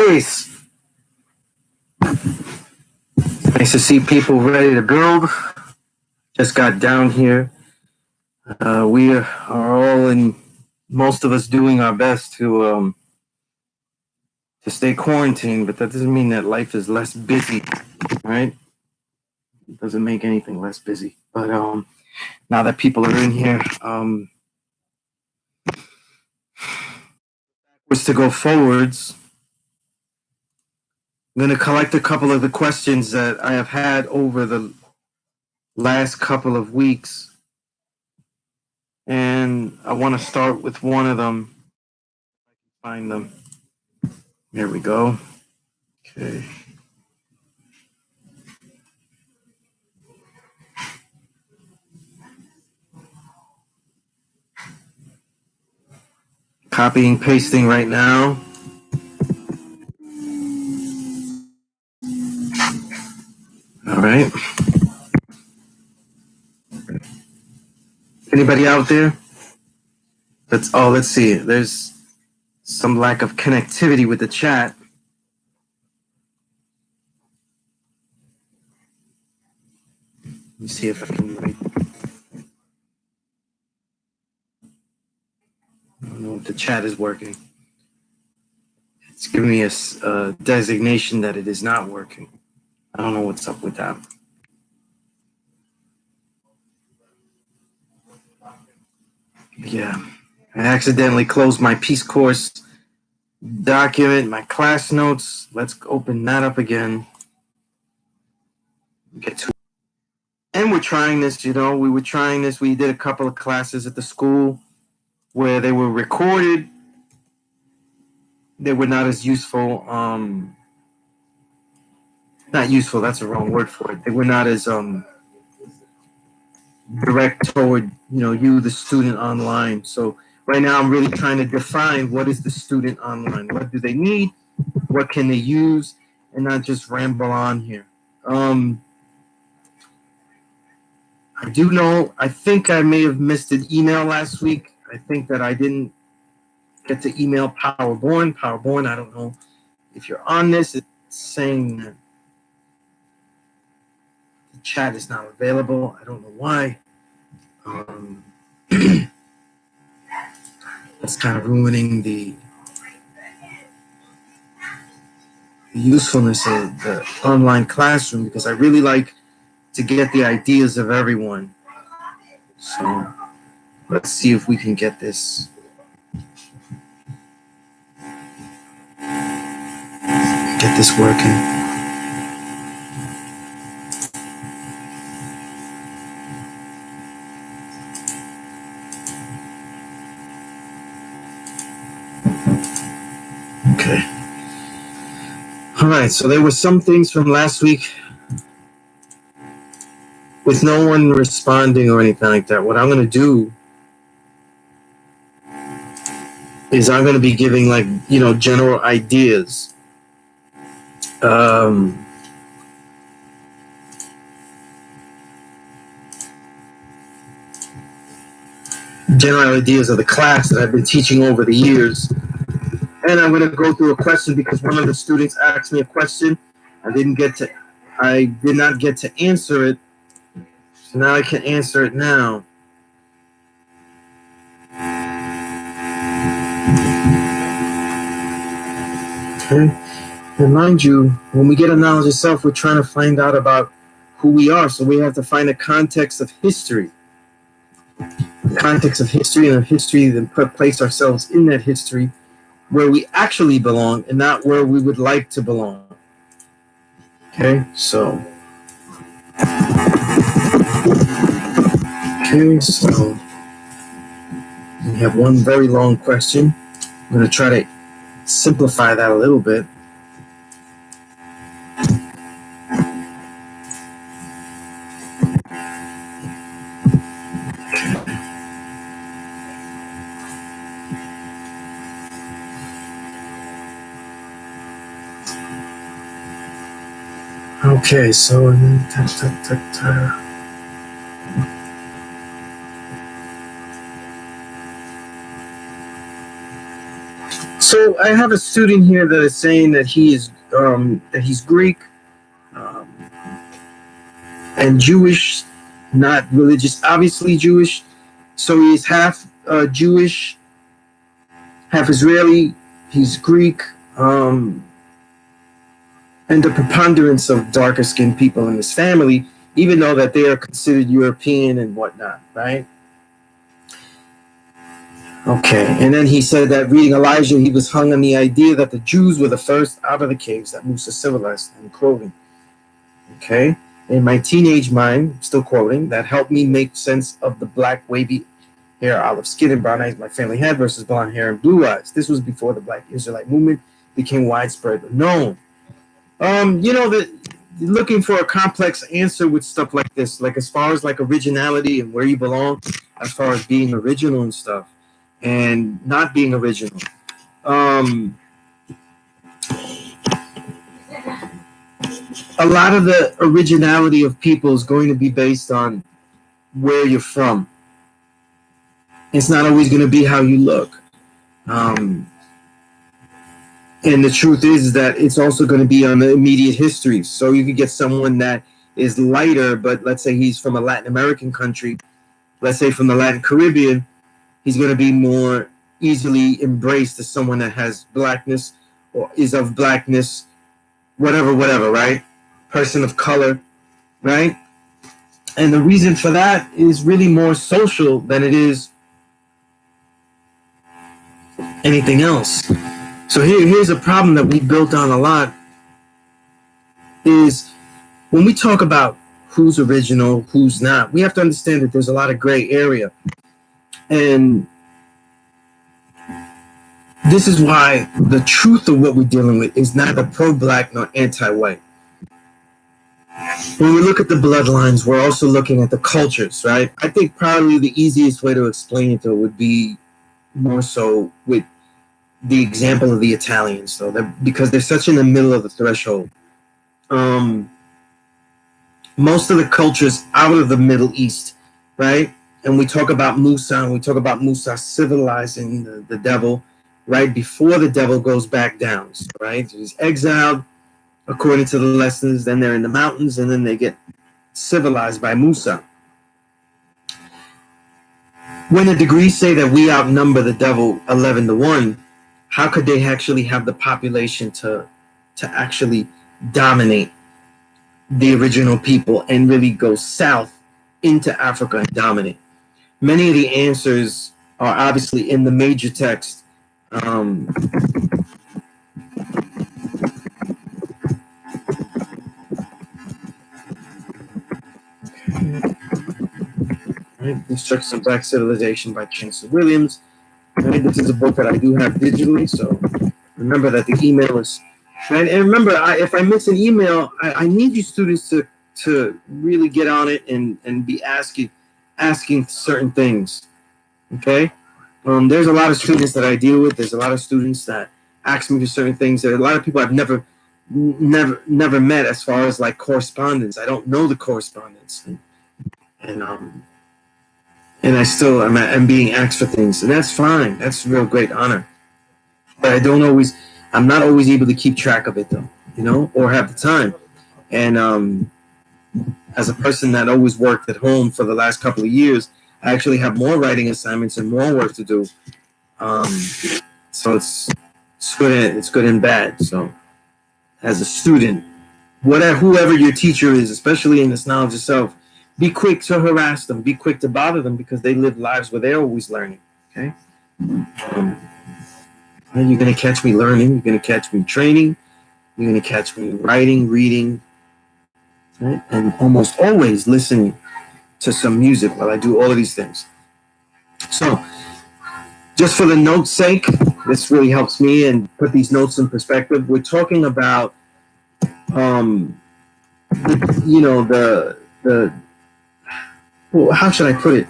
Peace. Nice to see people ready to build. Just got down here. We are all in, most of us doing our best to stay quarantined, but that doesn't mean that life is less busy, right? It doesn't make anything less busy. But now that people are in here, was to go forwards. I'm going to collect a couple of the questions that I have had over the last couple of weeks. And I want to start with one of them. Find them. Here we go. Okay. Copying, pasting right now. All right. Anybody out there? Let's see. There's some lack of connectivity with the chat. Let me see if I can write. I don't know if the chat is working. It's giving me a designation that it is not working. I don't know what's up with that. Yeah, I accidentally closed my Peace Course document, my class notes. Let's open that up again. Get to, and we're trying this. We were trying this. We did a couple of classes at the school where they were recorded. They were not as useful. Not useful. That's the wrong word for it. They were not as direct toward you, the student online. So right now I'm really trying to define what is the student online. What do they need? What can they use? And not just ramble on here. I do know, I think I may have missed an email last week. I think that I didn't get to email Powerborn. Powerborn, I don't know if you're on this. It's saying that the chat is not available. I don't know why. That's kind of ruining the usefulness of the online classroom, because I really like to get the ideas of everyone. So let's see if we can get this. Get this working. Okay. All right, so there were some things from last week with no one responding or anything like that. What I'm going to do is I'm going to be giving general ideas. General ideas of the class that I've been teaching over the years. And I'm going to go through a question because one of the students asked me a question. I did not get to answer it. So now I can answer it now. Okay. And mind you, when we get a knowledge of self, we're trying to find out about who we are. So we have to find a context of history. The context of history, and of history, then place ourselves in that history where we actually belong and not where we would like to belong. Okay, so. Okay, so we have one very long question. I'm going to try to simplify that a little bit. Okay, so So I have a student here that is saying that he's Greek um, and Jewish, not religious, obviously Jewish. So he's half Jewish, half Israeli. He's Greek, and the preponderance of darker skinned people in his family, even though that they are considered European and whatnot, right? Okay, and then he said that reading Elijah, he was hung on the idea that the Jews were the first out of the caves that Musa civilized, and quoting. Okay, in my teenage mind, still quoting, that helped me make sense of the black wavy hair, olive skin, and brown eyes my family had versus blonde hair and blue eyes. This was before the Black Israelite movement became widespread known. That looking for a complex answer with stuff like this, like as far as like originality and where you belong, as far as being original and stuff, and not being original. A lot of the originality of people is going to be based on where you're from. It's not always going to be how you look. And the truth is that it's also going to be on the immediate history. So you could get someone that is lighter, but let's say he's from a Latin American country, let's say from the Latin Caribbean, he's going to be more easily embraced as someone that has blackness or is of blackness, whatever, right? Person of color, right? And the reason for that is really more social than it is anything else. So here's a problem that we built on a lot is when we talk about who's original, who's not, we have to understand that there's a lot of gray area. And this is why the truth of what we're dealing with is neither pro-black nor anti-white. When we look at the bloodlines, we're also looking at the cultures, right? I think probably the easiest way to explain it, though, would be more so with the example of the Italians, though, because they're such in the middle of the threshold. Most of the cultures out of the Middle East, right? And we talk about Musa, and we talk about Musa civilizing the devil, right? Before the devil goes back down, right? So he's exiled according to the lessons, then they're in the mountains, and then they get civilized by Musa. When the degrees say that we outnumber the devil 11-1, how could they actually have the population to actually dominate the original people and really go south into Africa and dominate? Many of the answers are obviously in the major text. Right? Instructed Black Civilization by Chancellor Williams. Right? This is a book that I do have digitally, so remember that the email is right. And remember, if I miss an email, I need you students to really get on it and be asking certain things. Okay. There's a lot of students that I deal with. There's a lot of students that ask me for certain things. There are a lot of people I've never met as far as like correspondence. I don't know the correspondence, and I still I'm being asked for things, and that's fine. That's a real great honor. But I'm not always able to keep track of it though, or have the time. And as a person that always worked at home for the last couple of years, I actually have more writing assignments and more work to do. So it's good and bad. So as a student, whoever your teacher is, especially in this knowledge of self, be quick to harass them, be quick to bother them, because they live lives where they're always learning. Okay. And you're going to catch me learning. You're going to catch me training. You're going to catch me writing, reading, right? And almost always listening to some music while I do all of these things. So just for the notes' sake, this really helps me and put these notes in perspective. We're talking about, how should I put it?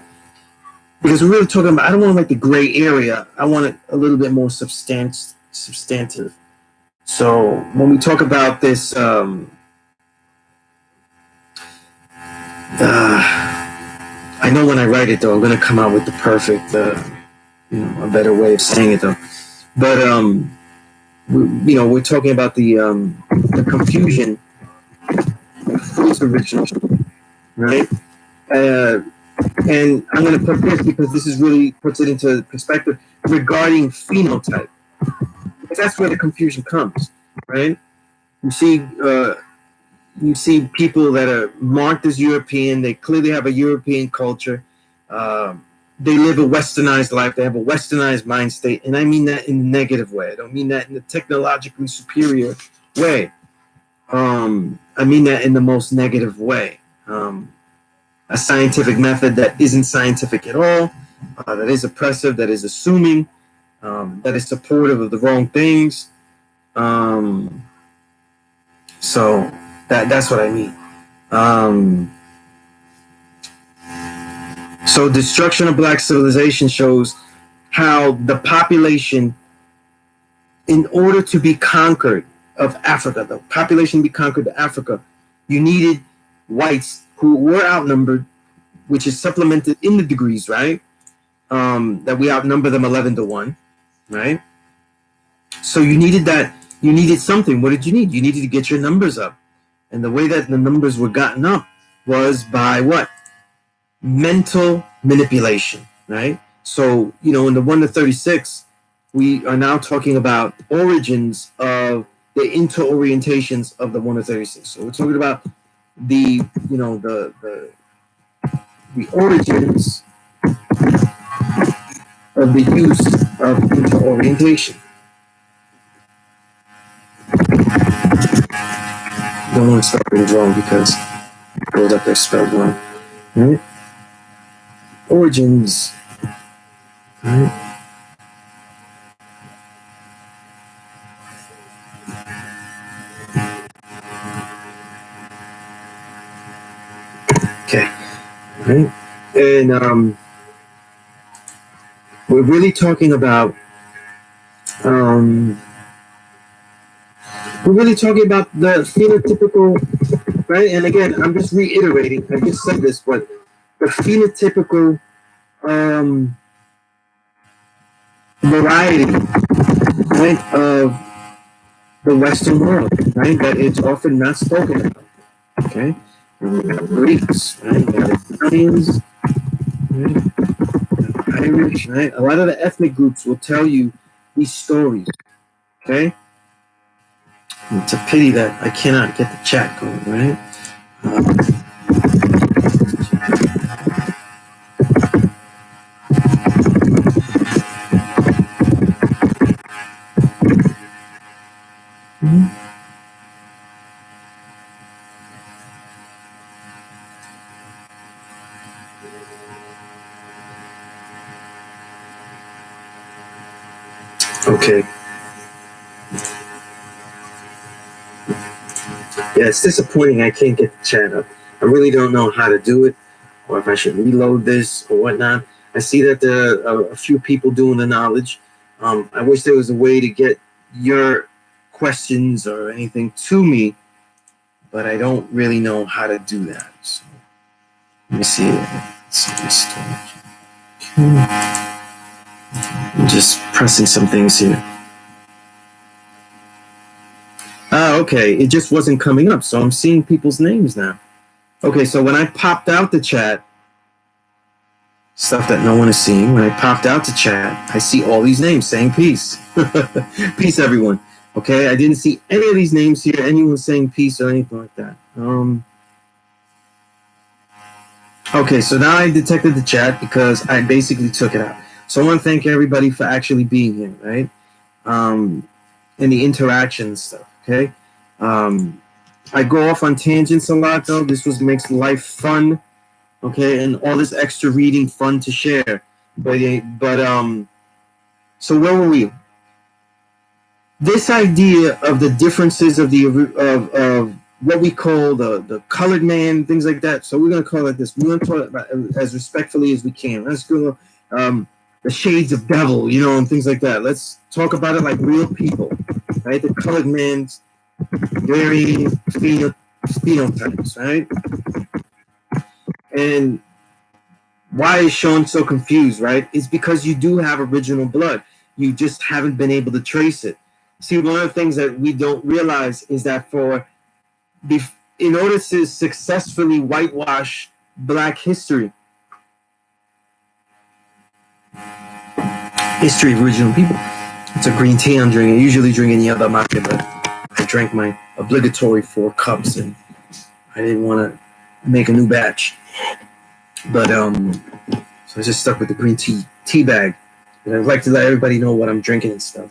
Because we're really talking about, I don't want like the gray area. I want it a little bit more substantive. So when we talk about this, I know when I write it though, I'm going to come out with the perfect, a better way of saying it though. But we're talking about the confusion of original, right? Uh, and I'm going to put this because this is really puts it into perspective regarding phenotype, because that's where the confusion comes, right? You see, you see people that are marked as European. They clearly have a European culture. They live a westernized life. They have a westernized mind state, and I mean that in a negative way. I don't mean that in a technologically superior way. I mean that in the most negative way. A scientific method that isn't scientific at all, that is oppressive, that is assuming, that is supportive of the wrong things. So that's what I mean. So destruction of black civilization shows how the population, in order to be conquered of Africa, the population to be conquered of Africa, you needed whites who were outnumbered, which is supplemented in the degrees, right? That we outnumber them 11-1, right? So you needed that. You needed something. What did you need? You needed to get your numbers up. And the way that the numbers were gotten up was by what? Mental manipulation, right? So, in the 1 to 36, we are now talking about origins of the interorientations of the 1 to 36. So we're talking about the origins of the use of interorientation. Don't want to spell it wrong because it goes up there spelled wrong. Right? Origins. Right? Okay. Right? And we're really talking about the phenotypical, right? And again, I'm just reiterating. I just said this, but the phenotypical variety, right, of the Western world, right? That it's often not spoken about. Okay, and we got Greeks, right? We got Italians, right? Irish, right? A lot of the ethnic groups will tell you these stories. Okay, it's a pity that I cannot get the chat going, right? Okay. Yeah, it's disappointing I can't get the chat up. I really don't know how to do it, or if I should reload this or whatnot. I see that there are a few people doing the knowledge. I wish there was a way to get your questions or anything to me, but I don't really know how to do that. So let me see. Let's see this storage. Okay. I'm just pressing some things here. Okay, it just wasn't coming up, so I'm seeing people's names now. Okay, so when I popped out the chat, stuff that no one is seeing, when I popped out the chat, I see all these names saying peace. Peace, everyone. Okay, I didn't see any of these names here, anyone saying peace or anything like that. Okay, so now I detected the chat because I basically took it out. So I want to thank everybody for actually being here, right? And the interaction stuff, okay? I go off on tangents a lot, though. This makes life fun, okay? And all this extra reading fun to share. But so where were we? This idea of the differences of of what we call the colored man, things like that. So we're going to call it this. We're going to talk about it as respectfully as we can. Let's go the shades of devil, and things like that. Let's talk about it like real people, right? The colored man's varying phenotypes, right? And why is Shawn so confused, right? It's because you do have original blood. You just haven't been able to trace it. See, one of the things that we don't realize is that in order to successfully whitewash Black history of original people, it's a green tea I'm drinking. I usually drink any other mate, but I drank my obligatory 4 cups, and I didn't want to make a new batch. But so I just stuck with the green tea bag. And I'd like to let everybody know what I'm drinking and stuff.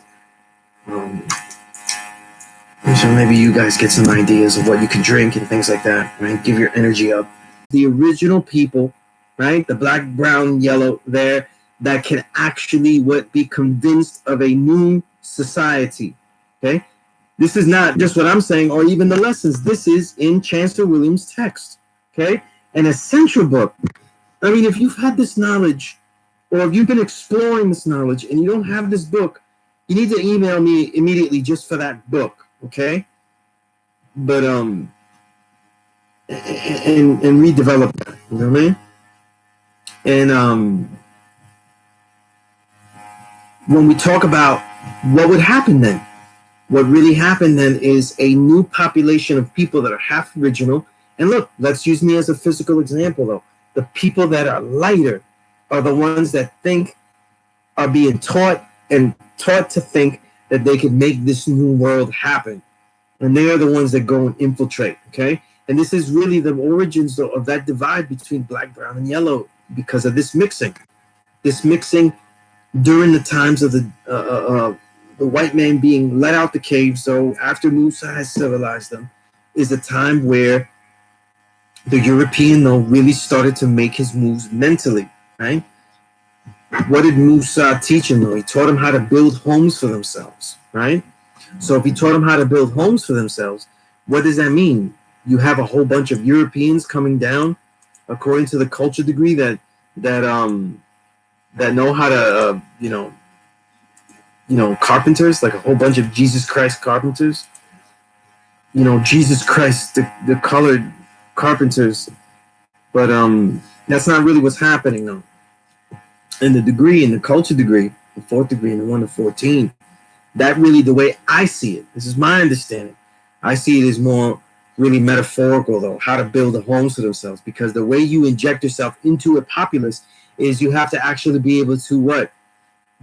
So maybe you guys get some ideas of what you can drink and things like that, right? Give your energy up. The original people, right? The black, brown, yellow there, that can actually be convinced of a new society, okay? This is not just what I'm saying or even the lessons. This is in Chancellor Williams' text, okay? An essential book. I mean, if you've had this knowledge or if you've been exploring this knowledge and you don't have this book, you need to email me immediately just for that book, okay? But and redevelop that, you know what I mean? And when we talk about what would happen then, what really happened then is a new population of people that are half original. And look, let's use me as a physical example though. The people that are lighter are the ones that are being taught to think that they could make this new world happen. And they are the ones that go and infiltrate, okay? And this is really the origins of that divide between black, brown, and yellow because of this mixing. This mixing during the times of the white man being let out the cave. So after Musa has civilized them, is a time where the European though really started to make his moves mentally, right? What did Musa teach him though? He taught him how to build homes for themselves, right? So if he taught them how to build homes for themselves, what does that mean? You have a whole bunch of Europeans coming down, according to the culture degree that know how to carpenters, like a whole bunch of Jesus Christ carpenters. Jesus Christ, the colored carpenters. But that's not really what's happening though. In the culture degree, the 4th degree and the 1 to 14, that really the way I see it, this is my understanding. I see it as more really metaphorical though, how to build homes for themselves, because the way you inject yourself into a populace is you have to actually be able to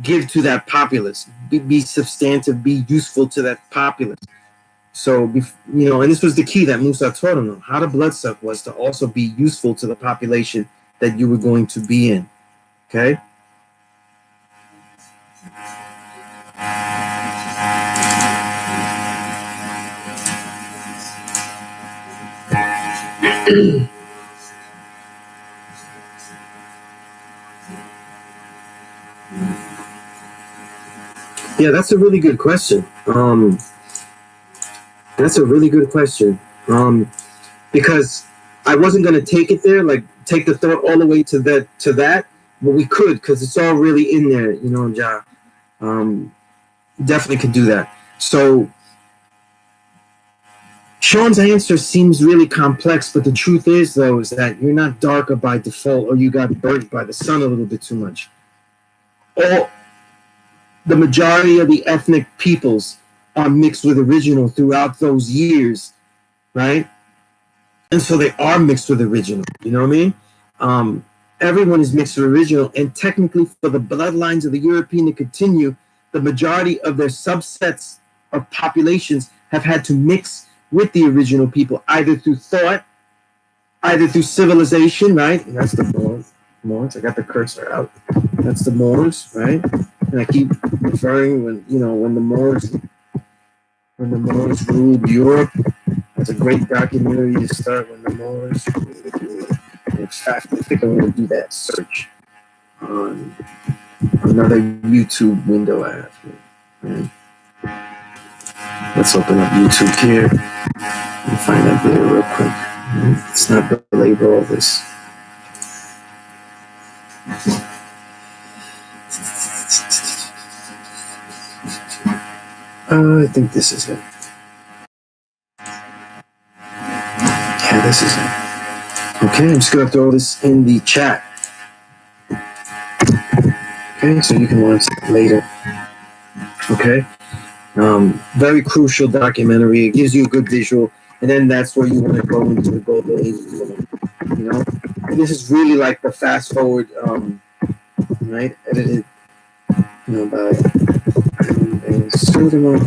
give to that populace, be substantive, be useful to that populace. So, and this was the key that Musa taught him though. How to bloodsuck was to also be useful to the population that you were going to be in, okay? Yeah, that's a really good question. Because I wasn't going to take it there, like take the thought all the way to that, but we could, because it's all really in there, Ja. Definitely could do that. So Shawn's answer seems really complex, but the truth is, though, is that you're not darker by default, or you got burnt by the sun a little bit too much. The majority of the ethnic peoples are mixed with original throughout those years, right? And so they are mixed with original, you know what I mean? Everyone is mixed with original, and technically for the bloodlines of the European to continue, the majority of their subsets of populations have had to mix with the original people, either through thought, either through civilization, right? And that's the Moors. I got the cursor out. That's the Moors, right? And I keep referring when the Moors ruled Europe. That's a great documentary to start when the Moors ruled Europe. In fact, I think I'm going to do that search on another YouTube window I have here. Right? Let's open up YouTube here and find that video real quick. Let's not belabor all this. I think this is it. Yeah, this is it. Okay, I'm just going to throw this in the chat. Okay, so you can watch it later. Okay, very crucial documentary. It gives you a good visual, and then that's where you want to go into the golden age. You know, this is really like the fast forward, right? Edited, by Sertima.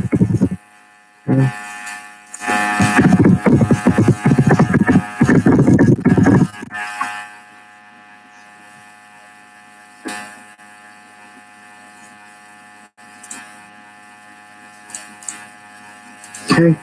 Okay,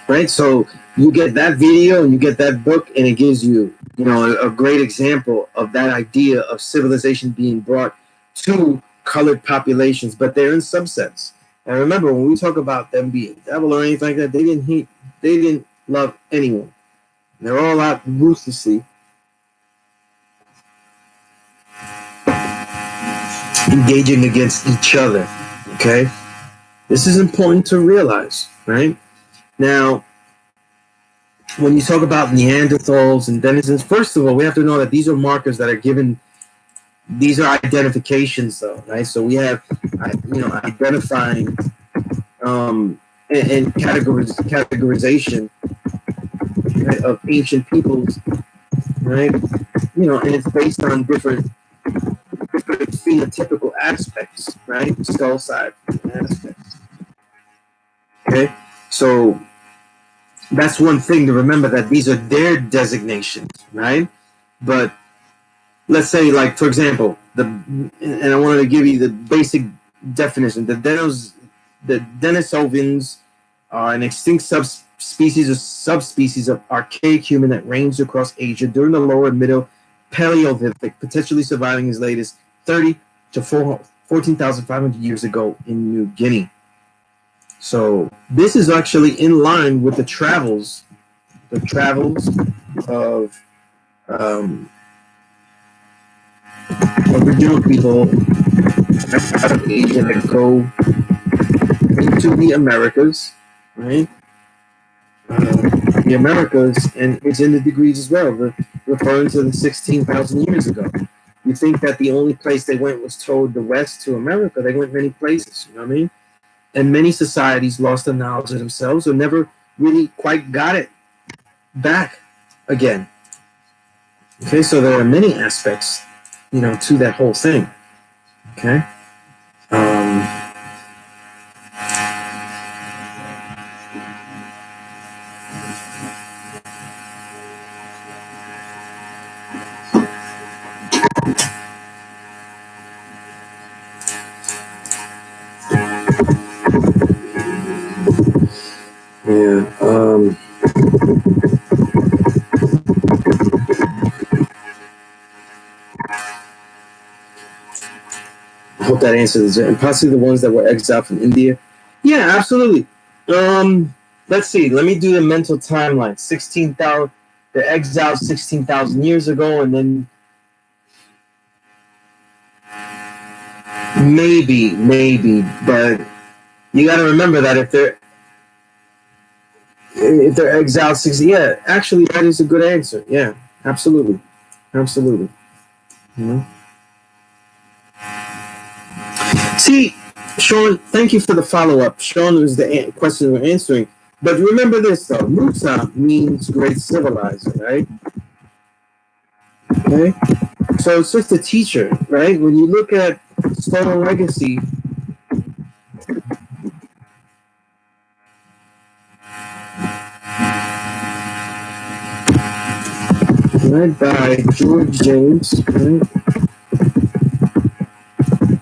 right? So you get that video and you get that book, and it gives you, a great example of that idea of civilization being brought to colored populations, but they're in subsets. And remember, when we talk about them being devil or anything like that, they didn't love anyone. They're all out ruthlessly engaging against each other. Okay, this is important to realize, right? Now, when you talk about Neanderthals and denizens, first of all, we have to know that these are markers that are given. These are identifications, though, right? So we have, identifying and categorization, right, of ancient peoples, right? And it's based on different phenotypical aspects, right? Skull side aspects. Okay, so that's one thing to remember, that these are their designations, right? But let's say, like, for example, and I wanted to give you the basic definition. The denisovans are an extinct subspecies or subspecies of archaic human that ranged across Asia during the lower and middle Paleolithic, potentially surviving as late as 30 to 14,500 years ago in New Guinea. So this is actually in line with the travels of original people out of Asia that go into the Americas, right? The Americas, and it's in the degrees as well, referring to the 16,000 years ago. You think that the only place they went was toward the west to America. They went many places, you know what I mean? And many societies lost the knowledge of themselves or never really quite got it back again. Okay, so there are many aspects, to that whole thing. Okay. Yeah. I hope that answers it. And possibly the ones that were exiled from India. Yeah, absolutely. Let's see. Let me do the mental timeline. 16,000. They're exiled 16,000 years ago, and then maybe, but you got to remember that if they're exiled 60, yeah, actually that is a good answer. Yeah, absolutely. See, Shawn, thank you for the follow-up. Shawn was the question we're answering. But remember this, though. Musa means great civilizer, right? Okay? So it's just a teacher, right? When you look at Stolen Legacy, right, by George James, right?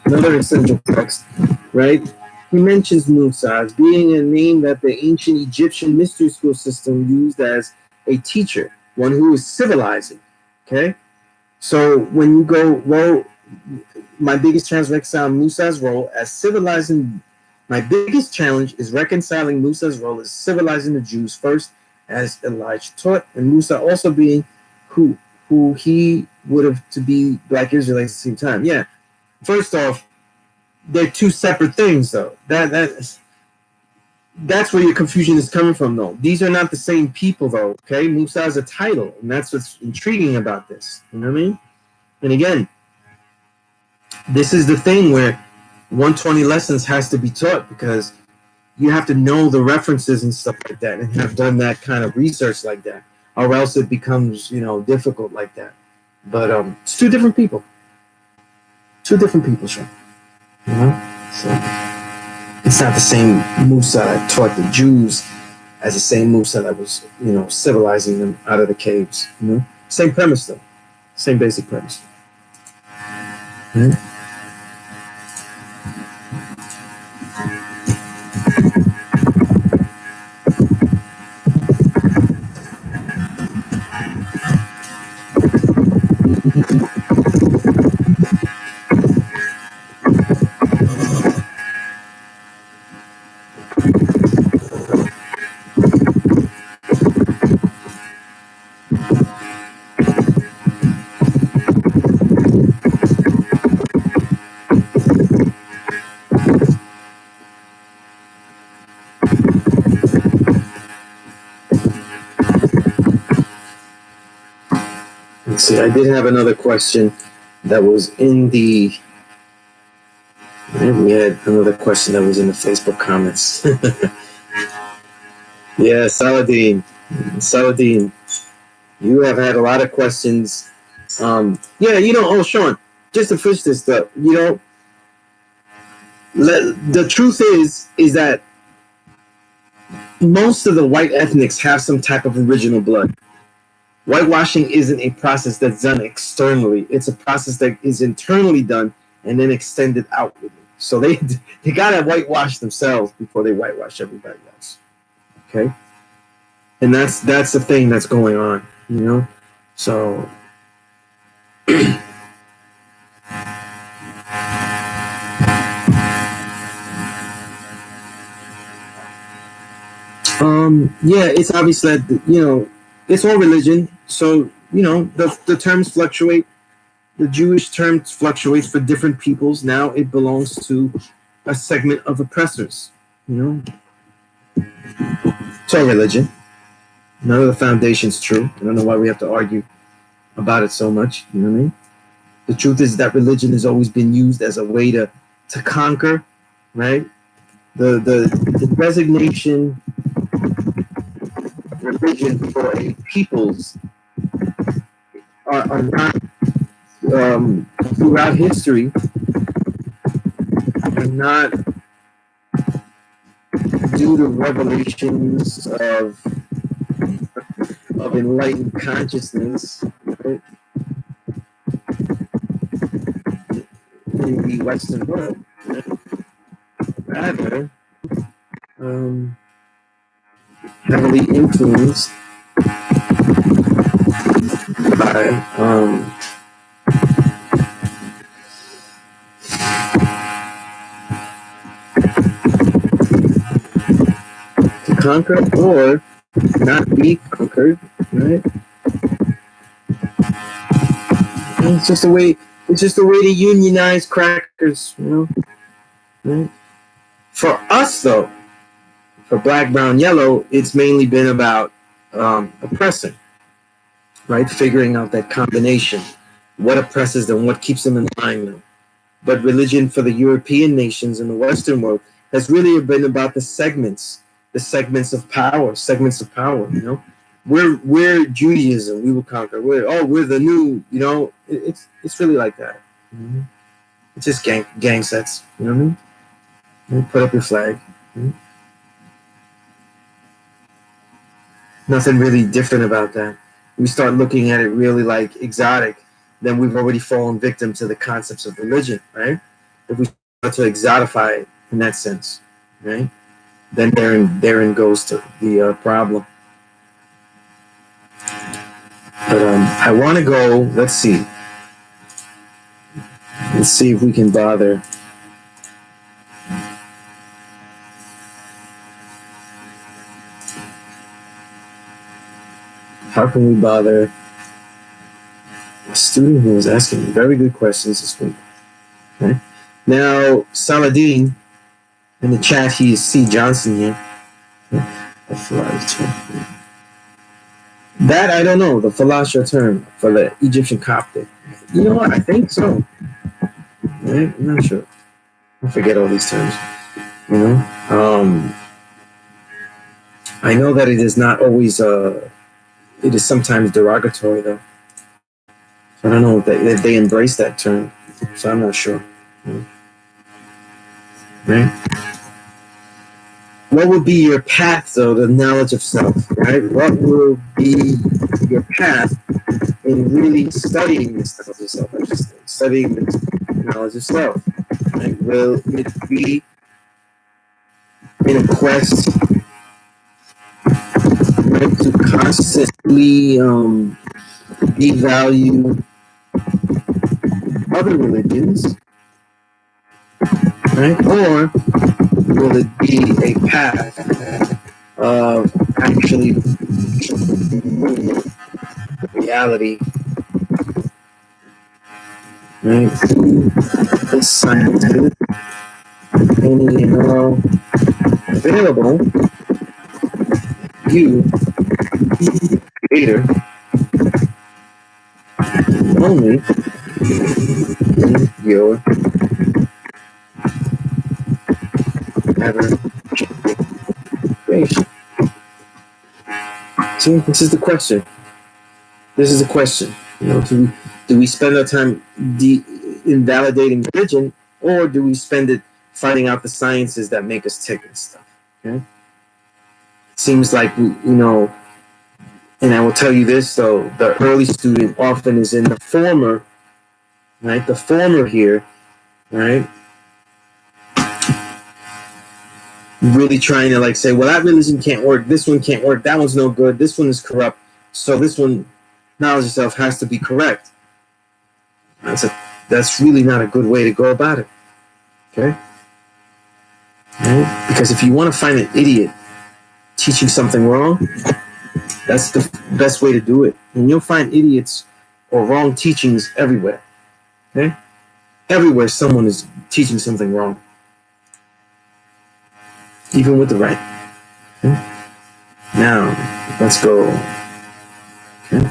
Another essential text, right? He mentions Musa as being a name that the ancient Egyptian mystery school system used as a teacher, one who is civilizing. Okay? So when you go, well, my biggest challenge reconciling Musa's role as civilizing, my biggest challenge is reconciling Musa's role as civilizing the Jews first, as Elijah taught, and Musa also being who he would have to be Black Israelites at the same time. Yeah. First off, they're two separate things, though. That's where your confusion is coming from, though. These are not the same people, though. Okay, Musa is a title, and that's what's intriguing about this. You know what I mean? And again, this is the thing where 120 lessons has to be taught because you have to know the references and stuff like that and have done that kind of research like that, or else it becomes, difficult like that. But it's two different people. Two different people, Shawn. So it's not the same Musa that taught the Jews as the same Musa that was, civilizing them out of the caves. Same premise though. Same basic premise. Let's see, I did have another question that was in the. We had another question that was in the Facebook comments. Yeah, Saladin, you have had a lot of questions. Yeah, oh, Shawn, just to finish this stuff, the truth is that most of the white ethnics have some type of original blood. Whitewashing isn't a process that's done externally. It's a process that is internally done and then extended outwardly. So they gotta whitewash themselves before they whitewash everybody else. Okay? And that's the thing that's going on, So yeah, it's obvious that it's all religion. So the terms fluctuate. The Jewish term fluctuates for different peoples. Now it belongs to a segment of oppressors. It's all religion. None of the foundation's true. I don't know why we have to argue about it so much. You know what I mean? The truth is that religion has always been used as a way to conquer, right? The designation religion for a peoples are not throughout history are not due to revelations of enlightened consciousness, right, in the Western world. Right? Rather, heavily influenced by to conquer or not be conquered, right? It's just a way. It's just a way to unionize crackers, Right? For us, though, for black, brown, yellow, it's mainly been about oppressing, right? Figuring out that combination, what oppresses them, what keeps them in line. But religion for the European nations in the Western world has really been about the segments of power, We're Judaism, we will conquer. We're the new, it's really like that. It's just gang sets, you know what I mean? You put up your flag. Nothing really different about that. We start looking at it really like exotic, then we've already fallen victim to the concepts of religion, right? If we start to exotify it in that sense, right? Then therein goes to the problem. But I want to go. Let's see. Let's see if we can bother. How can we bother a student who was asking very good questions this week? Okay. Now, Saladin, in the chat, he is C. Johnson here. That I don't know, the Falasha term for the Egyptian Coptic. You know what? I think so. Right? I'm not sure. I forget all these terms. You know, I know that it is not always. It is sometimes derogatory though. So I don't know if they embrace that term. So I'm not sure. Right? What would be your path though to knowledge of self? Right? What will be your path in really studying this knowledge of self? Studying the knowledge of self. Right? Will it be in a quest, right, to constantly devalue other religions, right? Or will it be a path of actually reality, right? This science is any and all available, you, creator, only in your ever creation. See, this is the question. This is a question. You know, do we spend our time invalidating religion, or do we spend it finding out the sciences that make us tick and stuff? Okay? It seems like and I will tell you this though: the early student often is in the former, right? The former here, right? Really trying to like say, well, that religion can't work. This one can't work. That one's no good. This one is corrupt. So this one, knowledge of self, has to be correct. That's really not a good way to go about it. Okay? Right? Because if you want to find an idiot teaching something wrong, that's the best way to do it. And you'll find idiots or wrong teachings everywhere. Okay? Everywhere someone is teaching something wrong. Even with the right. Okay? Now, let's go. Okay?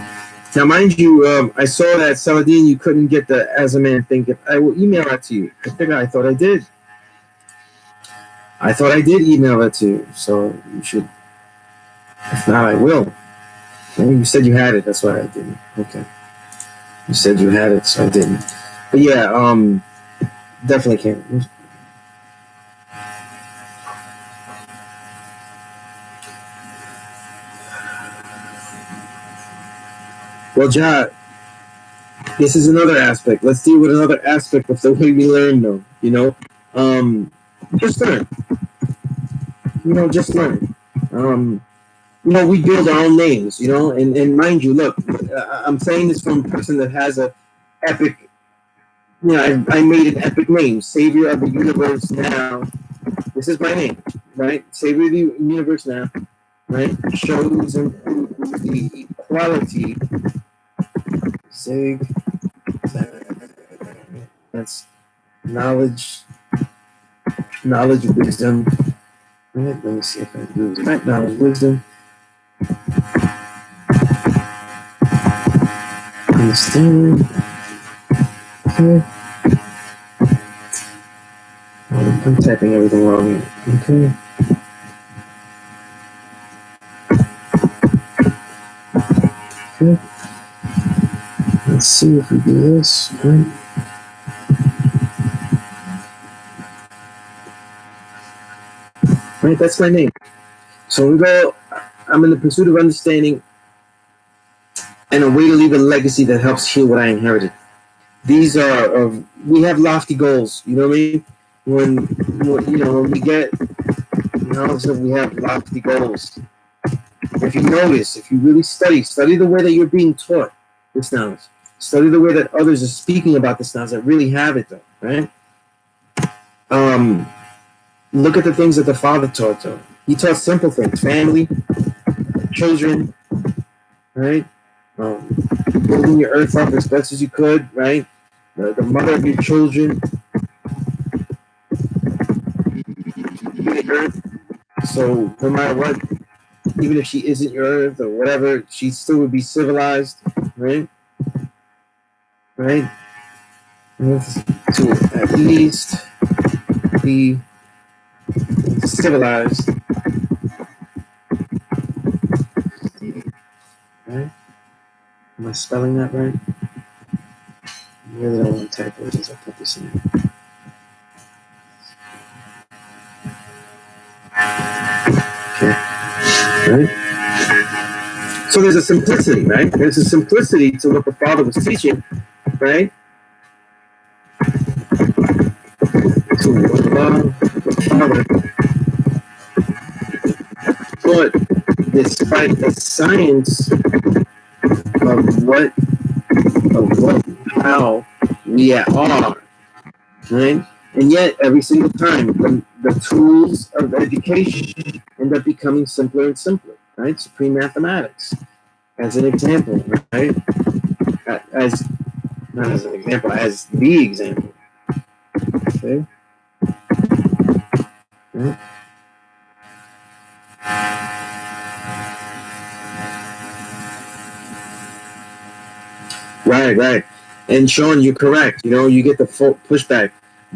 Now, mind you, I saw that Saladin, you couldn't get the as a man think. I will email that to you. I thought I did. I thought I did email that to you. So you should. If not, I will. Okay? You said you had it. That's why I didn't. Okay. You said you had it, so I didn't. But yeah, definitely can't. Well, Jad, this is another aspect. Let's deal with another aspect of the way we learn, though. Just learn. Just learn. We build our own names. And mind you, look, I'm saying this from a person that has a epic. I made an epic name, Savior of the Universe Now. This is my name, right? Savior of the Universe Now, right? Shows the equality. Sig. That's knowledge, wisdom. Right, let me see if I can do this. Right, knowledge, wisdom. Understand. Okay. I'm typing everything wrong here. Okay. Okay. Let's see if we do this. Right. Right, that's my name. So we go. I'm in the pursuit of understanding and a way to leave a legacy that helps heal what I inherited. These are we have lofty goals. You know what I mean? When we get knowledge that we have lofty goals. If you notice, if you really study the way that you're being taught this knowledge. Study the way that others are speaking about this knowledge that really have it, though, right? Look at the things that the Father taught, though. He taught simple things: family, children, right? Building your earth up as best as you could, right? The mother of your children, the earth. So no matter what, even if she isn't your earth or whatever, she still would be civilized, right? Right? To at least be civilized. Right? Am I spelling that right? I really don't want to type it as I put this in. Okay. Right? So there's a simplicity, right? There's a simplicity to what the Father was teaching, right? To love the Father. But despite the science how we are, right? And yet, every single time, the tools of education end up becoming simpler and simpler, right? Supreme mathematics, as an example, right? As not as an example, as the example. Okay. Right. Right. And Shawn, you're correct. You know, you get the full pushback,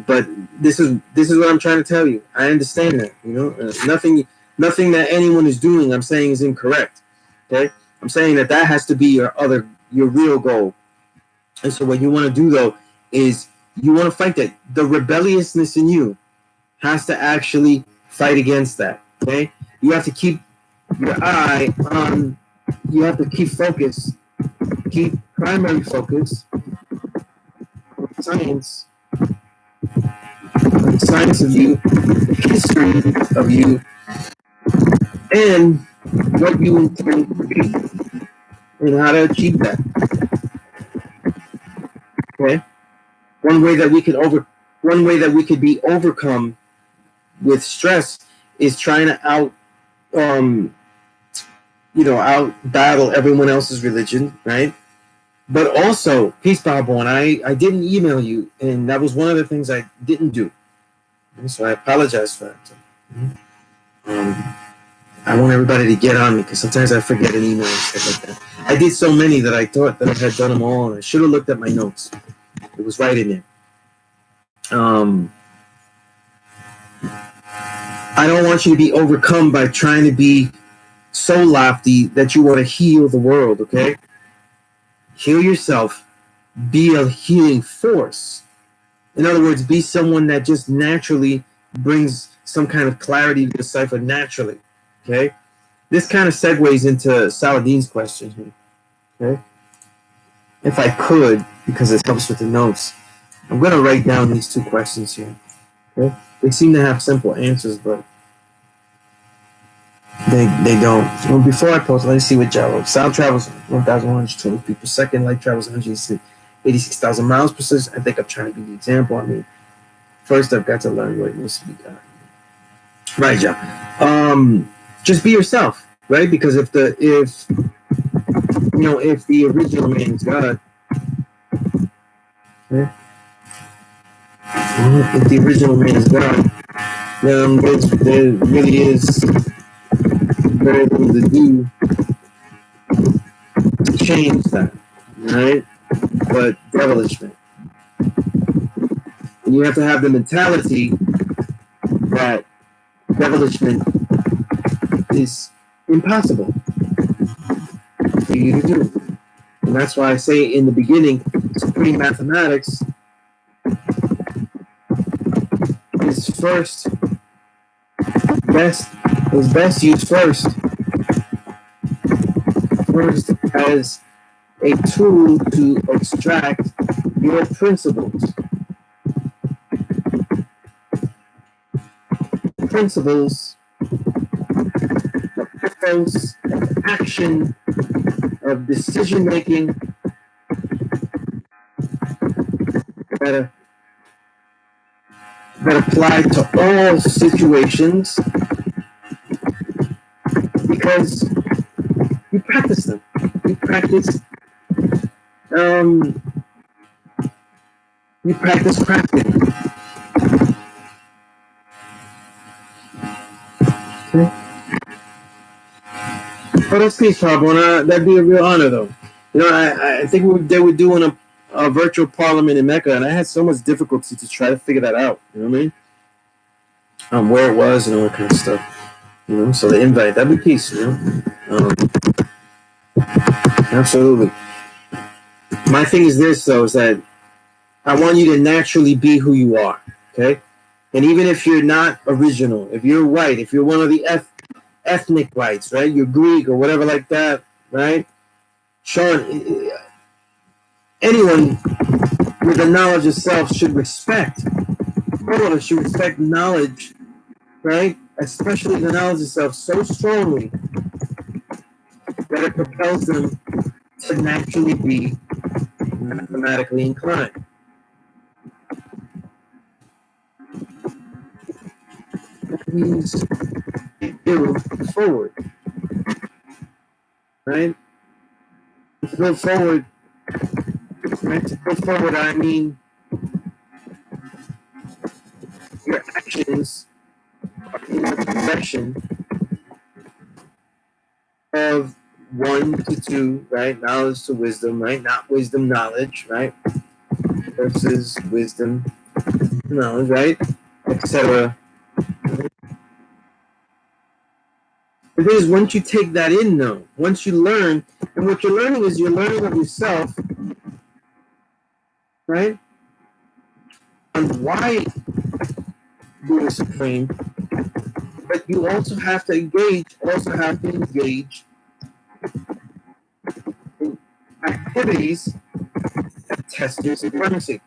but this is what I'm trying to tell you. I understand that. You know, nothing that anyone is doing, I'm saying, is incorrect. Okay, I'm saying that has to be your real goal. And so what you want to do though is you want to fight that. The rebelliousness in you has to actually fight against that. Okay, you have to keep your eye on. You have to keep focus. Keep primary focus on science, the science of you, the history of you, and what you intend to be, and how to achieve that. Okay, one way that we could be overcome with stress is trying to out battle everyone else's religion, right? But also, peace, Bible, and I didn't email you, and that was one of the things I didn't do. So I apologize for that. I want everybody to get on me because sometimes I forget an email and stuff like that. I did so many that I thought that I had done them all, and I should have looked at my notes. It was right in there. I don't want you to be overcome by trying to be so lofty that you want to heal the world, okay? Heal yourself. Be a healing force. In other words, be someone that just naturally brings some kind of clarity to the cipher naturally, okay? This kind of segues into Saladin's question here, okay? If I could, because it helps with the notes, I'm going to write down these two questions here, okay? They seem to have simple answers, but they don't. Well, before I post, let's see what Joe wrote. Sound travels 1,120 feet per second. Light travels 186,000 miles per second. I think I'm trying to be the example. I mean, first I've got to learn what it needs to be done. Right, Joe. Just be yourself, right? Because if the original man is God, okay? If the original man is God, then there really is very little to do to change that, right? But devilishment. And you have to have the mentality that devilishment is impossible for you to do. And that's why I say in the beginning, supreme mathematics is best used first as a tool to extract your principles. Principles of purpose, of action, of decision making that apply to all situations because you practice them. You practice crafting. Okay. Oh, that's peace, Pablo. That'd be a real honor, though. You know, I think they were doing a virtual parliament in Mecca, and I had so much difficulty to try to figure that out. You know what I mean? where it was and all that kind of stuff. So the invite, that'd be peace, absolutely. My thing is this, though, is that I want you to naturally be who you are, okay? And even if you're not original, if you're white, if you're one of the ethnic whites, right? You're Greek or whatever like that, right? Shawn, anyone with a knowledge of self should respect. All of us should respect knowledge, right? Especially the knowledge of self so strongly that it propels them to naturally be mathematically inclined. That means build forward, right? To build forward, right? To build forward, I mean your actions are in the direction of 1 to 2, right? Knowledge to wisdom, right? Not wisdom, knowledge, right? Versus wisdom, knowledge, right? Etc. The thing is, once you take that in, though, once you learn, and what you're learning is you're learning of yourself, right? On why you are supreme, but you also have to engage in activities that test your supremacy.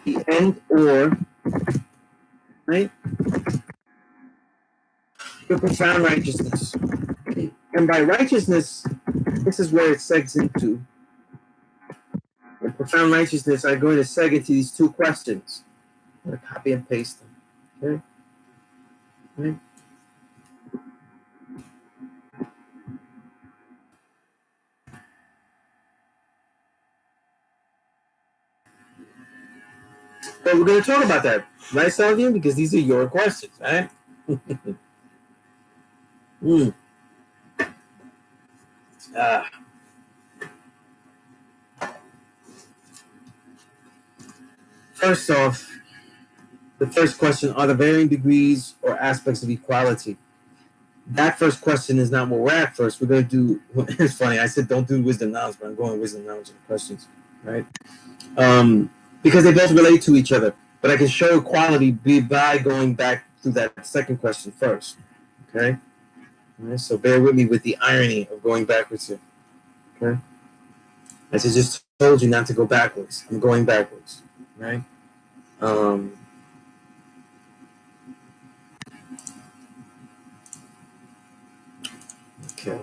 The end or, right? The profound righteousness. And by righteousness, this is where it segs into. In profound righteousness, I'm going to seg into these two questions. I'm going to copy and paste them. Okay? Right? But we're going to talk about that, right, Salvian? Because these are your questions, right? First off, the first question, are there varying degrees or aspects of equality? That first question is not what we're at first. We're going to do, it's funny, I said don't do wisdom knowledge, but I'm going wisdom knowledge and questions, right? Because they both relate to each other. But I can show equality by going back to that second question first, okay? Right, so bear with me with the irony of going backwards here, okay? I just told you not to go backwards. I'm going backwards, right? Okay,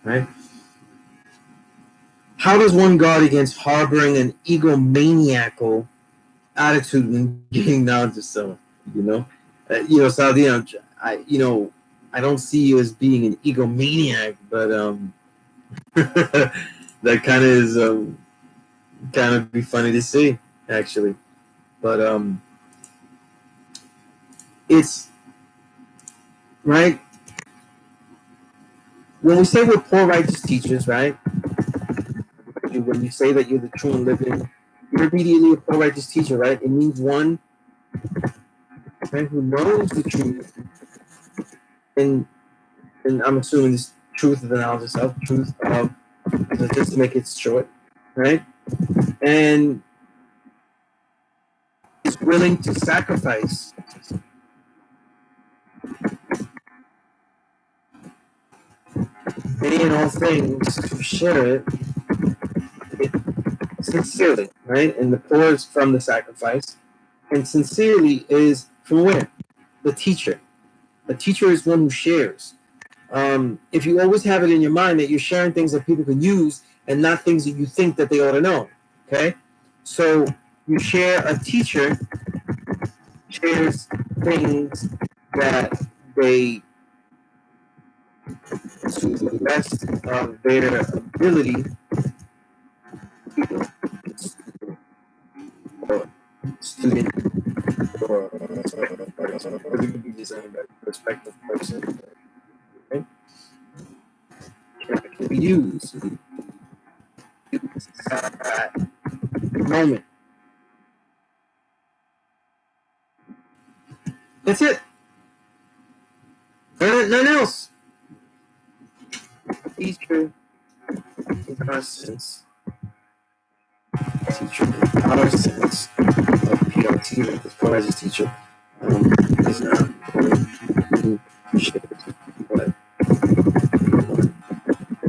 right? How does one guard against harboring an egomaniacal attitude when getting knowledge of self? Saudi, I don't see you as being an egomaniac, but that kind of is kind of be funny to see, actually. But it's right when we say we're poor righteous teachers, right? When you say that you're the true and living, you're immediately a poor righteous teacher, right? It means one, right, who knows the truth, and I'm assuming this truth of the knowledge of self, truth of, just to make it short, right? And is willing to sacrifice any and all things to share it sincerely, right? And the poor is from the sacrifice, and sincerely is from where? The teacher. The teacher is one who shares. If you always have it in your mind that you're sharing things that people can use and not things that you think that they ought to know, okay? So you share, a teacher shares things that they, to the best of their ability, or student, or perspective person, okay? Can be used Moment. That's it. Nothing else. Teacher in our sense. Teacher in our sense of P.E.A.C.E, like the supervisor's teacher, is not going to share what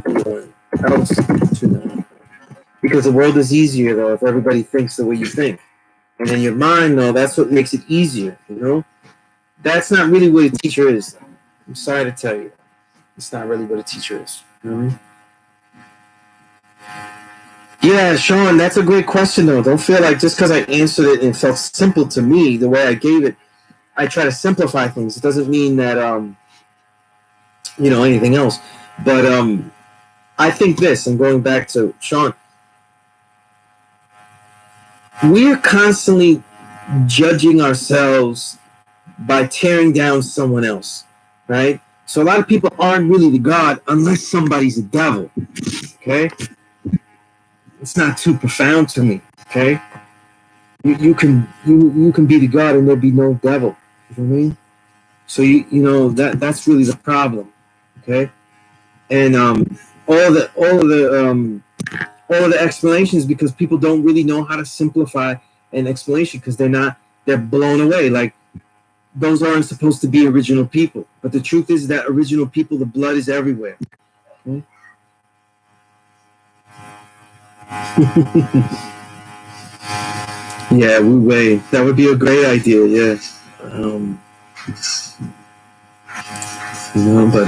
everyone else to know. Because the world is easier, though, if everybody thinks the way you think. And in your mind, though, that's what makes it easier, you know? That's not really what a teacher is, though. I'm sorry to tell you. It's not really what a teacher is. You know what I mean? Yeah, Shawn, that's a great question, though. Don't feel like just because I answered it and it felt simple to me, the way I gave it, I try to simplify things. It doesn't mean that, anything else. But I think this, and going back to Shawn, we're constantly judging ourselves by tearing down someone else, right? So a lot of people aren't really the God unless somebody's a devil, okay? It's not too profound to me, okay? You can be the God and there be no devil. You know what I mean? So that's really the problem, okay? And all of the explanations, because people don't really know how to simplify an explanation because they're blown away. Like, those aren't supposed to be original people. But the truth is that original people, the blood is everywhere. Okay? Yeah, Wu Wei. That would be a great idea, yeah. But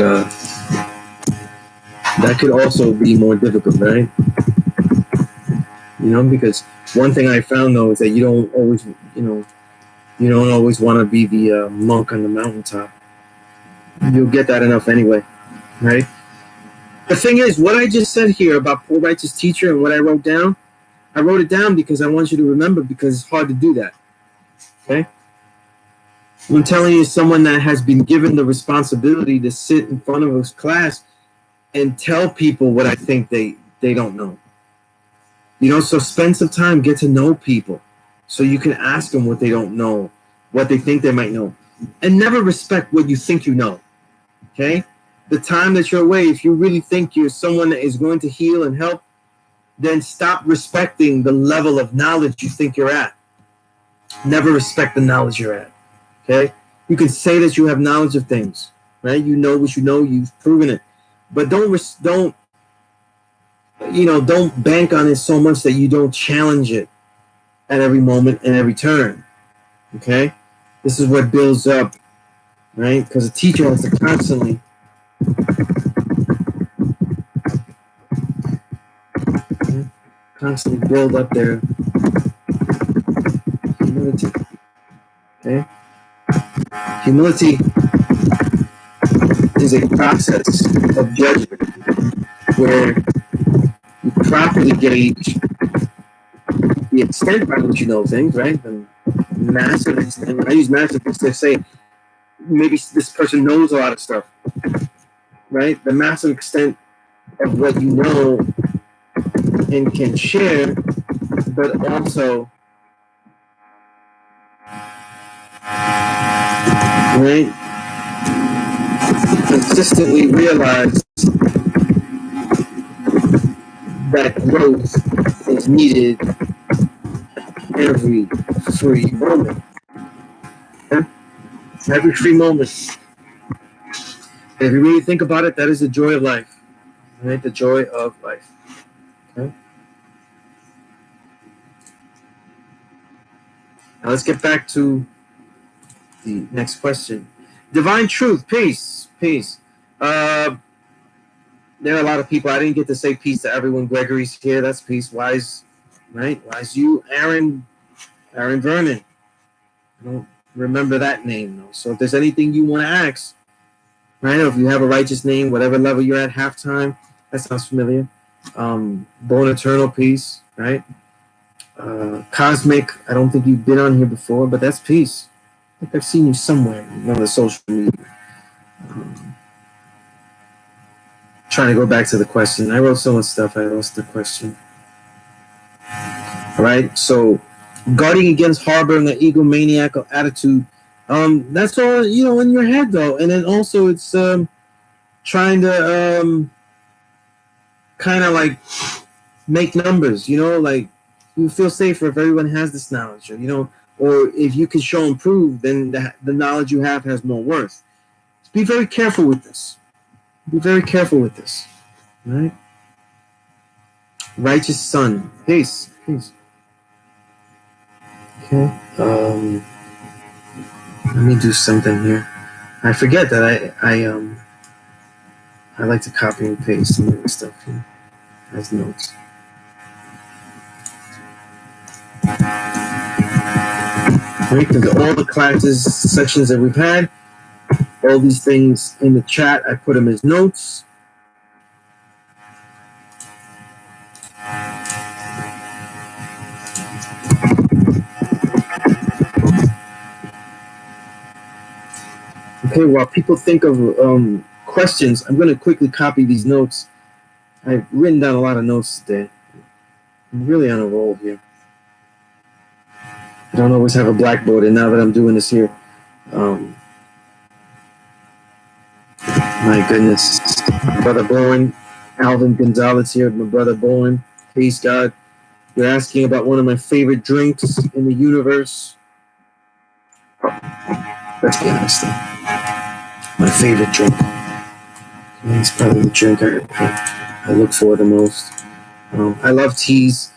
that could also be more difficult, right? Because one thing I found, though, is that you don't always want to be the monk on the mountaintop. You'll get that enough anyway, right? The thing is, what I just said here about poor righteous teacher and what I wrote it down because I want you to remember, because it's hard to do that, okay? I'm telling you, someone that has been given the responsibility to sit in front of his class and tell people what I think they don't know. So spend some time, get to know people, so you can ask them what they don't know, what they think they might know, and never respect what you think you know, okay? The time that you're away, if you really think you're someone that is going to heal and help, then stop respecting the level of knowledge you think you're at. Never respect the knowledge you're at, okay? You can say that you have knowledge of things, right? You know what you know, you've proven it. But don't bank on it so much that you don't challenge it at every moment and every turn, okay? This is what builds up, right? Because a teacher has to constantly build up their humility, okay? Humility is a process of judgment where you properly gauge the extent by which you know things, right? The massive extent. When I use massive to say maybe this person knows a lot of stuff, right? The massive extent of what you know and can share, but also, right, consistently realize that growth is needed every free moment. Okay? Every free moment. And if you really think about it, that is the joy of life. Right? The joy of life. Okay? Now let's get back to the next question. Divine truth, peace, peace. There are a lot of people. I didn't get to say peace to everyone. Gregory's here. That's peace. Wise, right? Wise you, Aaron Vernon. I don't remember that name though. So if there's anything you want to ask, right? Or if you have a righteous name, whatever level you're at, halftime, that sounds familiar. Born eternal peace, right? Cosmic. I don't think you've been on here before, but that's peace. I think I've seen you somewhere on the social media. Trying to go back to the question. I wrote so much stuff. I lost the question. right? So guarding against harboring an egomaniacal attitude, that's all, you know, in your head though. And then also it's trying to kind of like make numbers, you know, like you feel safer if everyone has this knowledge, or, you know, or if you can show and prove, then the knowledge you have has more worth. So be very careful with this. Be very careful with this, right? Righteous son. Peace. Peace. Okay. Let me do something here. I forget that I like to copy and paste some of the stuff here as notes. Right, because all the classes sections that we've had, all these things in the chat, I put them as notes. Okay, while people think of questions, I'm going to quickly copy these notes. I've written down a lot of notes today. I'm really on a roll here. I don't always have a blackboard, and now that I'm doing this here, my goodness. Brother Bowen, Alvin Gonzalez here, my brother Bowen. Peace, God. You're asking about one of my favorite drinks in the universe. Let's be honest. My favorite drink. It's probably the drink I look for the most. I love teas.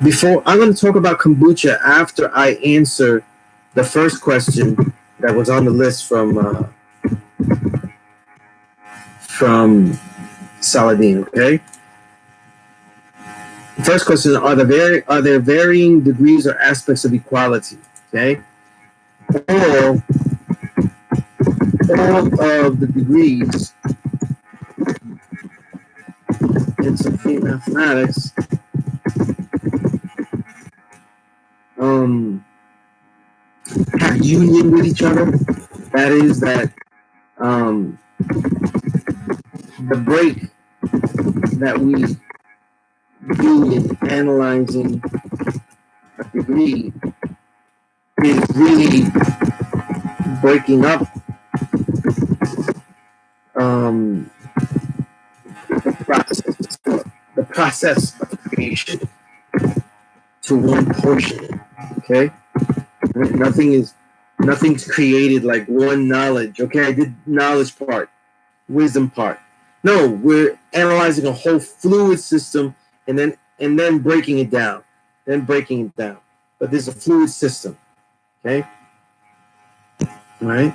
Before, I'm going to talk about kombucha after I answer the first question that was on the list from Saladin. Okay. The first question: Are there varying degrees or aspects of equality? Okay. All of the degrees in Supreme mathematics have union with each other. That is that the break that we do in analyzing a degree is really breaking up the process of creation to one portion. Okay, nothing's created like one knowledge. Okay, I did knowledge part, wisdom part. No, we're analyzing a whole fluid system and then breaking it down, But there's a fluid system. Okay, all right.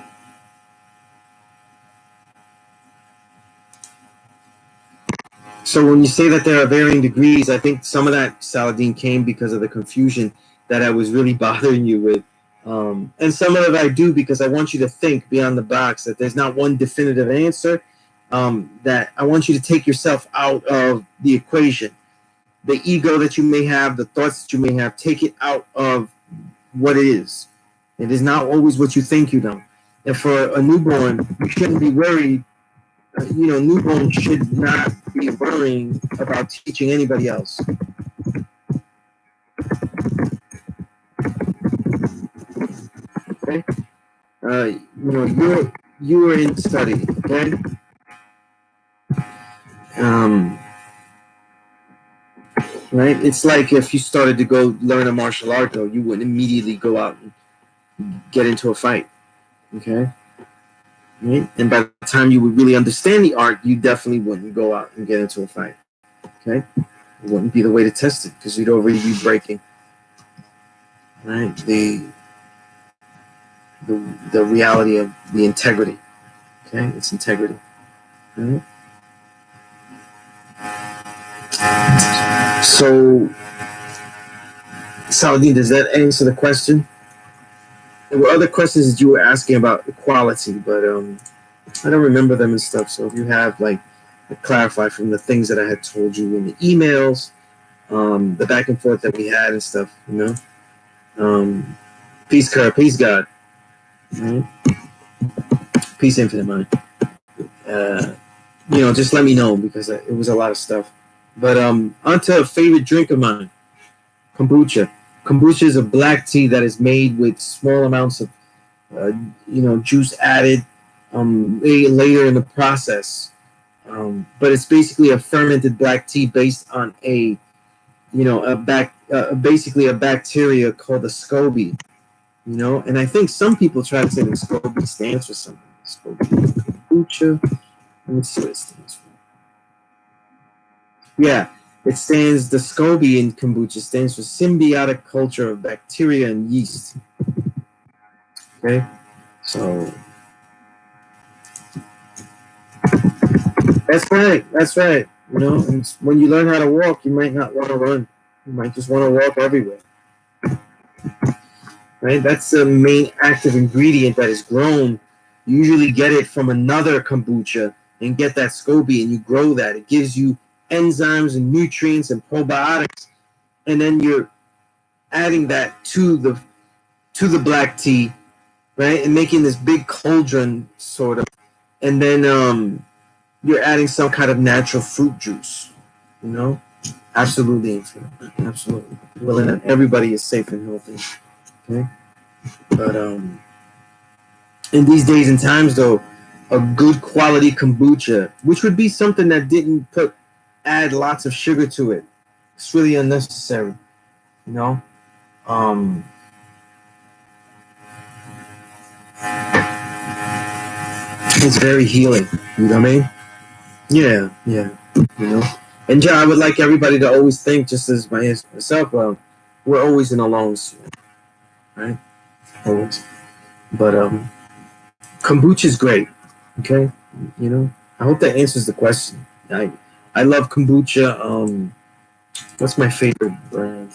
So when you say that there are varying degrees, I think some of that, Saladin, came because of the confusion that I was really bothering you with. And some of it I do because I want you to think beyond the box, that there's not one definitive answer, that I want you to take yourself out of the equation. The ego that you may have, the thoughts that you may have, take it out of what it is. It is not always what you think you know. And for a newborn, you shouldn't be worried. Newborns should not be worrying about teaching anybody else. Okay, you are in study. Okay, right. It's like if you started to go learn a martial art, though, you wouldn't immediately go out and get into a fight. Okay, right. And by the time you would really understand the art, you definitely wouldn't go out and get into a fight. Okay, it wouldn't be the way to test it because you'd already be breaking. Right, the reality of the integrity. Okay, it's integrity. Right? So, Saladin, does that answer the question? There were other questions that you were asking about equality, but I don't remember them and stuff. So if you have clarify from the things that I had told you in the emails, the back and forth that we had and stuff, peace, God, peace, God, right? Peace, infinite mind. just let me know because it was a lot of stuff. But onto a favorite drink of mine, kombucha. Kombucha is a black tea that is made with small amounts of uh, juice added later in the process. But it's basically a fermented black tea based on basically a bacteria called a SCOBY. And I think some people try to say that SCOBY stands for something. SCOBY kombucha. Let me see what it stands for. Yeah, the SCOBY in kombucha stands for symbiotic culture of bacteria and yeast. Okay, so that's right. And when you learn how to walk, you might not want to run. You might just want to walk everywhere. Right? That's the main active ingredient that is grown. You usually get it from another kombucha and get that SCOBY and you grow that. It gives you enzymes and nutrients and probiotics, and then you're adding that to the black tea, right? And making this big cauldron sort of, and then you're adding some kind of natural fruit juice, Absolutely, absolutely. Well, and everybody is safe and healthy. Okay, but in these days and times, though, a good quality kombucha, which would be something that didn't add lots of sugar to it, it's really unnecessary, you know. Um, it's very healing. You know what I mean? Yeah, yeah. You know. And yeah, I would like everybody to always think, just as myself, we're always in a long swim, right? Always. But kombucha is great. Okay, I hope that answers the question. I love kombucha. What's my favorite brand?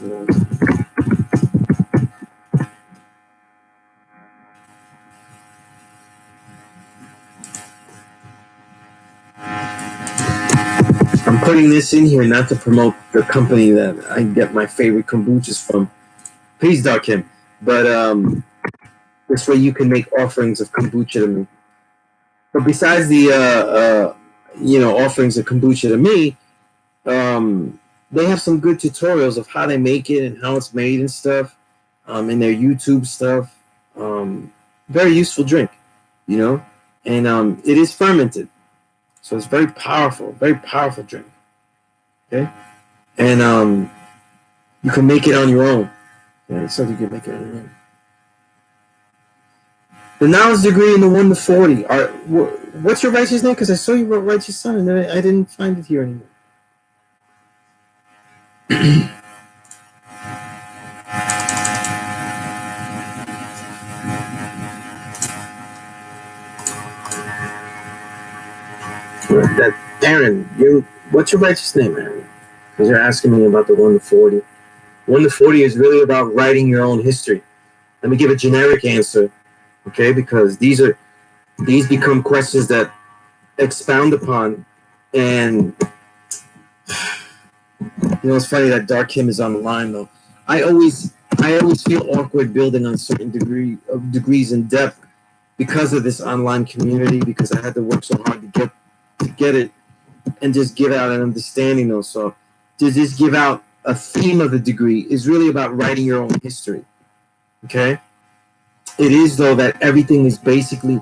I'm putting this in here not to promote the company that I get my favorite kombuchas from. Please duck him. But this way you can make offerings of kombucha to me. But besides the offerings of kombucha to me, they have some good tutorials of how they make it and how it's made and stuff, in their YouTube stuff. Very useful drink, and it is fermented, so it's very powerful drink. Okay, and you can make it on your own. Yeah, so you can make it on your own. The knowledge degree in the 1 to 40. What's your righteous name? Because I saw you wrote righteous son, and then I didn't find it here anymore. That Aaron, what's your righteous name, Aaron? Because you're asking me about the 1 to 40. 1 to 40 is really about writing your own history. Let me give a generic answer, okay? Because these become questions that expound upon, and it's funny that Dark Kim is on the line though. I always feel awkward building on certain degrees in depth because of this online community, because I had to work so hard to get it and just give out an understanding though. So to just give out a theme of the degree is really about writing your own history. Okay? It is though that everything is basically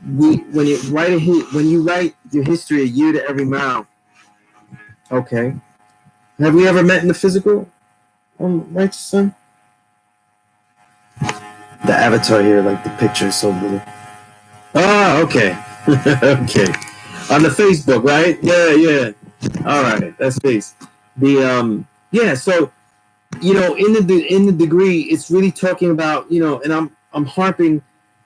when you write your history a year to every mile. Okay. Have we ever met in the physical? Right, son? The avatar here, like the picture is so blue. Oh, okay. Okay. On the Facebook, right? Yeah. All right, that's face. So in the degree, it's really talking about, and I'm harping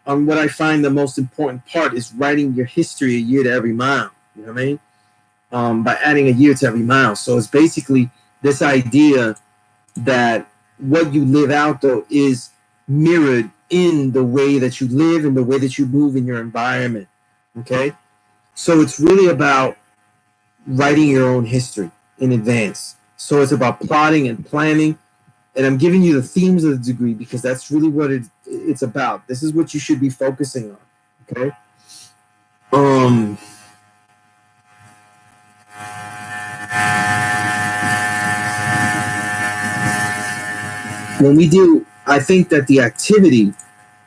on what I find the most important part is writing your history a year to every mile. You know what I mean? By adding a year to every mile. So it's basically this idea that what you live out though is mirrored in the way that you live and the way that you move in your environment. Okay? So it's really about writing your own history in advance. So it's about plotting and planning. And I'm giving you the themes of the degree because that's really what it's about. This is what you should be focusing on. Okay? um, when we do, I think that the activity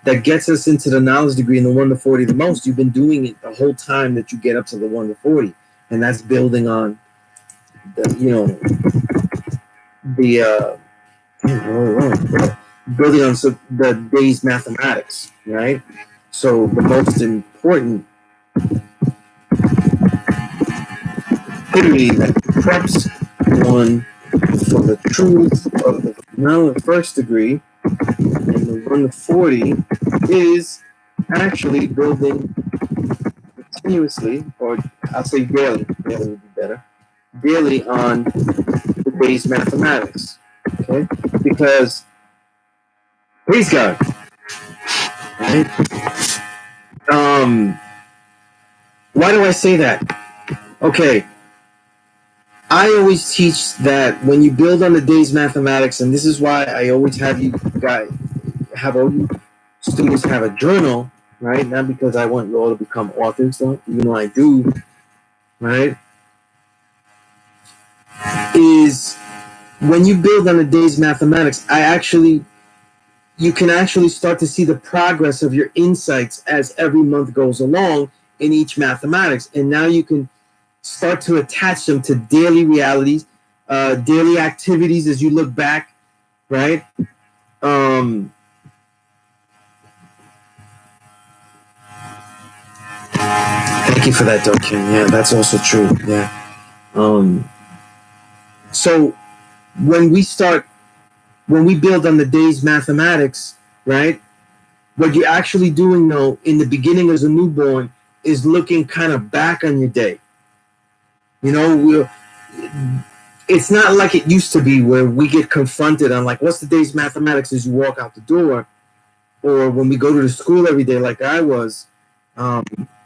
that gets us into the knowledge degree in the 1 to 40 the most, you've been doing it the whole time that you get up to the 1 to 40. And that's building on the, the, building on the day's mathematics, right? So the most important theory that preps one for the truth of the now the first degree and the 1 to 40 is actually building continuously, or I'll say daily would be better, daily on the day's mathematics. Okay? Because praise God. Right? Why do I say that? Okay. I always teach that when you build on the day's mathematics, and this is why I always have you guys have all you students have a journal, right? Not because I want you all to become authors, though, even though I do, right? Is when you build on the day's mathematics, you can actually start to see the progress of your insights as every month goes along in each mathematics. And now you can start to attach them to daily realities, daily activities as you look back, right? Thank you for that, Dokin. Yeah, that's also true. Yeah. So when we build on the day's mathematics, right? What you're actually doing, though, in the beginning as a newborn, is looking kind of back on your day. It's not like it used to be where we get confronted on, like, what's the day's mathematics as you walk out the door, or when we go to the school every day, like I was.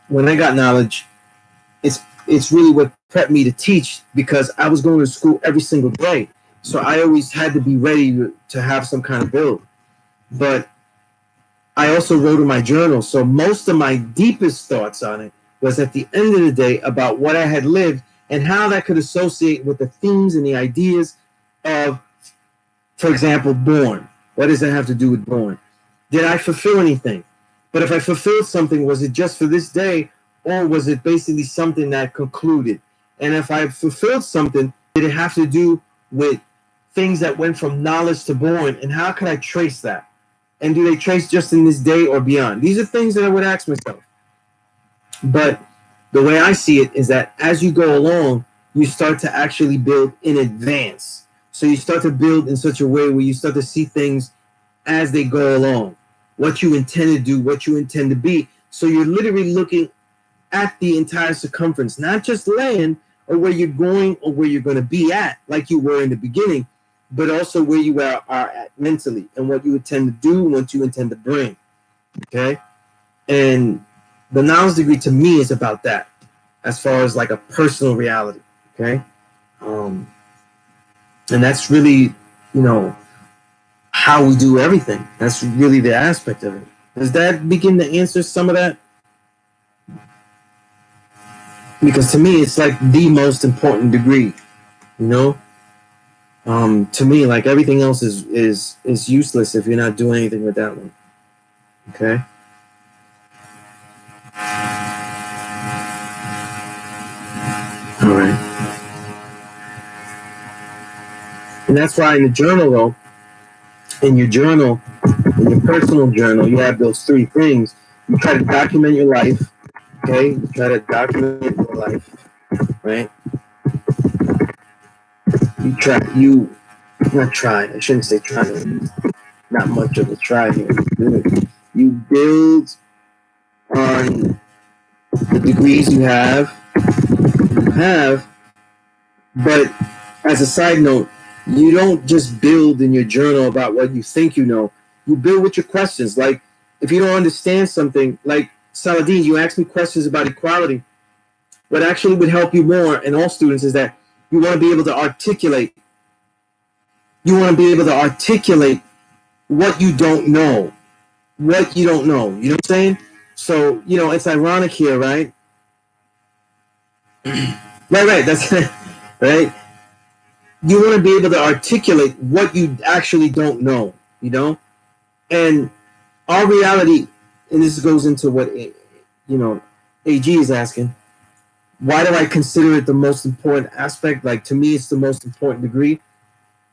When I got knowledge, it's really what prepped me to teach, because I was going to school every single day. So I always had to be ready to have some kind of build. But I also wrote in my journal, so most of my deepest thoughts on it was at the end of the day about what I had lived and how that could associate with the themes and the ideas of, for example, born. What does that have to do with born? Did I fulfill anything? But if I fulfilled something, was it just for this day, or was it basically something that concluded? And if I fulfilled something, did it have to do with things that went from knowledge to born? And how could I trace that? And do they trace just in this day or beyond? These are things that I would ask myself. But the way I see it is that as you go along, you start to actually build in advance. So you start to build in such a way where you start to see things as they go along, what you intend to do, what you intend to be. So you're literally looking at the entire circumference, not just land or where you're going or where you're going to be at, like you were in the beginning, but also where you are at mentally and what you intend to do and what you intend to bring. Okay? And the knowledge degree to me is about that, as far as like a personal reality. Okay? And that's really, how we do everything. That's really the aspect of it. Does that begin to answer some of that? Because to me, it's like the most important degree, to me, like everything else is useless if you're not doing anything with that one. Okay. All right. And that's why in the journal, though, in your personal journal, you have those three things. You try to document your life. Okay. You try to document your life, right? I shouldn't say try, not much of a try here. You build on the degrees you have, but as a side note, you don't just build in your journal about what you think you know. You build with your questions. Like, if you don't understand something, like Saladin, you ask me questions about equality. What actually would help you more, and all students, is that you want to be able to articulate. You want to be able to articulate what you don't know. What you don't know. You know what I'm saying? So, it's ironic here, right? Right. That's right. You want to be able to articulate what you actually don't know, you know? And our reality, and this goes into what, AG is asking, why do I consider it the most important aspect? Like, to me, it's the most important degree.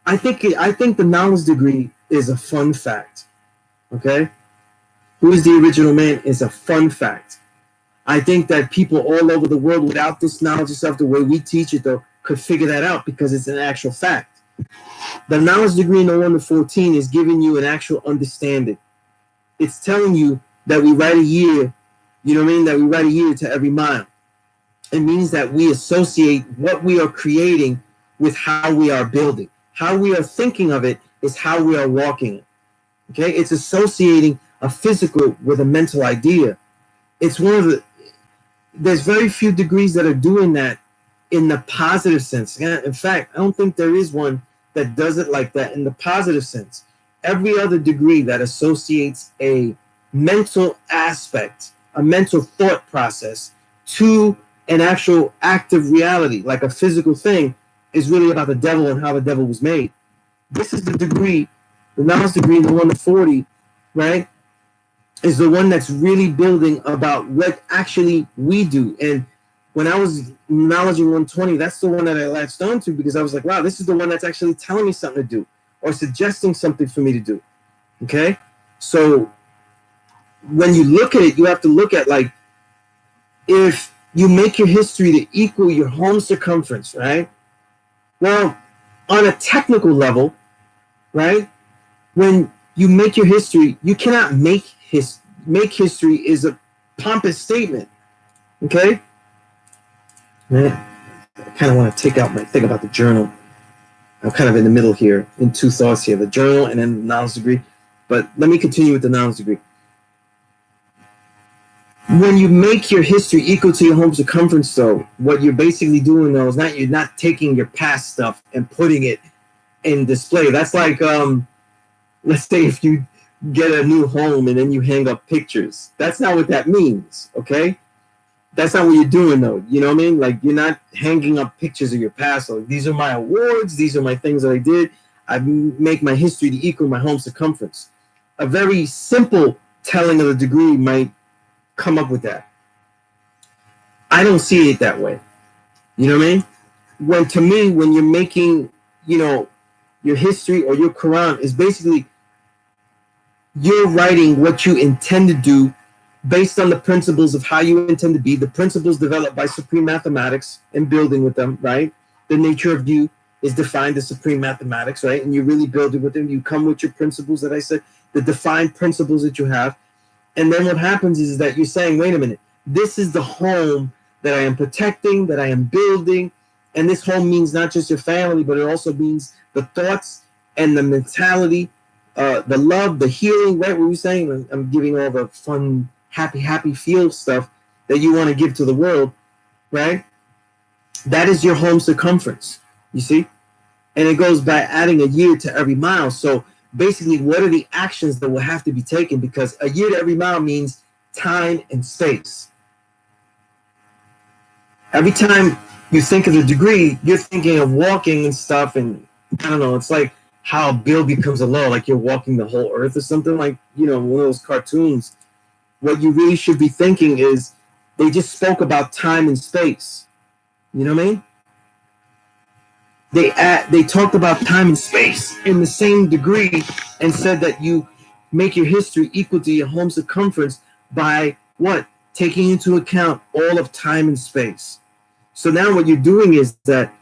I think the knowledge degree is a fun fact. Okay? Who is the original man is a fun fact. I think that people all over the world without this knowledge of stuff, the way we teach it, though, could figure that out because it's an actual fact. The knowledge degree in the 1 to 14 is giving you an actual understanding. It's telling you that we write a year, you know what I mean? That we write a year to every mile. It means that we associate what we are creating with how we are building. How we are thinking of it is how we are walking it. Okay? It's associating a physical with a mental idea. It's one of the, there's very few degrees that are doing that in the positive sense. In fact, I don't think there is one that does it like that in the positive sense. Every other degree that associates a mental aspect, a mental thought process to an actual active reality, like a physical thing, is really about the devil and how the devil was made. This is the degree, the knowledge degree, the 1 to 40, right, is the one that's really building about what actually we do. And when I was acknowledging 120, that's the one that I latched onto because I was like, wow, this is the one that's actually telling me something to do or suggesting something for me to do. Okay? So when you look at it, you have to look at, like, if you make your history to equal your home circumference, right? Well, on a technical level, right? When you make your history, you cannot make history is a pompous statement. Okay? Man, I kind of want to take out my thing about the journal. I'm kind of in the middle here, in two thoughts here, the journal and then the knowledge degree. But let me continue with the knowledge degree. When you make your history equal to your home circumference, though, what you're basically doing, though, is you're not taking your past stuff and putting it in display. That's like, let's say if you get a new home and then you hang up pictures. That's not what that means, okay? That's not what you're doing, though. You know what I mean? Like, you're not hanging up pictures of your past. Like, these are my awards. These are my things that I did. I make my history to equal my home circumference. A very simple telling of the degree might come up with that. I don't see it that way. You know what I mean? To me, when you're making, your history or your Quran is basically you're writing what you intend to do based on the principles of how you intend to be, the principles developed by supreme mathematics and building with them, right? The nature of you is defined as supreme mathematics, right? And you really build it with them. You come with your principles that I said, the defined principles that you have. And then what happens is that you're saying, wait a minute, this is the home that I am protecting, that I am building. And this home means not just your family, but it also means the thoughts and the mentality, the love, the healing, right? What we're saying, I'm giving all the fun, happy feel stuff that you want to give to the world, right? That is your home circumference, you see? And it goes by adding a year to every mile. So basically, what are the actions that will have to be taken? Because a year to every mile means time and space. Every time you think of the degree, you're thinking of walking and stuff. And I don't know, it's like how Bill becomes a law, like you're walking the whole earth or something, like, one of those cartoons. What you really should be thinking is they just spoke about time and space. You know what I mean? They talked about time and space in the same degree and said that you make your history equal to your home circumference by what? Taking into account all of time and space. So now what you're doing is that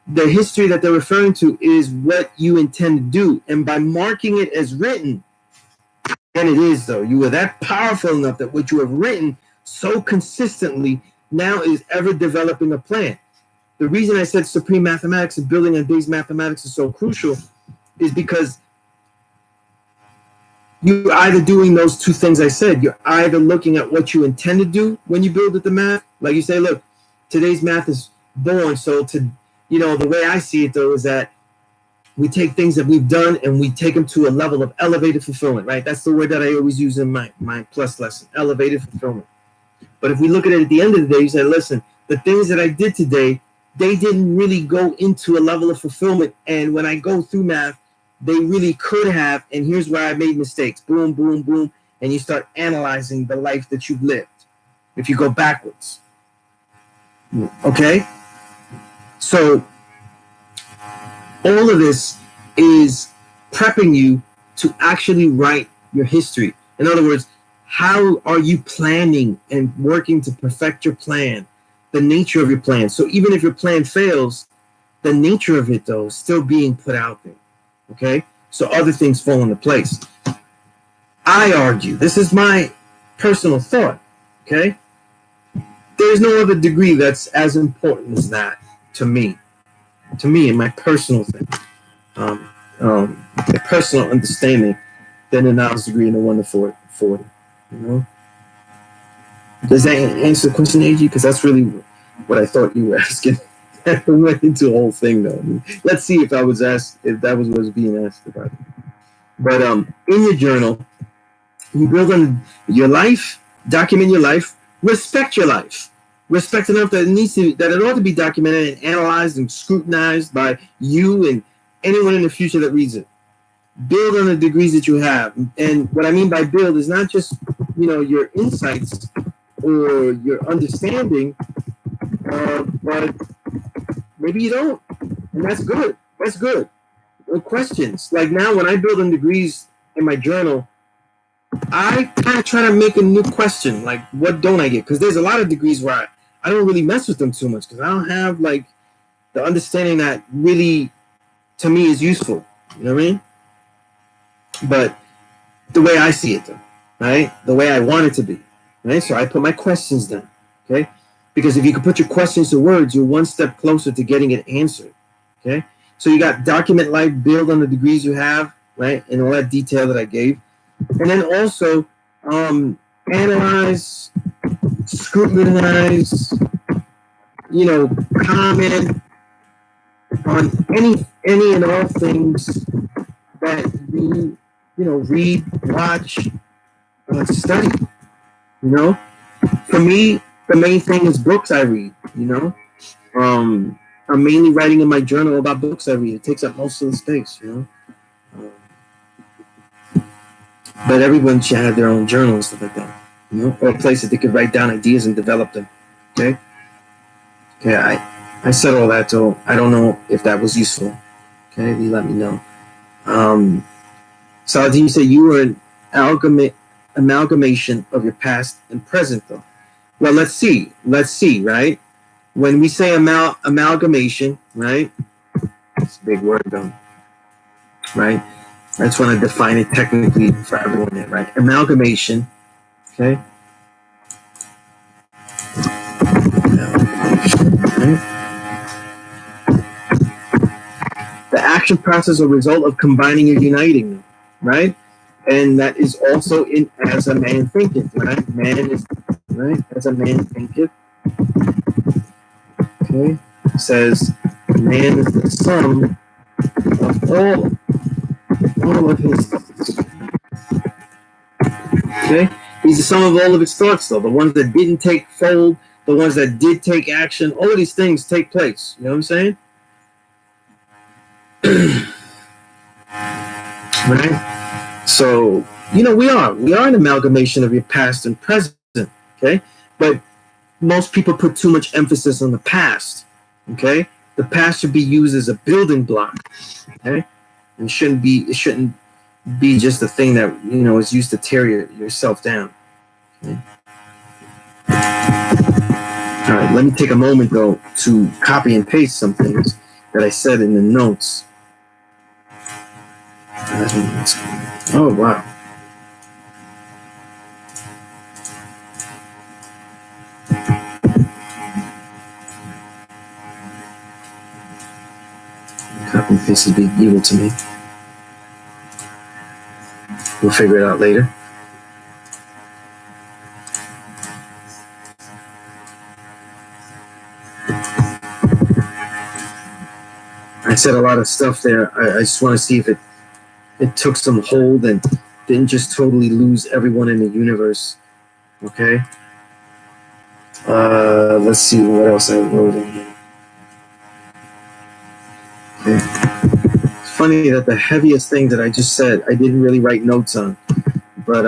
the history that they're referring to is what you intend to do. And by marking it as written, and it is, though, you are that powerful enough that what you have written so consistently now is ever developing a plan. The reason I said supreme mathematics and building on base mathematics is so crucial is because you're either doing those two things I said. You're either looking at what you intend to do when you build the math. Like you say, look, today's math is born. So the way I see it, though, is that we take things that we've done and we take them to a level of elevated fulfillment, right? That's the word that I always use in my plus lesson, elevated fulfillment. But if we look at it at the end of the day, you say, listen, the things that I did today, they didn't really go into a level of fulfillment. And when I go through math, they really could have. And here's where I made mistakes. Boom, boom, boom. And you start analyzing the life that you've lived if you go backwards. Okay? So all of this is prepping you to actually write your history. In other words, how are you planning and working to perfect your plan, the nature of your plan. So even if your plan fails, the nature of it, though, is still being put out there. Okay? So other things fall into place. I argue, this is my personal thought, okay? There's no other degree that's as important as that to me in my personal thing. A personal understanding than a knowledge degree in a 1 to 40, you know? Does that answer the question, AG? Because that's really what I thought you were asking. I went into the whole thing, though. I mean, let's see if I was asked, if that was what was being asked about. But in your journal, you build on your life, document your life, respect your life. Respect enough that it ought to be documented and analyzed and scrutinized by you and anyone in the future that reads it. Build on the degrees that you have. And what I mean by build is not just, your insights or your understanding, but maybe you don't. And that's good. That's good. No questions. Like now, when I build on degrees in my journal, I kind of try to make a new question, like, what don't I get? Because there's a lot of degrees where I don't really mess with them too much because I don't have, like, the understanding that really, to me, is useful. You know what I mean? But the way I see it, though, right? The way I want it to be, right? So I put my questions down, okay? Because if you can put your questions to words, you're one step closer to getting it answered, okay? So you got document life, build on the degrees you have, right? And all that detail that I gave. And then also analyze, scrutinize, comment on any and all things that you read, watch, study. For me, the main thing is books I read. I'm mainly writing in my journal about books I read. It takes up most of the space. But everyone should have their own journal and stuff like that, or a place that they could write down ideas and develop them. Okay. I said all that, so I don't know if that was useful. Okay, you let me know. Saladin said you were an amalgamation of your past and present, though. Well, let's see, right? When we say amalgamation, right? It's a big word, though, right? I just want to define it technically for everyone there, right? Amalgamation, okay? Amalgamation, right? The action process or result of combining or uniting them, right? And that is also in as a man thinketh, right? Man is, right? As a man thinketh, okay? It says man is the sum of all of his thoughts. Okay? He's the sum of all of his thoughts, though. The ones that didn't take fold, the ones that did take action, all of these things take place. You know what I'm saying? Right? So, we are an amalgamation of your past and present, okay? But most people put too much emphasis on the past, okay? The past should be used as a building block, okay? And it shouldn't be just a thing that, is used to tear yourself down, okay? All right, let me take a moment, though, to copy and paste some things that I said in the notes. Oh, wow. Copy and paste is being evil to me. We'll figure it out later. I said a lot of stuff there. I just want to see if it took some hold and didn't just totally lose everyone in the universe. Okay? Let's see what else I wrote in here. Okay. It's funny that the heaviest thing that I just said, I didn't really write notes on, but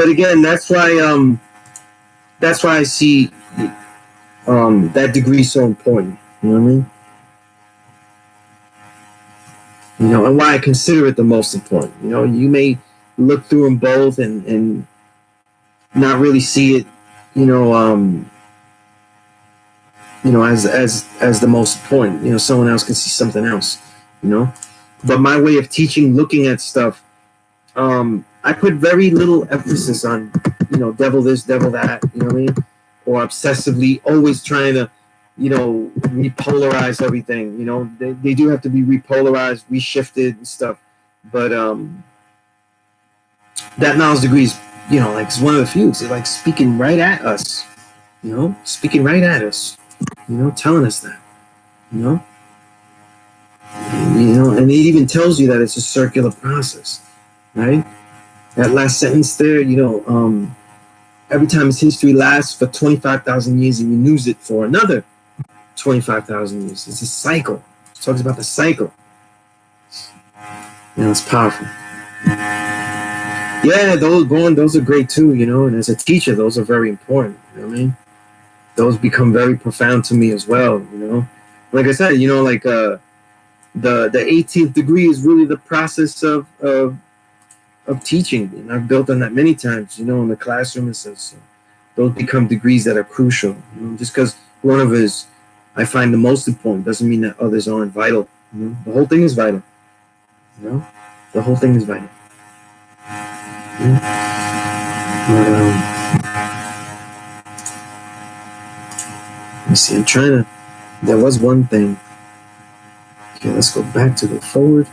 again, that's why I see that degree so important. You know what I mean? You know, and why I consider it the most important. You know, you may look through them both and not really see it, you know, as the most important. You know, someone else can see something else. You know, but my way of teaching, looking at stuff, I put very little emphasis on, you know, devil this, devil that. You know what I mean? Or obsessively always trying to, you know, repolarize everything. You know, they do have to be repolarized, reshifted and stuff. But that knowledge degree is, you know, like it's one of the few. It's like speaking right at us. You know, speaking right at us. You know, telling us that. You know, and it even tells you that it's a circular process, right? That last sentence there, you know, every time its history lasts for 25,000 years, it renews it for another 25,000 years. It's a cycle. It talks about the cycle. You know, it's powerful. Yeah, those are great too, you know, and as a teacher, those are very important. You know what I mean? Those become very profound to me as well, you know. Like I said, you know, like the 18th degree is really the process of teaching, and I've built on that many times, you know, in the classroom and stuff. So those become degrees that are crucial. You know, just because one of us I find the most important doesn't mean that others aren't vital. You know, the whole thing is vital. You know, the whole thing is vital. Let me see. I'm trying to. There was one thing. Okay, let's go back to go forward.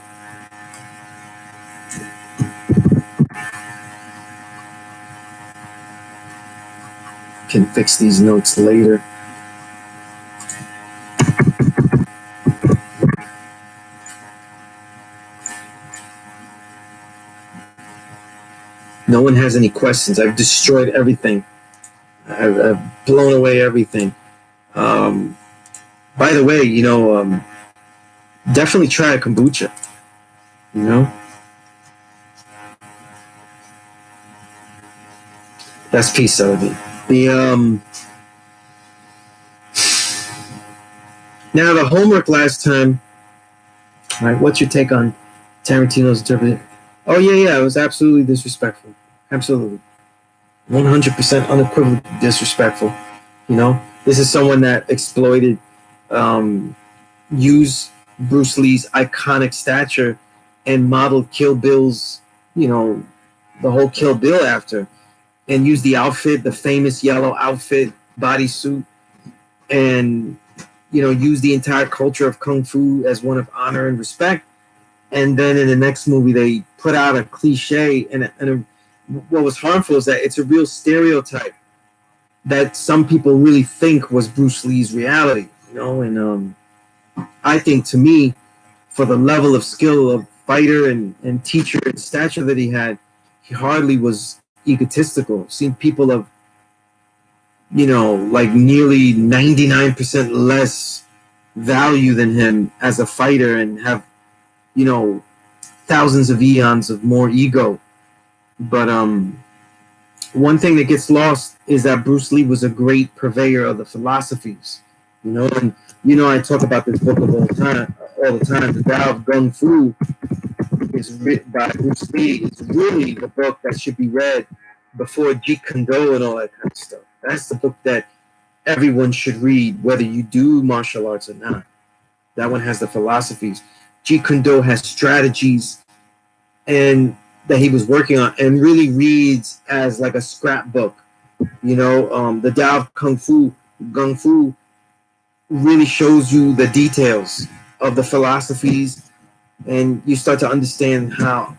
Can fix these notes later. No one has any questions. I've destroyed everything. I've blown away everything. By the way, you know, definitely try a kombucha. You know, that's P.E.A.C.E. The now the homework last time. All right, what's your take on Tarantino's interpretation? Oh yeah, it was absolutely disrespectful. Absolutely, 100% unequivocally disrespectful. You know, this is someone that exploited, used Bruce Lee's iconic stature and modeled Kill Bill's, you know, the whole Kill Bill after, and used the outfit, the famous yellow outfit, bodysuit, and, you know, used the entire culture of Kung Fu as one of honor and respect. And then in the next movie, they put out a cliche, and what was harmful is that it's a real stereotype that some people really think was Bruce Lee's reality, you know. And I think, to me, for the level of skill of fighter and teacher and stature that he had, he hardly was egotistical. Seen people of, you know, like nearly 99% less value than him as a fighter and have, you know, thousands of eons of more ego. But one thing that gets lost is that Bruce Lee was a great purveyor of the philosophies, you know. And you know, I talk about this book all the time. The Tao of Kung Fu is written by Bruce Lee. It's really the book that should be read before Jeet Kune Do and all that kind of stuff. That's the book that everyone should read, whether you do martial arts or not. That one has the philosophies. Jeet Kune Do has strategies and that he was working on, and really reads as like a scrapbook. You know, the Tao of Kung Fu really shows you the details of the philosophies, and you start to understand how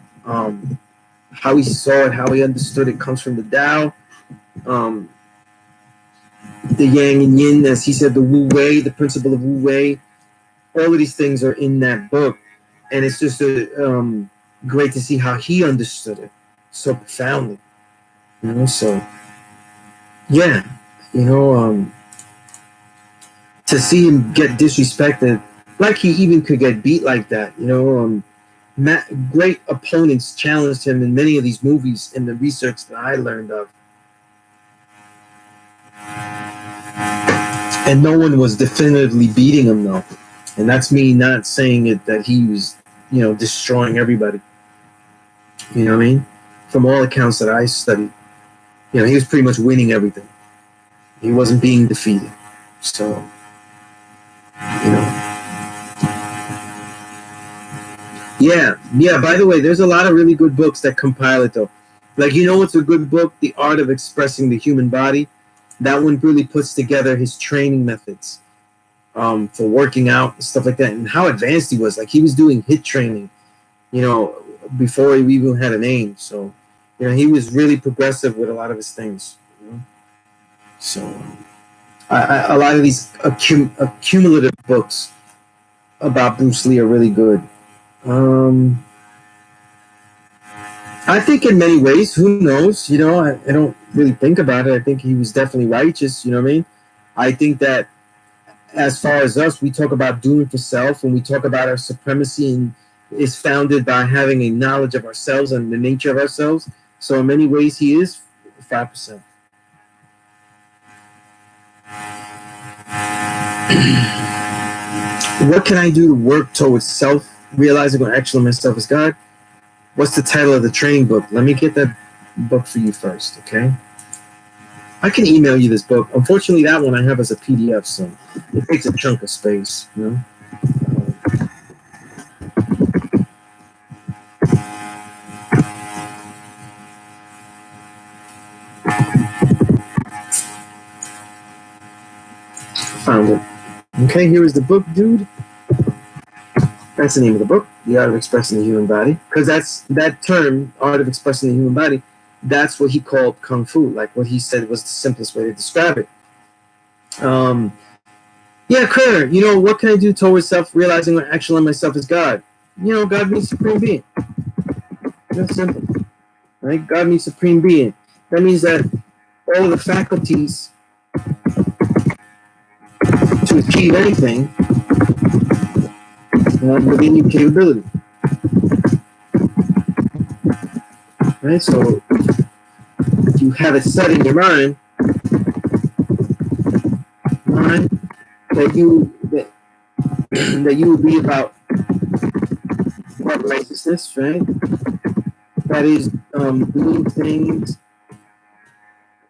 he saw it, how he understood it comes from the Tao, the Yang and Yin, as he said, the Wu Wei, the principle of Wu Wei. All of these things are in that book, and it's just great to see how he understood it. so profoundly. So yeah, you know, to see him get disrespected, like he even could get beat like that. Great opponents challenged him in many of these movies in the research that I learned of. And no one was definitively beating him, though. And that's me not saying it that he was, destroying everybody. You know what I mean? From all accounts that I studied, he was pretty much winning everything. He wasn't being defeated. So, Yeah, by the way, there's a lot of really good books that compile it, though. Like, what's a good book? The Art of Expressing the Human Body. That one really puts together his training methods for working out and stuff like that, and how advanced he was. Like, he was doing HIIT training, before he even had a name. So, he was really progressive with a lot of his things. So, a lot of these accumulative books about Bruce Lee are really good. I think in many ways, who knows? I don't really think about it. I think he was definitely righteous. You know what I mean? I think that as far as us, we talk about doing for self, and we talk about our supremacy, and is founded by having a knowledge of ourselves and the nature of ourselves. So in many ways, he is 5%. What can I do to work towards self-realizing or actually myself as God? What's the title of the training book? Let me get that book for you first, okay? I can email you this book. Unfortunately, that one I have as a PDF, so it takes a chunk of space, Found it. Okay, here is the book, dude. That's the name of the book, The Art of Expressing the Human Body. Because that term, Art of Expressing the Human Body, that's what he called Kung Fu, like what he said was the simplest way to describe it. Yeah, Kerr, what can I do towards self-realizing or actually myself as God? God means Supreme Being. That's simple. Right? God means Supreme Being. That means that all of the faculties to achieve anything within your capability. Right? So if you have it set in your mind that you will be about righteousness, right? That is doing things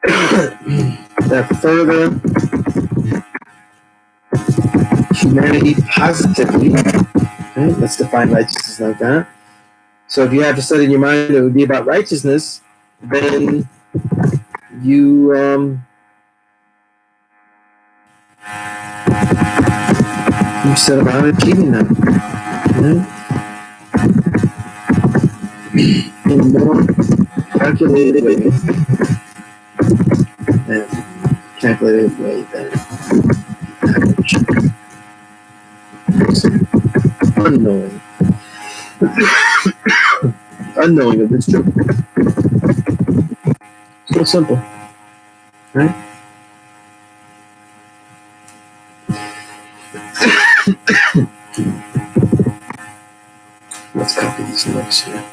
that further humanity positively. Right? Let's define righteousness like that. So if you have to set in your mind that it would be about righteousness, then you set about achieving that. Right? In a more calculated way than average. Unknowing. Unknowing of this truth. So simple. Right? Let's copy these notes here.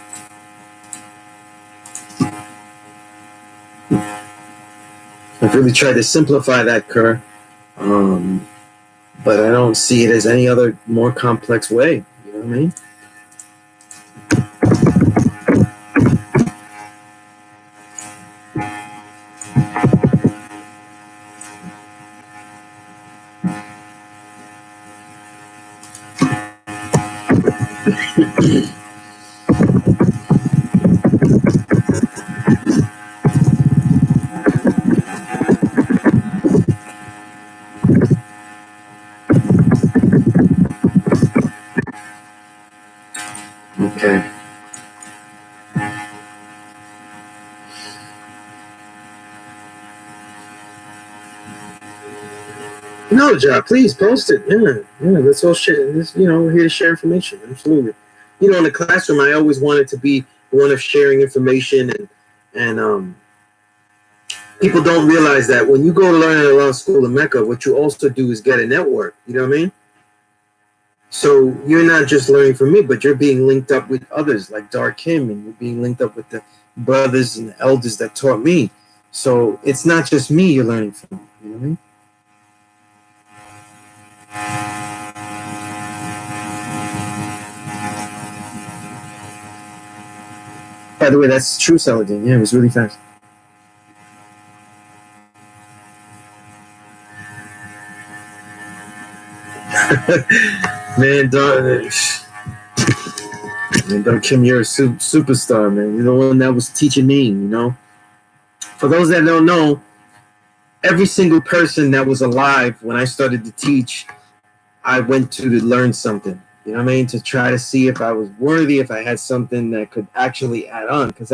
I've really tried to simplify that, Kerr, but I don't see it as any other more complex way. You know what I mean? Okay. No, Job, please post it. Yeah, let's all share this. We're here to share information. Absolutely. In the classroom, I always wanted to be one of sharing information, and people don't realize that when you go to learn at a law school in Mecca, what you also do is get a network. You know what I mean? So you're not just learning from me, but you're being linked up with others like Darkim, and you're being linked up with the brothers and the elders that taught me. So it's not just me you're learning from. You know what I mean? By the way, that's true, Saladin. Yeah, it was really fast. Man, Kim, you're a superstar, man. You're the one that was teaching me, you know? For those that don't know, every single person that was alive when I started to teach, I went to learn something. You know what I mean? To try to see if I was worthy, if I had something that could actually add on. Because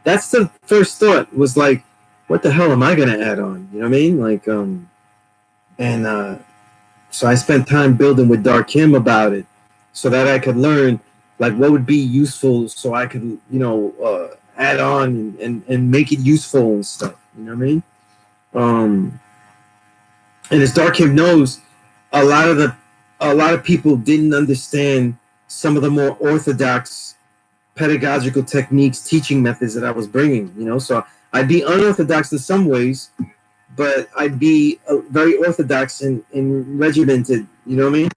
that's the first thought was like, what the hell am I going to add on? You know what I mean? Like, so I spent time building with Darkim about it so that I could learn like what would be useful so I could, add on and make it useful and stuff. You know what I mean? And as Darkim knows, a lot of people didn't understand some of the more orthodox pedagogical techniques, teaching methods that I was bringing. You know, so I'd be unorthodox in some ways, but I'd be very orthodox and regimented. You know what I mean?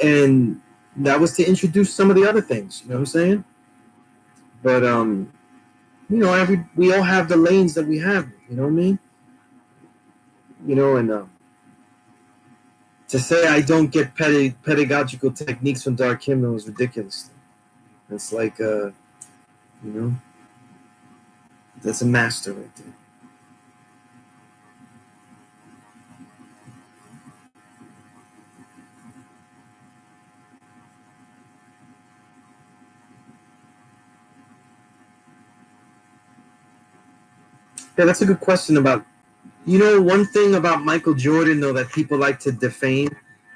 And that was to introduce some of the other things. You know what I'm saying? But we all have the lanes that we have. You know what I mean? You know, and to say I don't get pedagogical techniques from Dark Hymnal is ridiculous. It's like, that's a master right there. Yeah, that's a good question about, one thing about Michael Jordan, though, that people like to defame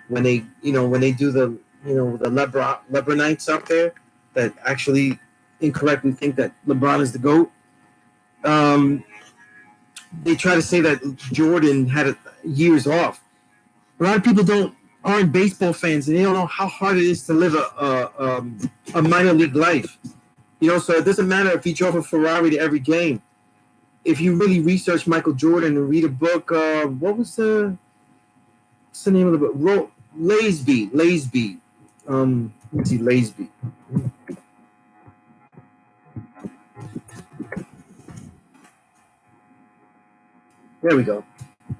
when they do the, the LeBronites out there that actually incorrectly think that LeBron is the GOAT. They try to say that Jordan had years off. A lot of people aren't baseball fans, and they don't know how hard it is to live a minor league life. So it doesn't matter if he drove a Ferrari to every game. If you really research Michael Jordan and read a book, what's the name of the book? Laysby. Let's see, Laysby. There we go.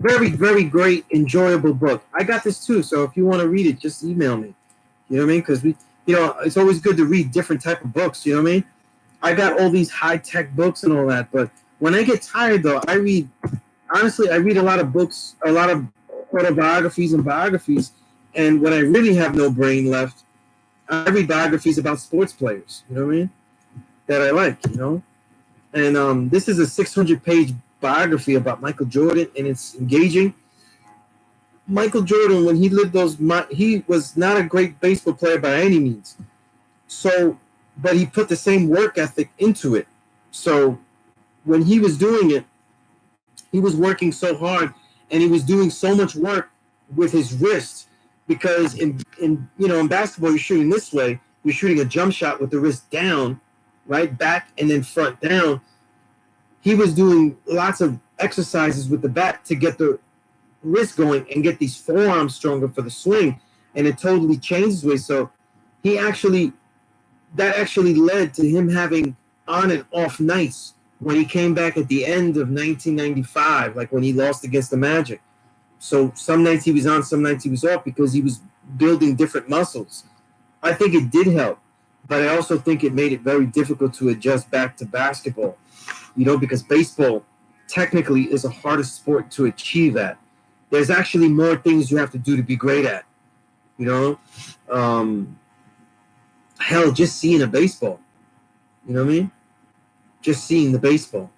Very, very great, enjoyable book. I got this too, so if you want to read it, just email me. You know what I mean? Because it's always good to read different type of books. You know what I mean? I got all these high tech books and all that, but when I get tired, though, I read a lot of books, a lot of autobiographies and biographies, and when I really have no brain left, I read biographies about sports players. You know what I mean? That I like. And this is a 600-page biography about Michael Jordan, and it's engaging. Michael Jordan, when he lived he was not a great baseball player by any means. So, but he put the same work ethic into it. So, when he was doing it, he was working so hard, and he was doing so much work with his wrist, because in basketball you're shooting this way, you're shooting a jump shot with the wrist down, right, back and then front down. He was doing lots of exercises with the bat to get the wrist going and get these forearms stronger for the swing, and it totally changed his way. So that actually led to him having on and off nights when he came back at the end of 1995, like when he lost against the Magic. So some nights he was on, some nights he was off, because he was building different muscles. I think it did help, but I also think it made it very difficult to adjust back to basketball, because baseball technically is the hardest sport to achieve at. There's actually more things you have to do to be great at, hell, just seeing a baseball, you know what I mean? Just seeing the baseball,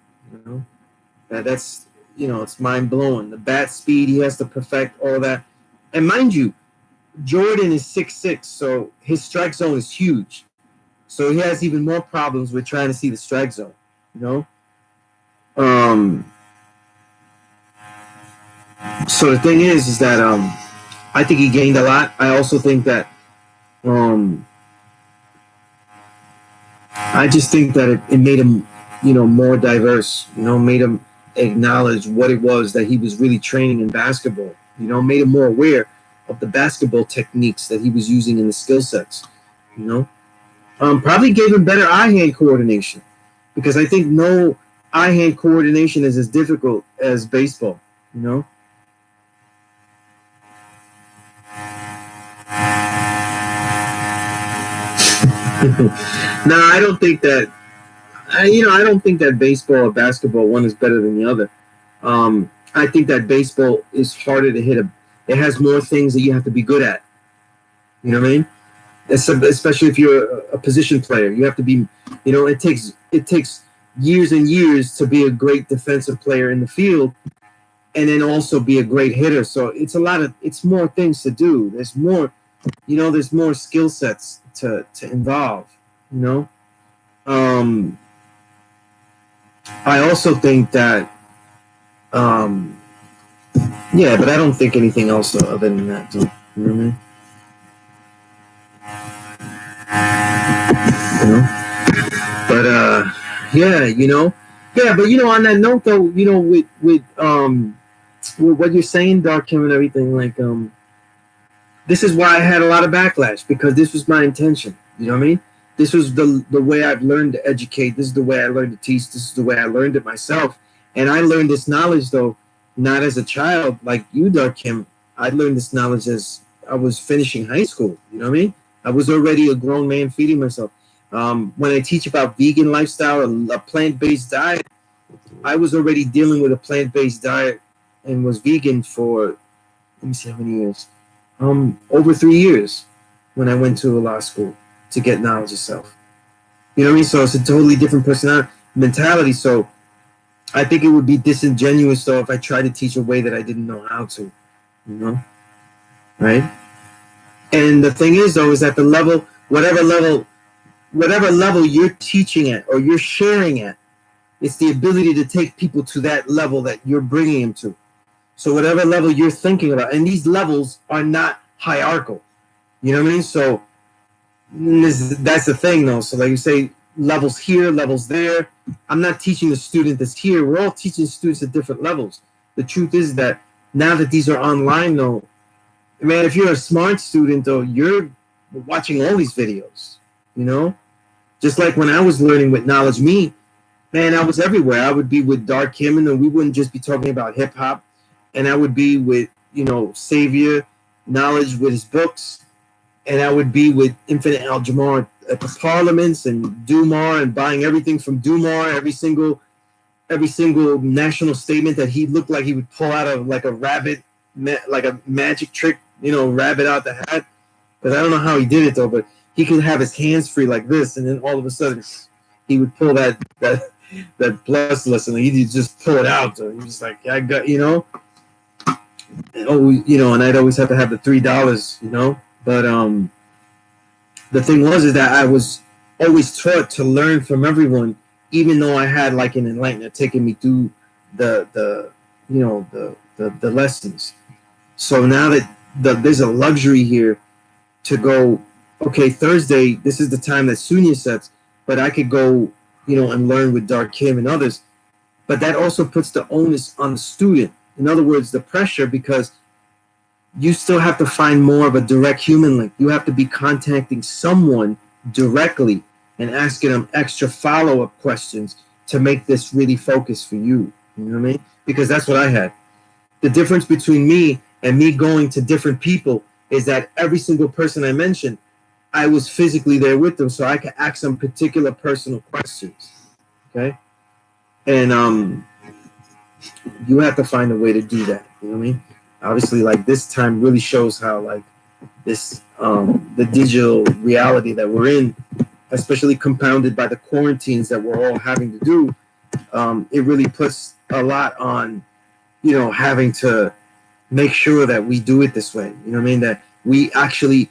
that's, it's mind blowing. The bat speed he has to perfect, all that. And mind you, Jordan is 6'6", so his strike zone is huge. So he has even more problems with trying to see the strike zone, you know? Um, so the thing is that I think he gained a lot. I also think that um, I just think that it made him, more diverse. Made him acknowledge what it was that he was really training in basketball. Made him more aware of the basketball techniques that he was using in the skill sets. You know, probably gave him better eye-hand coordination because I think no eye-hand coordination is as difficult as baseball. You know. No, I don't think that. I don't think that baseball or basketball one is better than the other. I think that baseball is harder to hit. It has more things that you have to be good at. You know what I mean? Especially if you're a position player, you have to be. It takes years and years to be a great defensive player in the field, and then also be a great hitter. So it's more things to do. There's more. There's more skill sets to involve. You know. Um, I also think that. Um, yeah, but I don't think anything else other than that. Too. You know what I mean? You know? But yeah, but on that note though, with what you're saying, Dark Kim, and everything, like this is why I had a lot of backlash because this was my intention. You know what I mean? This was the way I've learned to educate. This is the way I learned to teach. This is the way I learned it myself. And I learned this knowledge though, not as a child like you, Dark Kim. I learned this knowledge as I was finishing high school. You know what I mean? I was already a grown man feeding myself. When I teach about vegan lifestyle and a plant-based diet, I was already dealing with a plant-based diet and was vegan for let me see how many years. Over 3 years when I went to a law school to get knowledge of self. You know what I mean? So it's a totally different personality mentality. So I think it would be disingenuous though if I tried to teach a way that I didn't know how to. You know, right? And the thing is though is that the level, whatever level you're teaching at or you're sharing at, it's the ability to take people to that level that you're bringing them to. So whatever level you're thinking about, and these levels are not hierarchical. You know what I mean? So that's the thing, though. So like you say, levels here, levels there. I'm not teaching the student that's here. We're all teaching students at different levels. The truth is that now that these are online, though, man, if you're a smart student, though, you're watching all these videos. You know, just like when I was learning with Knowledge Me, man, I was everywhere. I would be with Dark Kim, and we wouldn't just be talking about hip hop. And I would be with, Savior Knowledge with his books, and I would be with Infinite Al-Jamar at the parliaments and Dumar and buying everything from Dumar, every single national statement that he looked like he would pull out of like a rabbit, like a magic trick, rabbit out the hat. But I don't know how he did it though. But he could have his hands free like this, and then all of a sudden he would pull that plus lesson. He'd just pull it out. So he was like, I got, and I'd always have to have the $3, But the thing was is that I was always taught to learn from everyone, even though I had like an enlightener taking me through the lessons. So now that there's a luxury here to go, okay, Thursday, this is the time that Sunya sets, but I could go, and learn with Dark Kim and others. But that also puts the onus on the student. In other words, the pressure, because you still have to find more of a direct human link. You have to be contacting someone directly and asking them extra follow-up questions to make this really focus for you. You know what I mean? Because that's what I had. The difference between me and me going to different people is that every single person I mentioned, I was physically there with them, so I could ask them particular personal questions. Okay? And you have to find a way to do that. You know what I mean? Obviously, like this time really shows how like this the digital reality that we're in, especially compounded by the quarantines that we're all having to do, it really puts a lot on, having to make sure that we do it this way. You know what I mean? That we actually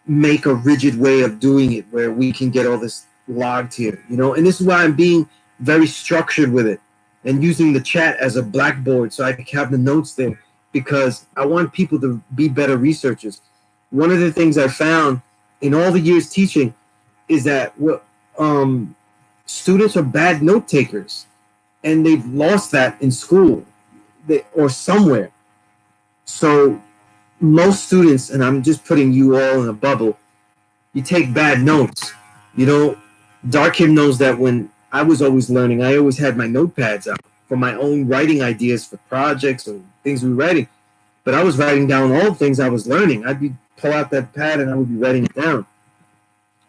make a rigid way of doing it where we can get all this logged here, you know. And this is why I'm being very structured with it and using the chat as a blackboard so I can have the notes there, because I want people to be better researchers. One of the things I found in all the years teaching is that students are bad note takers, and they've lost that in school or somewhere. So most students, and I'm just putting you all in a bubble, you take bad notes. You know, Darkim knows that when I was always learning, I always had my notepads out for my own writing ideas for projects or things we were writing. But I was writing down all the things I was learning. I'd be pull out that pad and I would be writing it down.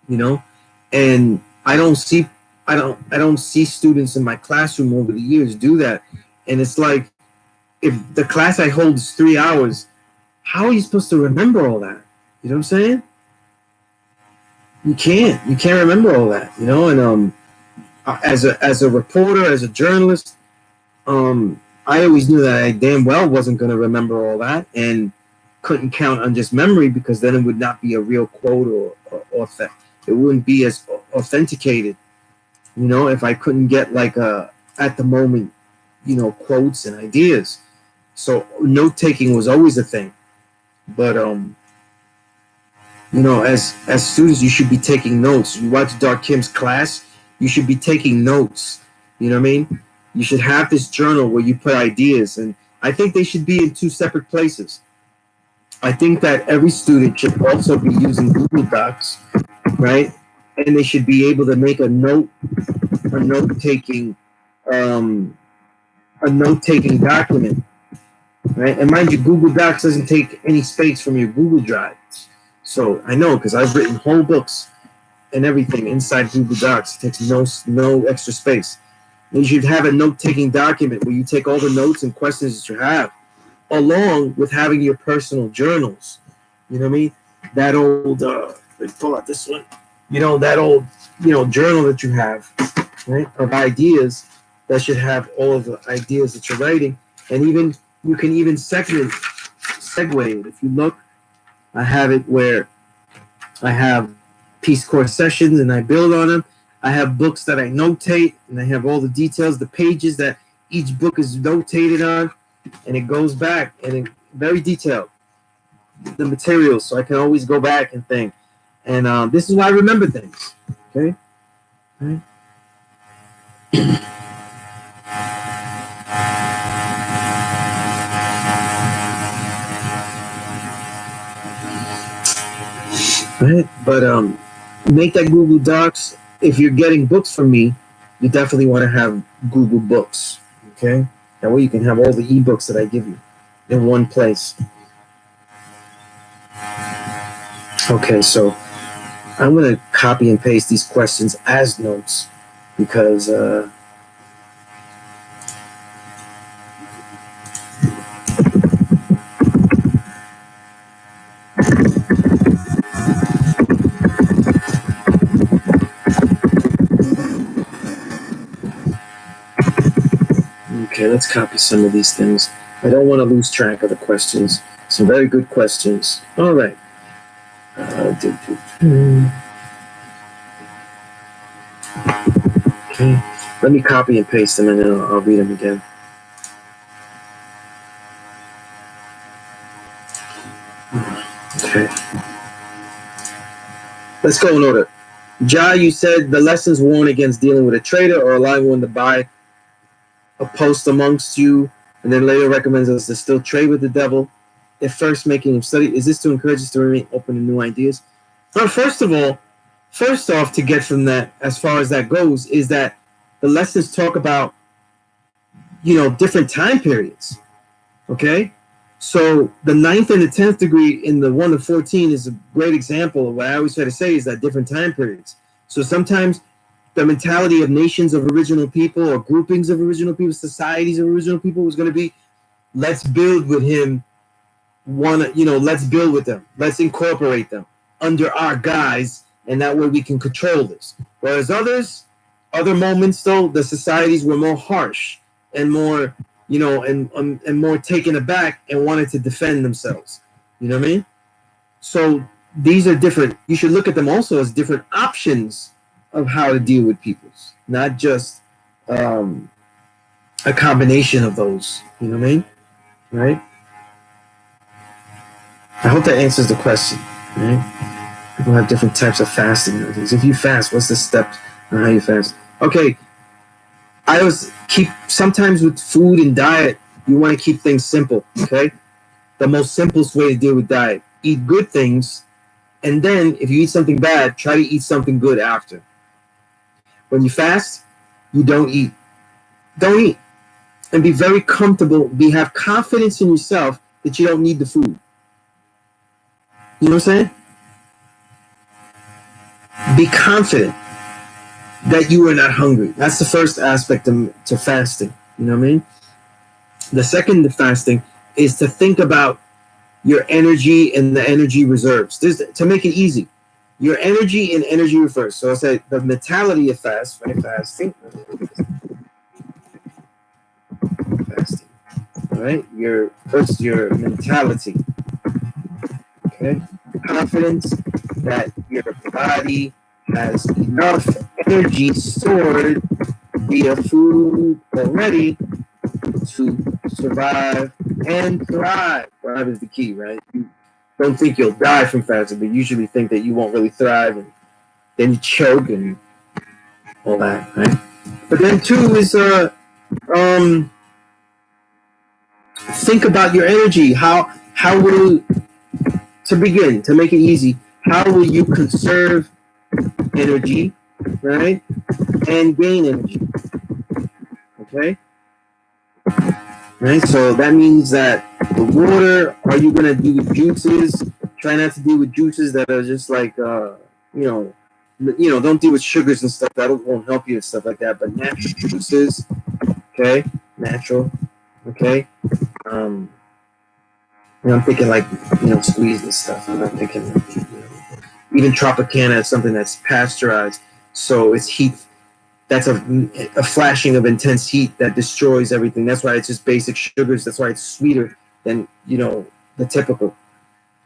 You know, and I don't see students in my classroom over the years do that. And it's like, if the class I hold is 3 hours, how are you supposed to remember all that? You know what I'm saying? You can't remember all that, you know. And as a reporter, as a journalist, I always knew that I damn well wasn't going to remember all that, and couldn't count on just memory, because then it would not be a real quote, or it wouldn't be as authenticated, you know, if I couldn't get like at the moment, you know, quotes and ideas. So note taking was always a thing. But you know, as students, you should be taking notes. You watch Dark Kim's class, you should be taking notes. You know what I mean? You should have this journal where you put ideas, and I think they should be in 2 separate places. I think that every student should also be using Google Docs, right? And they should be able to make a note-taking document, right? And mind you, Google Docs doesn't take any space from your Google Drive. So I know, because I've written whole books and everything inside Google Docs. It takes no extra space. And you should have a note-taking document where you take all the notes and questions that you have, along with having your personal journals. You know what I mean? That old, let's pull out this one. You know, that old, you know, journal that you have, right, of ideas, that should have all of the ideas that you're writing. And even, you can even segue it. If you look, I have it where I have Peace Corps sessions and I build on them. I have books that I notate, and I have all the details, the pages that each book is notated on, and it goes back, and it's very detailed, the materials, so I can always go back and think. And this is why I remember things. Okay? Right? Right? But make that Google Docs. If you're getting books from me, you definitely want to have Google Books. Okay? That way you can have all the ebooks that I give you in one place. Okay, so I'm going to copy and paste these questions as notes, because okay, let's copy some of these things. I don't want to lose track of the questions. Some very good questions. All right. Okay. Let me copy and paste them, and then I'll read them again. Okay. Let's go in order. Jai, you said the lessons warn against dealing with a traitor or allowing one to buy a post amongst you, and then later recommends us to still trade with the devil, if first making him study. Is this to encourage us to remain open to new ideas? Well, first off, to get from that, as far as that goes, is that the lessons talk about, you know, different time periods. Okay? So the 9th and the 10th degree in the 1 to 14 is a great example of what I always try to say, is that different time periods. So sometimes the mentality of nations of original people, or groupings of original people, societies of original people, was going to be, let's build with him, let's build with them. Let's incorporate them under our guise, and that way we can control this. Whereas other moments, though, the societies were more harsh and more, you know, and more taken aback and wanted to defend themselves. You know what I mean? So these are different. You should look at them also as different options of how to deal with peoples, not just a combination of those. You know what I mean? Right? I hope that answers the question. Right? People have different types of fasting nowadays. If you fast, what's the steps on how you fast? Okay, I always keep, sometimes with food and diet, you want to keep things simple. Okay, the most simplest way to deal with diet: eat good things, and then if you eat something bad, try to eat something good after. When you fast, you don't eat. Don't eat, and be very comfortable. Have confidence in yourself that you don't need the food. You know what I'm saying? Be confident that you are not hungry. That's the first aspect to fasting. You know what I mean? The second to fasting is to think about your energy and the energy reserves. To make it easy, your energy and energy reserves. So I said the mentality of fasting. Fasting. All right. First your mentality. Okay. Confidence that your body has enough energy stored via food already to survive and thrive. Thrive is the key, right? You don't think you'll die from fasting, but usually think that you won't really thrive, and then you choke and all that, right? But then two is think about your energy. How will, to begin, to make it easy, how will you conserve energy, right? And gain energy. Okay? Right? So that means that the water, are you gonna do with juices? Try not to deal with juices that are just like don't deal with sugars and stuff. That won't help you and stuff like that. But natural juices, okay? Natural, okay? I'm thinking like, squeeze and stuff. I'm not thinking, even Tropicana is something that's pasteurized, so it's heat. That's a flashing of intense heat that destroys everything. That's why it's just basic sugars. That's why it's sweeter than the typical,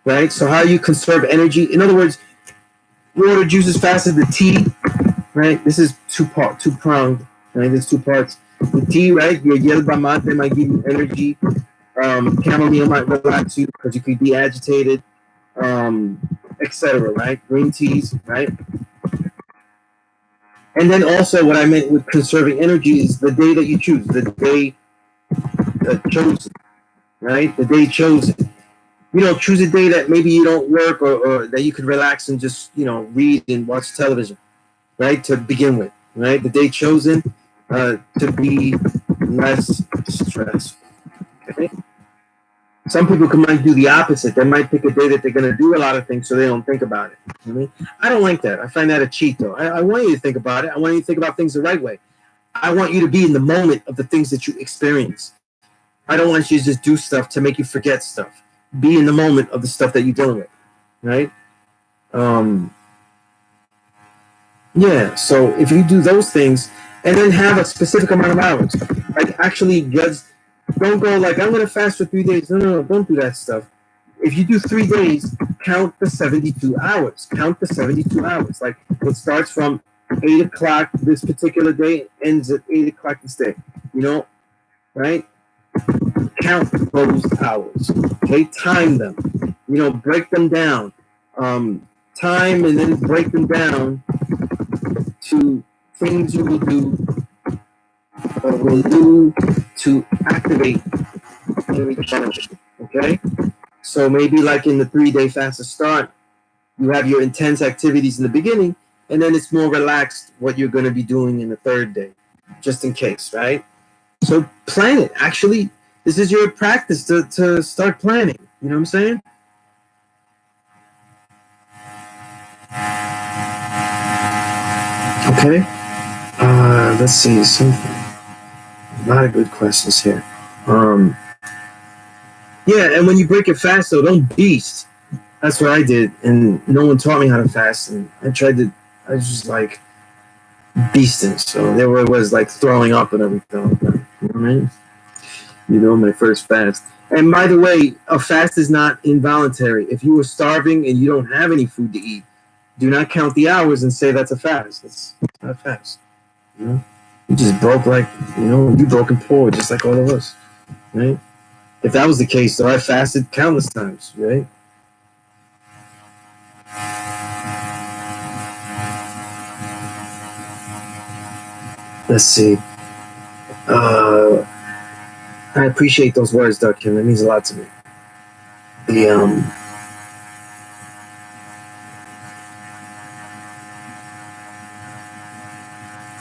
right? So how you conserve energy? In other words, water, juices, faster. The tea, right? This is two-pronged, right? There's two parts. The tea, right? Your yerba mate might give you energy. Chamomile might relax you because you could be agitated, etc. Right? Green teas, right? And then also what I meant with conserving energy is the day that you choose, the day chosen, right? The day chosen. Choose a day that maybe you don't work, or that you could relax and just, read and watch television, right? To begin with, right? The day chosen to be less stressful, okay? Some people might do the opposite. They might pick a day that they're going to do a lot of things so they don't think about it. You know what I mean? I don't like that. I find that a cheat, though. I want you to think about it. I want you to think about things the right way. I want you to be in the moment of the things that you experience. I don't want you to just do stuff to make you forget stuff. Be in the moment of the stuff that you're dealing with, right? Yeah, so if you do those things and then have a specific amount of hours, like actually just don't go like, I'm going to fast for 3 days. No, don't do that stuff. If you do 3 days, count the 72 hours. Count the 72 hours. Like it starts from 8 o'clock this particular day, ends at 8 o'clock this day, right? Count those hours. Okay, time them. Break them down. Time and then break them down to things you will do to activate and recharge. Okay, so maybe like in the 3-day fast to start, you have your intense activities in the beginning, and then it's more relaxed what you're going to be doing in the 3rd day, just in case, right? So plan it. Actually, this is your practice to start planning. You know what I'm saying? Okay. Let's see. A lot of good questions here. Yeah, and when you break it fast, though, don't beast. That's what I did, and no one taught me how to fast, and I was just like beasting. So there was like throwing up and everything. You know what I mean? My first fast. And by the way, a fast is not involuntary. If you were starving and you don't have any food to eat, do not count the hours and say that's a fast. That's not a fast. You know, you just broke like, you broke and poor, just like all of us, right? If that was the case, though, I fasted countless times, right? Let's see. I appreciate those words, Kim. That means a lot to me.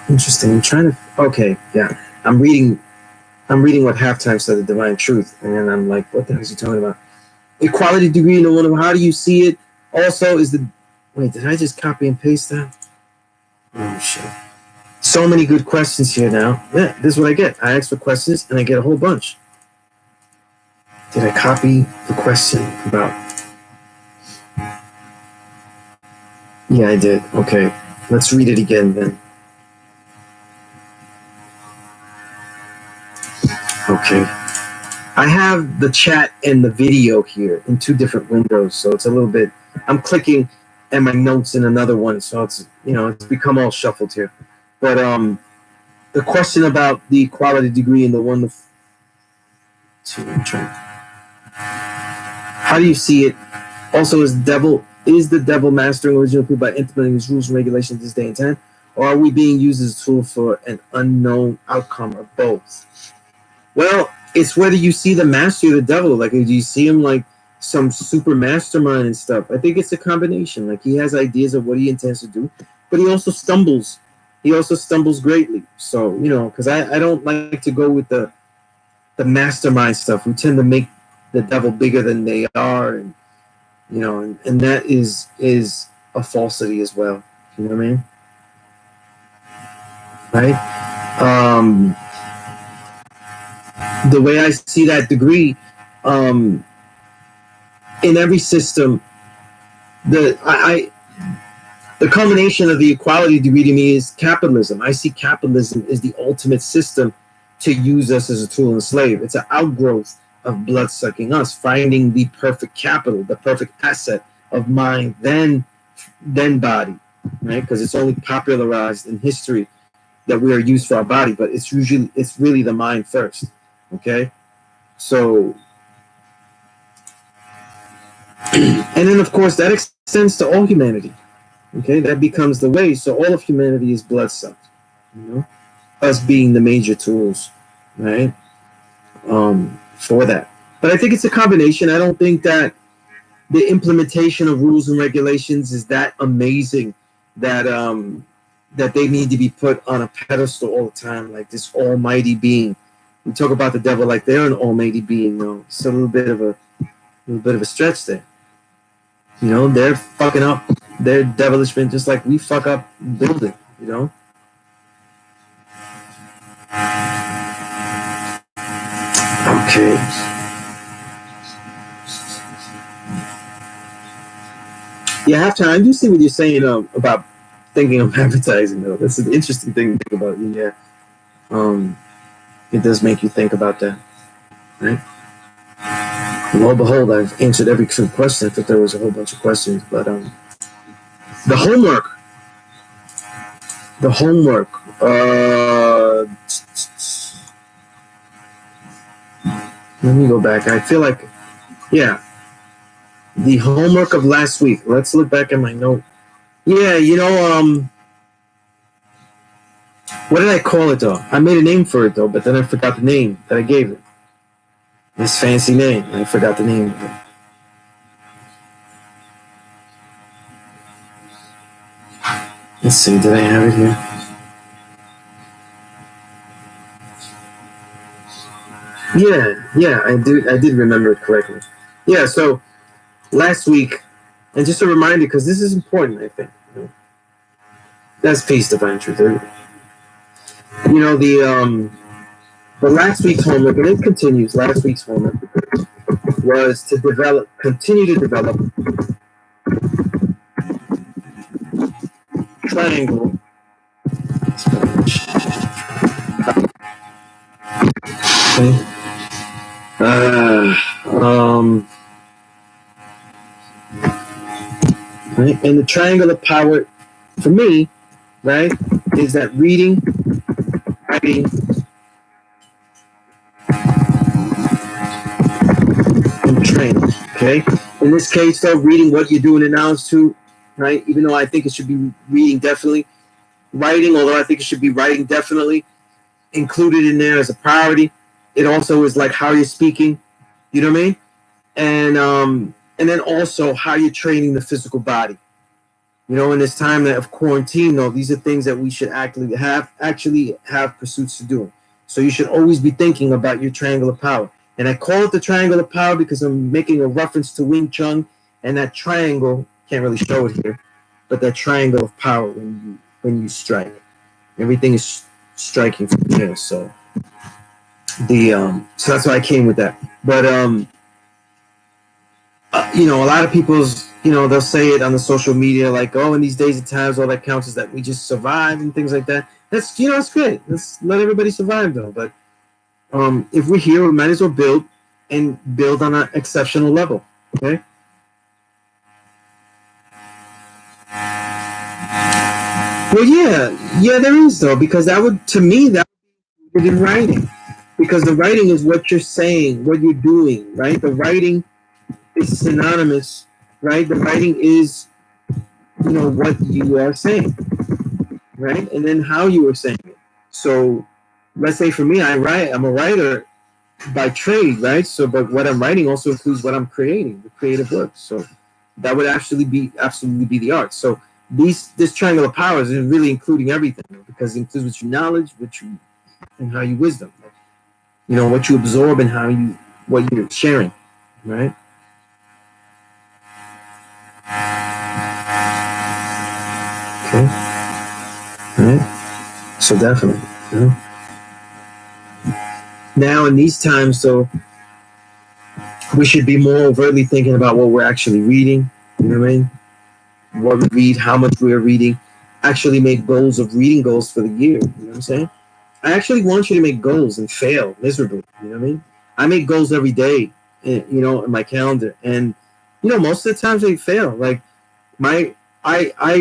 Interesting. I'm trying to. Okay, yeah. I'm reading what Halftime said, the Divine Truth, and I'm like, what the heck is he talking about? Equality degree in the one of how do you see it? Also, is the wait? Did I just copy and paste that? Oh shit! So many good questions here now. Yeah, this is what I get. I ask for questions and I get a whole bunch. Did I copy the question about? Yeah, I did. Okay, let's read it again then. Okay. I have the chat and the video here in two different windows, so it's a little bit. I'm clicking, and my notes in another one, so it's it's become all shuffled here. But the question about the equality degree in the one. How do you see it? Also, is the devil mastering original people by implementing his rules and regulations this day and time, or are we being used as a tool for an unknown outcome, or both? Well, it's whether you see the master of the devil. Like, do you see him like some super mastermind and stuff? I think it's a combination. Like, he has ideas of what he intends to do, but he also stumbles. He also stumbles greatly. So, because I don't like to go with the mastermind stuff. We tend to make the devil bigger than they are, and and that is a falsity as well. You know what I mean? Right? The way I see that degree, in every system, the combination of the equality degree to me is capitalism. I see capitalism as the ultimate system to use us as a tool and slave. It's an outgrowth of blood sucking us, finding the perfect capital, the perfect asset of mind, then body, right? Because it's only popularized in history that we are used for our body, but it's really the mind first. Okay, so and then of course that extends to all humanity. Okay, that becomes the way. So all of humanity is blood sucked. Us being the major tools, right? For that. But I think it's a combination. I don't think that the implementation of rules and regulations is that amazing that that they need to be put on a pedestal all the time, like this almighty being. We talk about the devil like they're an almighty being, though. It's a little bit of a stretch there. They're fucking up their devilishment just like we fuck up building. Okay. Yeah, Halftime, I do see what you're saying about thinking of advertising, though. That's an interesting thing to think about. Yeah. It does make you think about that, right? Lo and behold, I've answered every question. I thought there was a whole bunch of questions, but the homework. Let me go back. I feel like, yeah, the homework of last week. Let's look back at my note. Yeah, what did I call it though? I made a name for it though, but then I forgot the name that I gave it. This fancy name. I forgot the name of it. Let's see, did I have it here? Yeah, I did remember it correctly. Yeah, so last week, and just a reminder, because this is important, I think. That's P.E.A.C.E, Divine Truth. The last week's homework, and it continues, last week's homework was to continue to develop triangle. Okay. um, right? And the triangle of power, for me, right, is that reading, writing, and training. Okay. In this case, though, reading what you're doing announced to, right? Even though I think it should be reading definitely, writing, although I think it should be writing definitely included in there as a priority. It also is like how you're speaking. You know what I mean? And then also how you're training the physical body. You know, in this time of quarantine, though, these are things that we should actually have pursuits to do. So you should always be thinking about your triangle of power. And I call it the triangle of power because I'm making a reference to Wing Chun, and that triangle, can't really show it here, but that triangle of power when you strike. Everything is striking from there. So so that's why I came with that. But you know, a lot of people's, you know, they'll say it on the social media, like, oh, in these days and times, all that counts is that we just survive and things like that. That's, you know, it's great. Let's let everybody survive, though. But if we're here, we might as well build and build on an exceptional level. Okay. Well, yeah, there is though, because that would, to me, that would be in writing, because the writing is what you're saying, what you're doing, right? The writing is synonymous, right? The writing is, you know, what you are saying, right? And then how you are saying it. So let's say for me, I'm a writer by trade, right? So, but what I'm writing also includes what I'm creating, the creative work. So that would actually be absolutely be the art. So this triangle of powers is really including everything, because it includes what you knowledge, and how you wisdom, you know, what you absorb and what you're sharing, right? Okay. Right. So definitely, you know. Now in these times, so we should be more overtly thinking about what we're actually reading. You know what I mean? What we read, how much we're reading. Actually make goals of reading goals for the year. You know what I'm saying? I actually want you to make goals and fail miserably. You know what I mean? I make goals every day, you know, in my calendar, and you know, most of the times they fail. Like I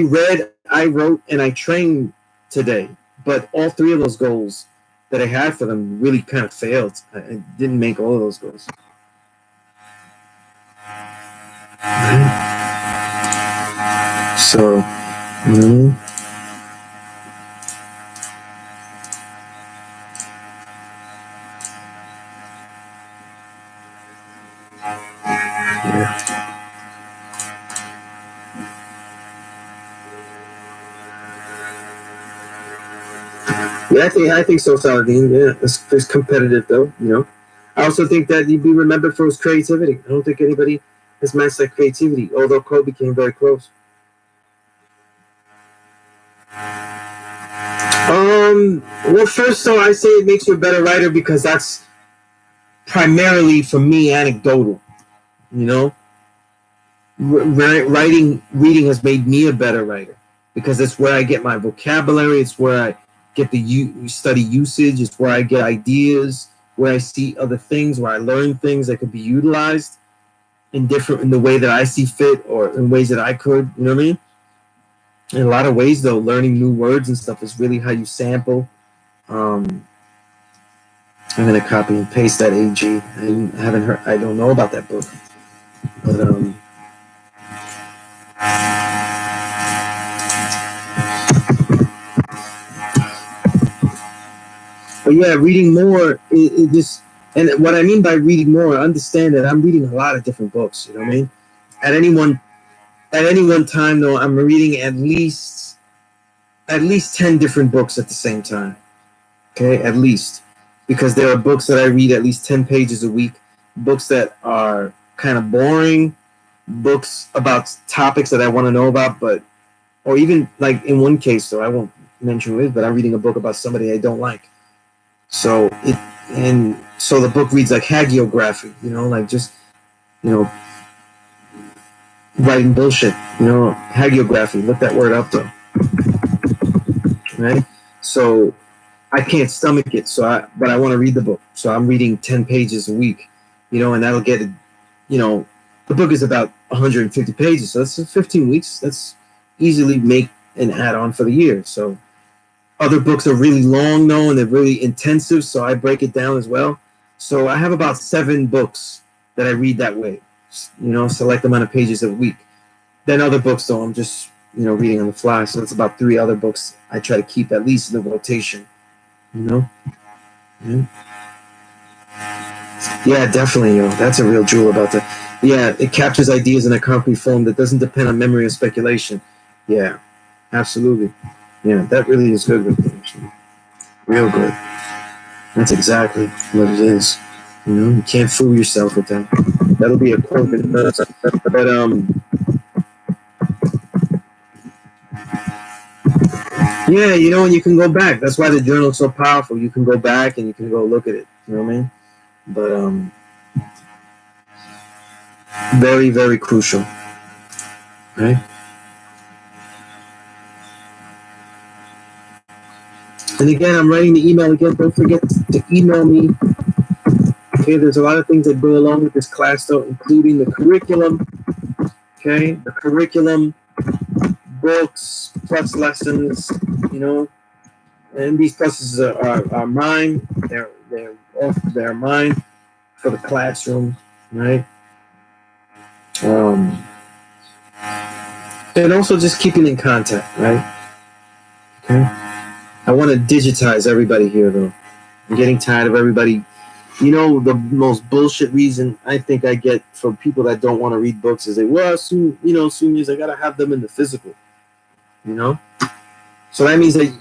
read, I wrote, and I trained today, but all three of those goals that I had for them really kind of failed. I didn't make all of those goals. So, mm-hmm. Yeah. Yeah, I think so, Saladin. Yeah, it's competitive though. You know, I also think that he'd be remembered for his creativity. I don't think anybody has matched that creativity. Although Kobe came very close. Well, first, so I say it makes you a better writer because that's primarily for me anecdotal. You know, reading has made me a better writer because it's where I get my vocabulary. It's where I get the study usage. It's where I get ideas, where I see other things, where I learn things that could be utilized in the way that I see fit or in ways that I could. You know what I mean? In a lot of ways, though, learning new words and stuff is really how you sample. Um, I'm gonna copy and paste that AG. I haven't heard. I don't know about that book, but yeah, reading more is this. And what I mean by reading more, understand that I'm reading a lot of different books. You know what I mean? At any one at any one time, though, I'm reading at least 10 different books at the same time. Okay, at least, because there are books that I read at least 10 pages a week, books that are kind of boring, books about topics that I want to know about, but or even like in one case, though I won't mention who it is, but I'm reading a book about somebody I don't like. So the book reads like hagiography, you know, like just, you know, writing bullshit, you know, hagiography. Look that word up though, right? So I can't stomach it, but I want to read the book. So I'm reading 10 pages a week, and that'll get, the book is about 150 pages, so that's 15 weeks. That's easily make an add-on for the year. So other books are really long, though, and they're really intensive, so I break it down as well. So I have about 7 books that I read that way, select amount of pages a week. Then other books, though, I'm just, reading on the fly. So that's about 3 other books I try to keep at least in the rotation, Yeah. Yeah, definitely, That's a real jewel about that. Yeah, it captures ideas in a concrete form that doesn't depend on memory or speculation. Yeah, absolutely. Yeah, that really is good with it. Real good. That's exactly what it is. You can't fool yourself with that. That'll be a quote in minutes. But yeah, and you can go back. That's why the journal is so powerful. You can go back and you can go look at it. You know what I mean? But very, very crucial. Right? And again, I'm writing the email again. Don't forget to email me. Okay, there's a lot of things that go along with this class, though, including the curriculum. Okay, the curriculum, books, plus lessons, and these pluses are mine. They're mine for the classroom, right? And also just keeping in contact, right? Okay. I want to digitize everybody here, though. I'm getting tired of everybody. The most bullshit reason I think I get for people that don't want to read books is soon as I gotta have them in the physical, So that means that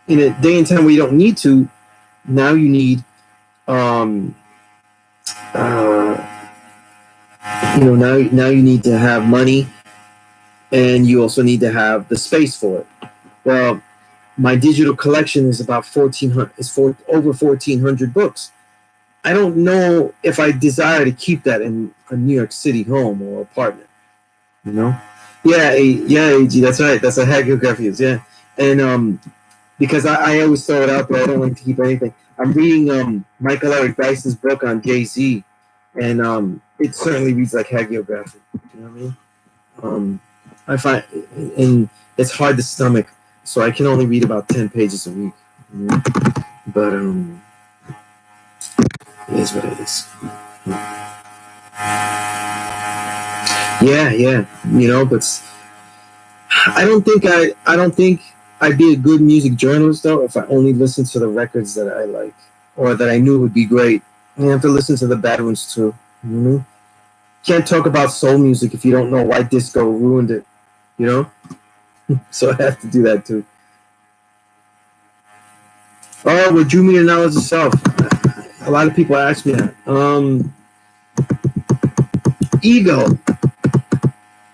in a day and time where you don't need to, now you need, now you need to have money, and you also need to have the space for it. Well, my digital collection is about 1,400. It's for over 1,400 books. I don't know if I desire to keep that in a New York City home or apartment. Yeah, AG, that's right. That's a hagiography. Yeah, and because I always throw it out there. I don't like to keep anything. I'm reading Michael Eric Dyson's book on Jay-Z, and it certainly reads like hagiography. You know what I mean? I find, and it's hard to stomach, so I can only read about 10 pages a week. But it is what it is. Yeah, but I don't think I'd be a good music journalist, though, if I only listened to the records that I like or that I knew would be great. You have to listen to the bad ones too. Can't talk about soul music if you don't know why disco ruined it. So I have to do that too. Oh, what drew me to knowledge of self? A lot of people ask me that. Ego.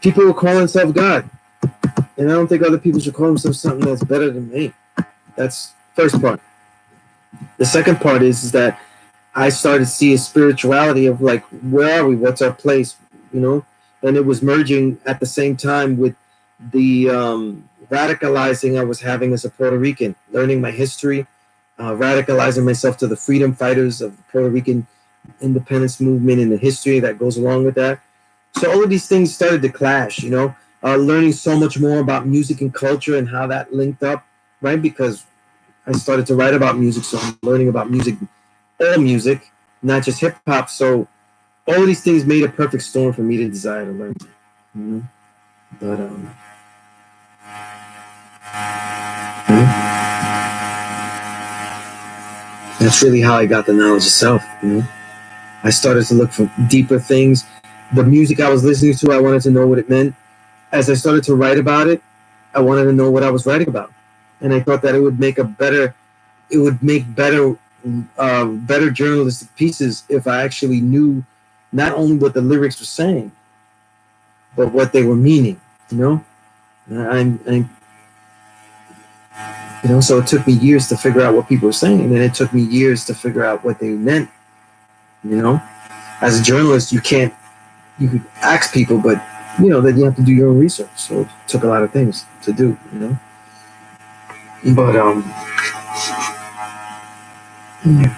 People will call themselves God, and I don't think other people should call themselves something that's better than me. That's first part. The second part is that I started to see a spirituality of like, where are we? What's our place? And it was merging at the same time with the radicalizing I was having as a Puerto Rican, learning my history, radicalizing myself to the freedom fighters of the Puerto Rican independence movement and the history that goes along with that. So all of these things started to clash, learning so much more about music and culture and how that linked up, right? Because I started to write about music, so I'm learning about music, all music, not just hip hop. So all of these things made a perfect storm for me to desire to learn. But that's really how I got the knowledge of self. I started to look for deeper things. The music I was listening to, I wanted to know what it meant. As I started to write about it, I wanted to know what I was writing about, and I thought that it would make better journalistic pieces if I actually knew not only what the lyrics were saying, but what they were meaning. So it took me years to figure out what people were saying, and then it took me years to figure out what they meant. As a journalist, you could ask people, but then you have to do your own research. So it took a lot of things to do. But yeah.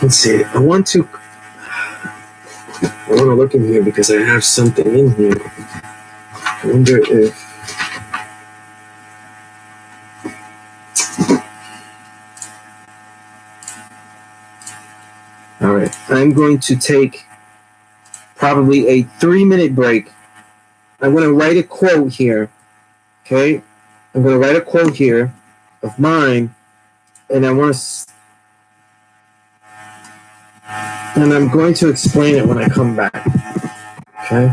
let's see. I want to look in here because I have something in here. I wonder if. All right, I'm going to take probably a 3-minute break. I'm going to write a quote here. Okay, I'm going to write a quote here of mine, and I'm going to explain it when I come back. Okay,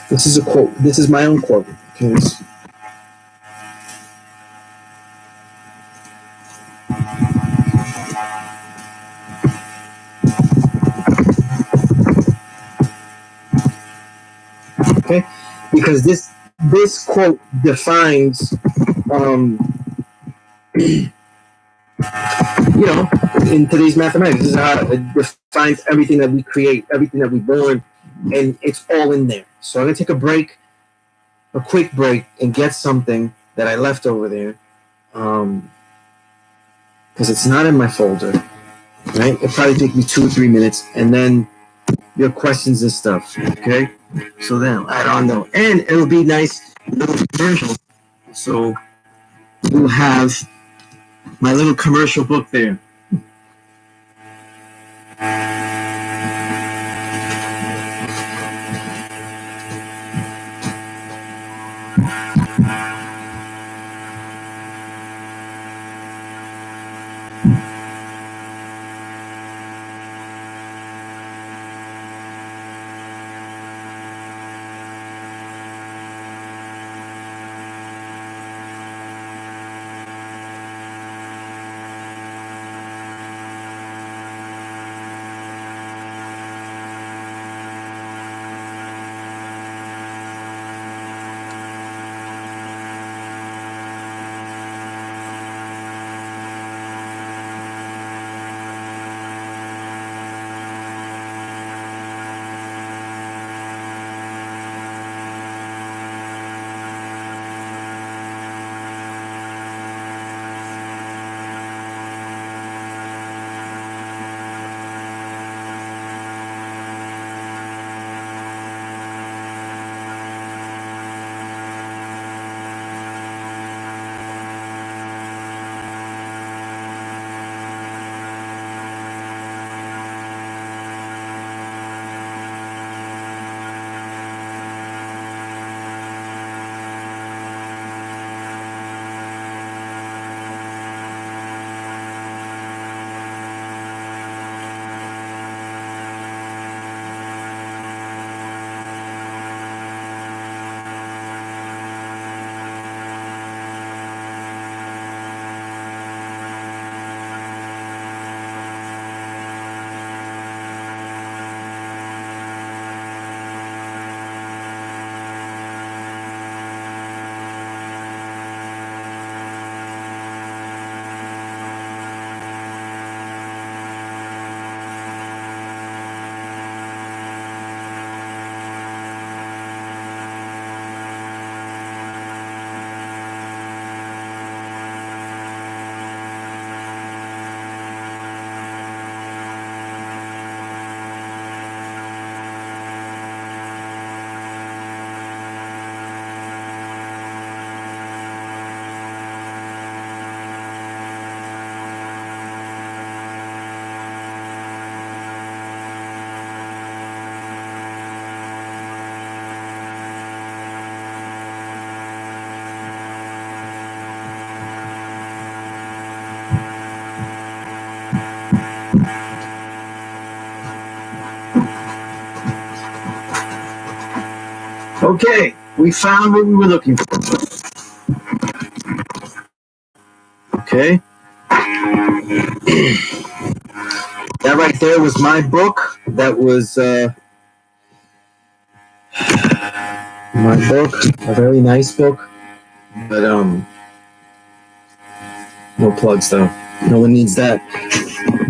this is a quote. This is my own quote. Okay. Okay, because this quote defines, in today's mathematics, this is how it defines everything that we create, everything that we born, and it's all in there. So I'm gonna take a quick break, and get something that I left over there, because it's not in my folder. Right? It'll probably take me 2 or 3 minutes, and then your questions and stuff. Okay? So then I'll add on though, and it'll be nice little commercial. So we'll have my little commercial book there. Okay, we found what we were looking for. Okay. That right there was my book. That was my book. A very nice book. But no plugs though. No one needs that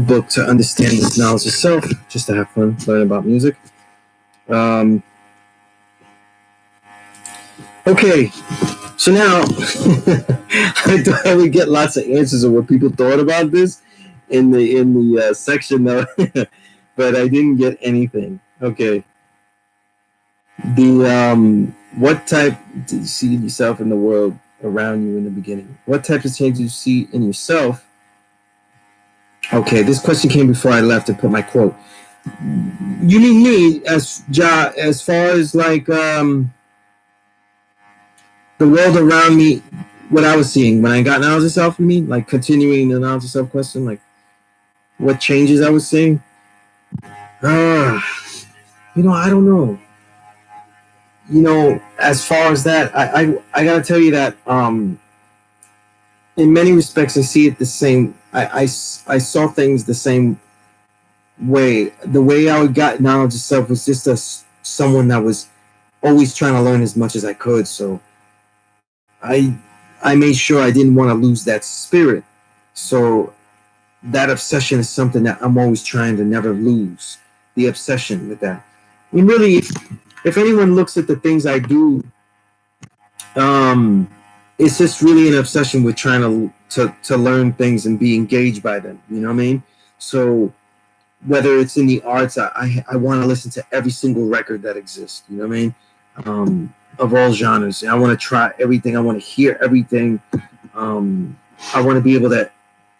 book to understand this knowledge yourself, just to have fun, learn about music. Okay, so now I thought I would get lots of answers of what people thought about this, in the section though, but I didn't get anything. Okay. What type did you see yourself in the world around you in the beginning? What types of changes do you see in yourself? Okay, this question came before I left to put my quote. You mean me as far as like the world around me, what I was seeing when I got knowledge of self? You mean like continuing the knowledge of self question, like what changes I was seeing? Uh, I don't know. As far as that, I gotta tell you that in many respects, I see it the same. I saw things the same way. The way I got knowledge of self was just someone that was always trying to learn as much as I could. So I I made sure I didn't want to lose that spirit. So that obsession is something that I'm always trying to never lose. The obsession with that. I mean, really, if anyone looks at the things I do, um, it's just really an obsession with trying to learn things and be engaged by them. You know what I mean? So whether it's in the arts, I want to listen to every single record that exists. You know what I mean? Of all genres. I want to try everything. I want to hear everything. I want to be able to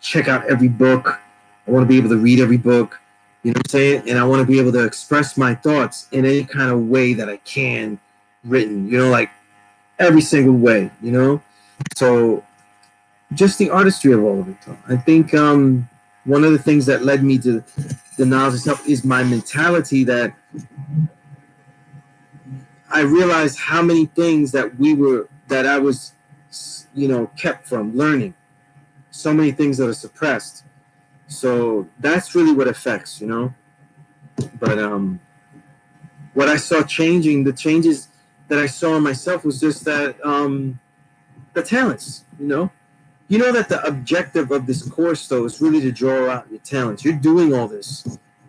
check out every book. I want to be able to read every book. You know what I'm saying? And I want to be able to express my thoughts in any kind of way that I can, written. Like every single way. So just the artistry of all of it. I think one of the things that led me to the knowledge itself is my mentality that I realized how many things that I was, kept from learning. So many things that are suppressed. So that's really what affects. But what I saw changing, the changes that I saw in myself was just that the talents. You know that the objective of this course, though, is really to draw out your talents. You're doing all this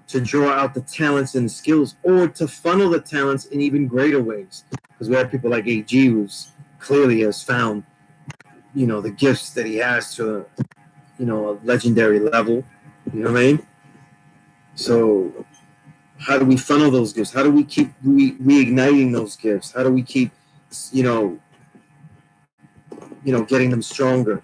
to draw out the talents and the skills, or to funnel the talents in even greater ways. Because we have people like A.G. who's clearly has found, the gifts that he has to, a legendary level. You know what I mean? So how do we funnel those gifts? How do we keep reigniting those gifts? How do we keep, getting them stronger?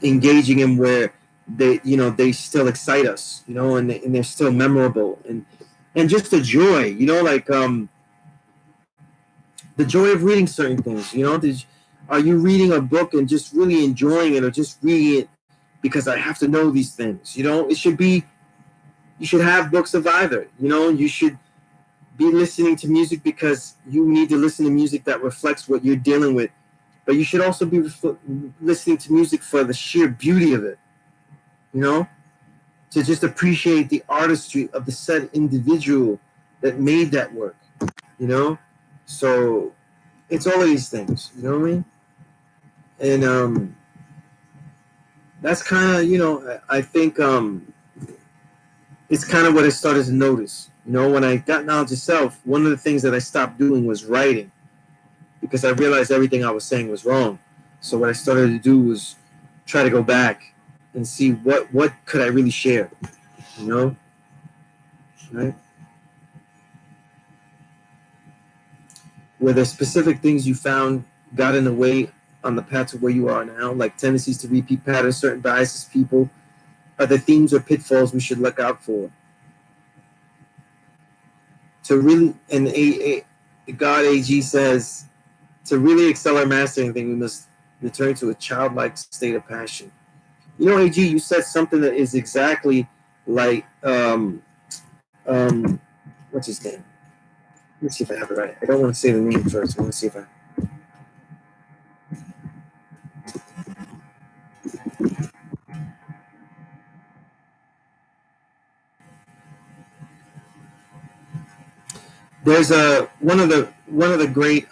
Engaging in where they still excite us, and they're still memorable, and just the joy, like the joy of reading certain things. Are you reading a book and just really enjoying it, or just reading it because I have to know these things? It should be, you should have books of either. You should be listening to music because you need to listen to music that reflects what you're dealing with. But you should also be listening to music for the sheer beauty of it, to just appreciate the artistry of the said individual that made that work, So it's all of these things, you know what I mean? And that's kind of, I think it's kind of what I started to notice. When I got knowledge of self, one of the things that I stopped doing was writing, because I realized everything I was saying was wrong. So what I started to do was try to go back and see what could I really share, right? Were there specific things you found got in the way on the path to where you are now, like tendencies to repeat patterns, certain biases, people? Are there themes or pitfalls we should look out for? To really, and God AG says, to really excel or master anything, we must return to a childlike state of passion. AG, you said something that is exactly like, what's his name? Let me see if I have it right. I don't want to say the name first. I want to see if I. There's one of the great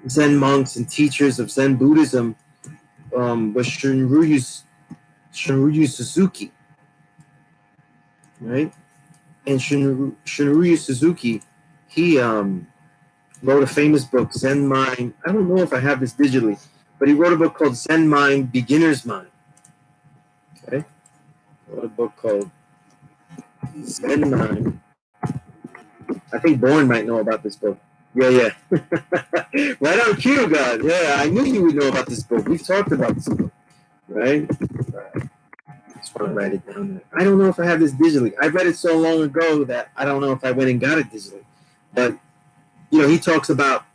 Zen monks and teachers of Zen Buddhism was Shunryu Suzuki, right? And Shunryu Suzuki, he wrote a famous book, Zen Mind. I don't know if I have this digitally, but he wrote a book called Zen Mind, Beginner's Mind. Okay, he wrote a book called Zen Mind. I think Bourne might know about this book. Yeah. Right on cue, God. Yeah, I knew you would know about this book. We've talked about this book, right? Just want to write it down there. I don't know if I have this digitally. I read it so long ago that I don't know if I went and got it digitally. But, he talks about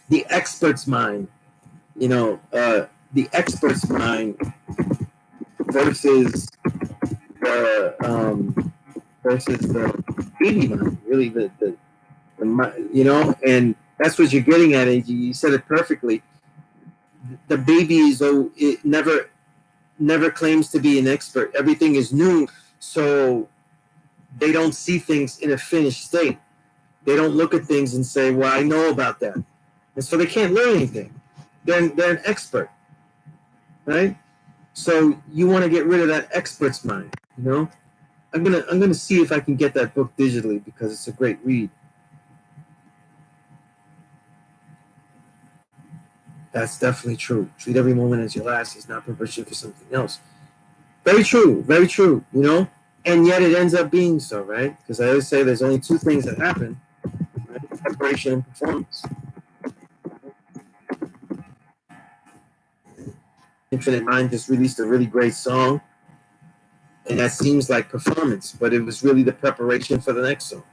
the expert's mind, the expert's mind versus the baby mind, really and that's what you're getting at, AG. You said it perfectly. The baby it never claims to be an expert. Everything is new, so they don't see things in a finished state. They don't look at things and say, well, I know about that. And so they can't learn anything. They're an expert, right? So you want to get rid of that expert's mind, I'm gonna see if I can get that book digitally because it's a great read. That's definitely true. Treat every moment as your last is not preparation for something else. Very true, and yet it ends up being so, right? Because I always say there's only two things that happen, right? Preparation and performance. Infinite Mind just released a really great song, and that seems like performance, but it was really the preparation for the next song,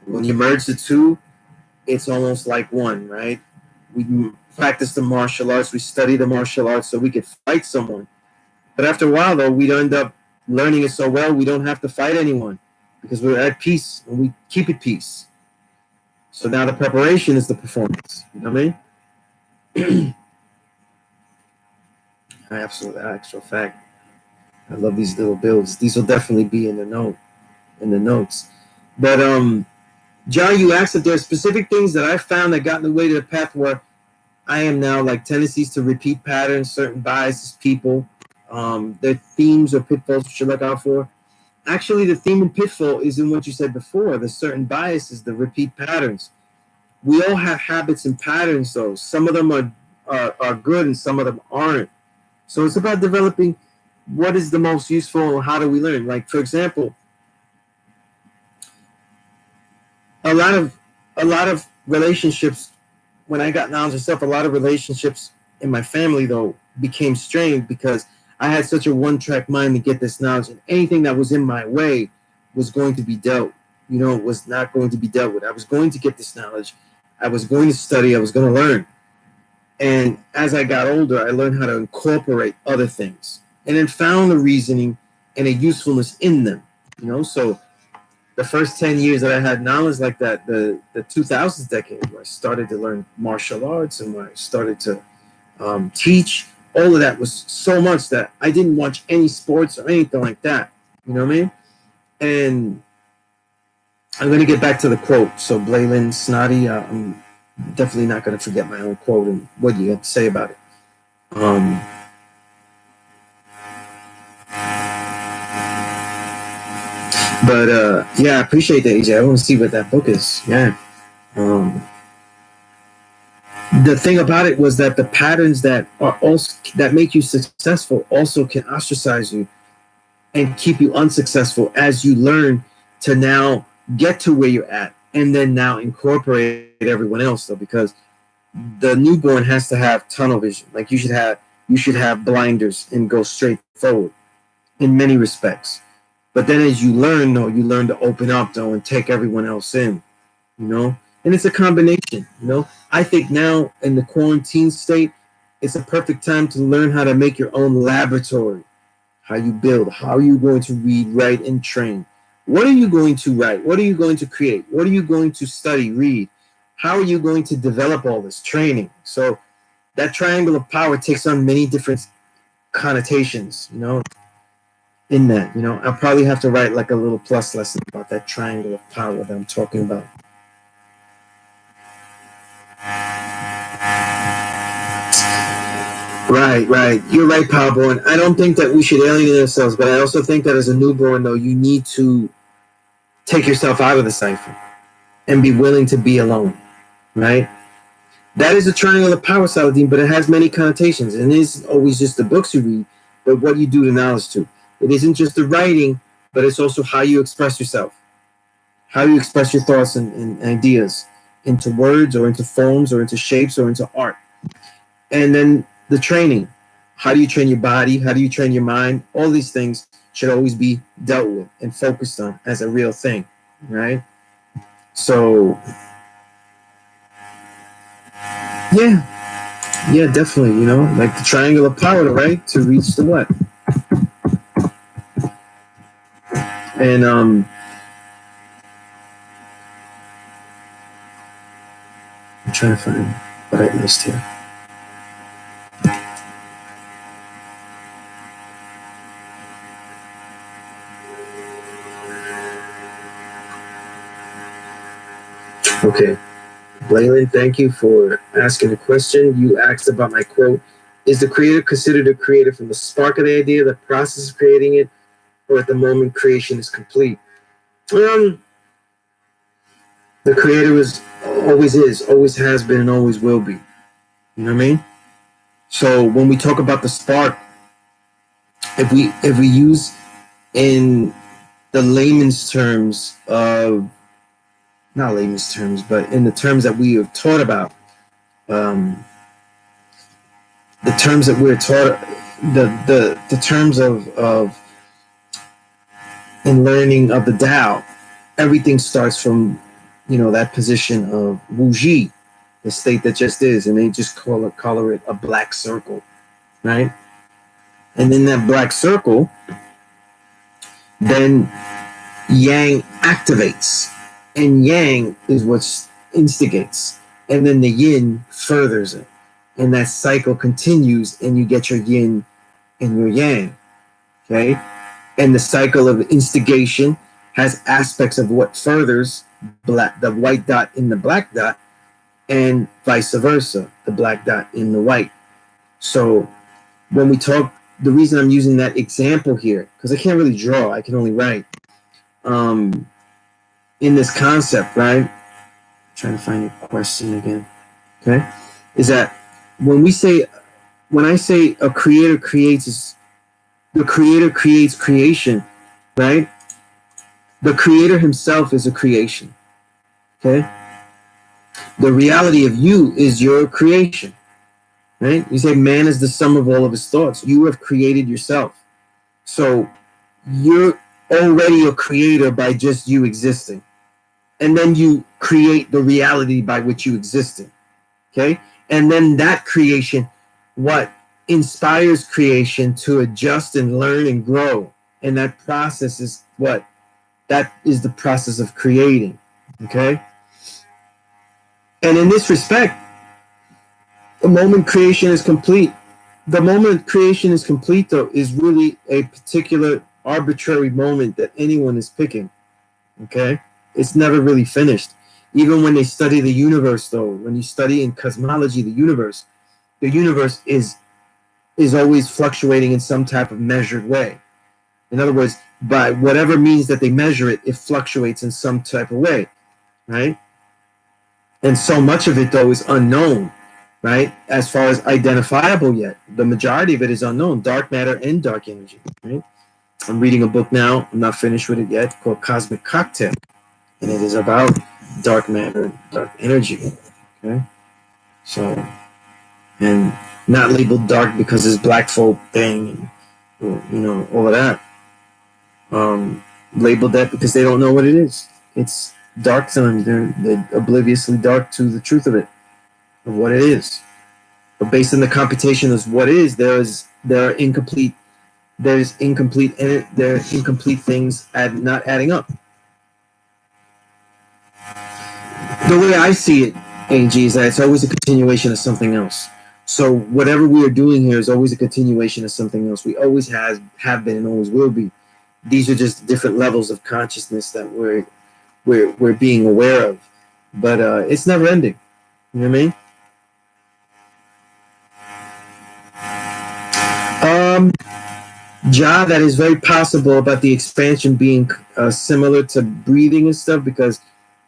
When you merge the two, it's almost like one, right? We practice the martial arts, we study the martial arts so we could fight someone. But after a while, though, we'd end up learning it so well, we don't have to fight anyone because we're at peace and we keep at peace. So now the preparation is the performance. You know what I mean? Absolutely, actual fact. I love these little builds. These will definitely be in the notes. But John, you asked if there are specific things that I found that got in the way to the path where I am now, like tendencies to repeat patterns, certain biases, people, their themes or pitfalls you should look out for. Actually, the theme and pitfall is in what you said before, the certain biases, the repeat patterns. We all have habits and patterns, though. Some of them are good and some of them aren't. So it's about developing what is the most useful and how do we learn. Like, for example, a lot of relationships, when I got knowledge of stuff, a lot of relationships in my family, though, became strained because I had such a one-track mind to get this knowledge, and anything that was in my way was going to be dealt. Was not going to be dealt with. I was going to get this knowledge. I was going to study. I was going to learn. And as I got older, I learned how to incorporate other things and then found the reasoning and a usefulness in them. So the first 10 years that I had knowledge like that, the 2000s decade, where I started to learn martial arts and where I started to teach, all of that was so much that I didn't watch any sports or anything like that. You know what I mean? And I'm going to get back to the quote. So Blayland Snotty, I'm definitely not going to forget my own quote and what you have to say about it. But yeah, I appreciate that, AJ. I want to see what that book is. Yeah. The thing about it was that the patterns that are also that make you successful also can ostracize you and keep you unsuccessful as you learn to now get to where you're at and then now incorporate everyone else, though, because the newborn has to have tunnel vision. Like you should have blinders and go straight forward in many respects. But then as you learn, though, you learn to open up, though, and take everyone else in, And it's a combination, I think now in the quarantine state, it's a perfect time to learn how to make your own laboratory, how you build, how are you going to read, write, and train. What are you going to write? What are you going to create? What are you going to study, read? How are you going to develop all this training? So that triangle of power takes on many different connotations, in that, I'll probably have to write like a little plus lesson about that triangle of power that I'm talking about. Right. You're right, Powerborn. I don't think that we should alienate ourselves, but I also think that as a newborn, though, you need to take yourself out of the cipher and be willing to be alone, right? That is a triangle of power, Saladin, but it has many connotations. And it isn't always just the books you read, but what you do the knowledge to. It isn't just the writing, but it's also how you express yourself, how you express your thoughts and ideas into words or into forms or into shapes or into art. And then the training. How do you train your body? How do you train your mind? All these things should always be dealt with and focused on as a real thing, right? So, yeah, definitely, like the triangle of power, right? To reach the what? And I'm trying to find what I missed here. Okay. Layland, thank you for asking a question. You asked about my quote. Is the creator considered a creator from the spark of the idea, the process of creating it, or at the moment creation is complete? The creator always has been, and always will be. You know what I mean? So when we talk about the spark, if we use in the layman's terms of, not layman's terms, but in the terms that we have taught about, the terms that we're taught, the terms of in learning of the Tao, everything starts from, that position of Wuji, the state that just is, and they just color it a black circle, right? And in that black circle, then Yang activates, and Yang is what instigates, and then the Yin furthers it, and that cycle continues, and you get your Yin and your Yang, okay? And the cycle of instigation has aspects of what furthers the white dot in the black dot, and vice versa, the black dot in the white. So when we talk, the reason I'm using that example here, because I can't really draw, I can only write. In this concept, right? I'm trying to find your question again. Okay, is that when I say a creator creates, the creator creates creation, right? The creator himself is a creation. Okay, the reality of you is your creation, right? You say man is the sum of all of his thoughts. You have created yourself, so you're already a creator by just you existing. And then you create the reality by which you existed, okay? And then that creation, what inspires creation to adjust and learn and grow. And that process is what? That is the process of creating, okay? And in this respect, the moment creation is complete, the moment creation is complete, though, is really a particular arbitrary moment that anyone is picking, okay? It's never really finished. Even when they study the universe, though, when you study in cosmology the universe is always fluctuating in some type of measured way. In other words, by whatever means that they measure it, it fluctuates in some type of way, right? And so much of it, though, is unknown, right? As far as identifiable yet. The majority of it is unknown, dark matter and dark energy, right? I'm reading a book now, I'm not finished with it yet, called Cosmic Cocktail. And it is about dark matter, dark energy, okay? So, and not labeled dark because it's black folk thing, and, all of that. Labeled that because they don't know what it is. It's dark to them. They're obliviously dark to the truth of it, of what it is. But based on the computation of what is, there are incomplete things not adding up. The way I see it, AG, is that it's always a continuation of something else. So whatever we are doing here is always a continuation of something else. We always have been and always will be. These are just different levels of consciousness that we're being aware of. But it's never ending. You know what I mean? Ja, that is very possible about the expansion being similar to breathing and stuff, because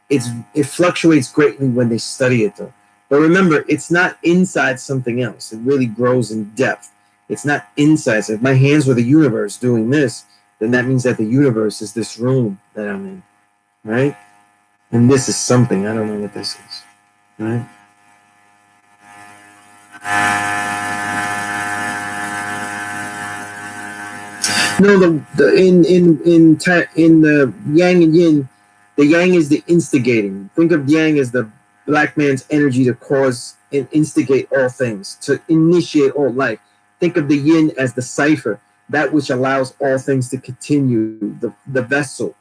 it fluctuates greatly when they study it, though. But remember, it's not inside something else. It really grows in depth. It's not inside. So if my hands were the universe doing this, then that means that the universe is this room that I'm in, right? And this is something. I don't know what this is, right? No, in the yang and yin, the yang is the instigating. Think of yang as the black man's energy to cause and instigate all things, to initiate all life. Think of the yin as the cipher, that which allows all things to continue, the vessel.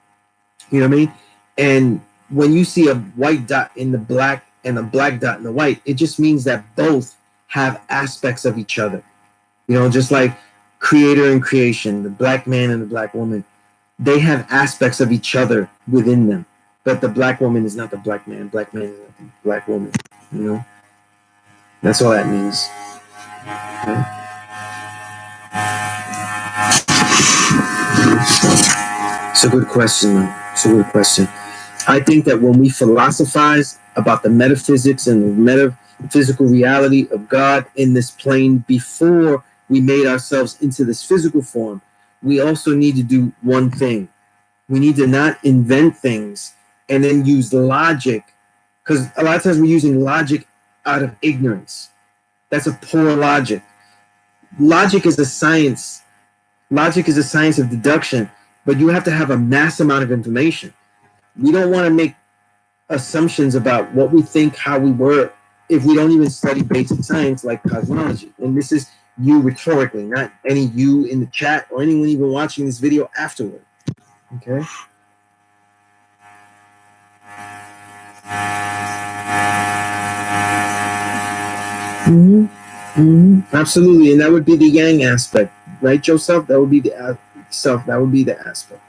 You know what I mean? And when you see a white dot in the black and a black dot in the white, it just means that both have aspects of each other. You know, just like creator and creation, the black man and the black woman, they have aspects of each other within them. But the black woman is not the black man is not the black woman. You know? That's all that means. Okay? It's a good question, though. It's a good question. I think that when we philosophize about the metaphysics and the metaphysical reality of God in this plane before we made ourselves into this physical form, we also need to do one thing. We need to not invent things and then use logic, because a lot of times we're using logic out of ignorance. That's a poor logic. Logic is a science. Logic is a science of deduction, but you have to have a mass amount of information. We don't want to make assumptions about what we think, how we were, if we don't even study basic science like cosmology. And this is you rhetorically, not any you in the chat or anyone even watching this video afterward. Okay? Absolutely, and that would be the yang aspect, right, Joseph? That would be the self. That would be the aspect.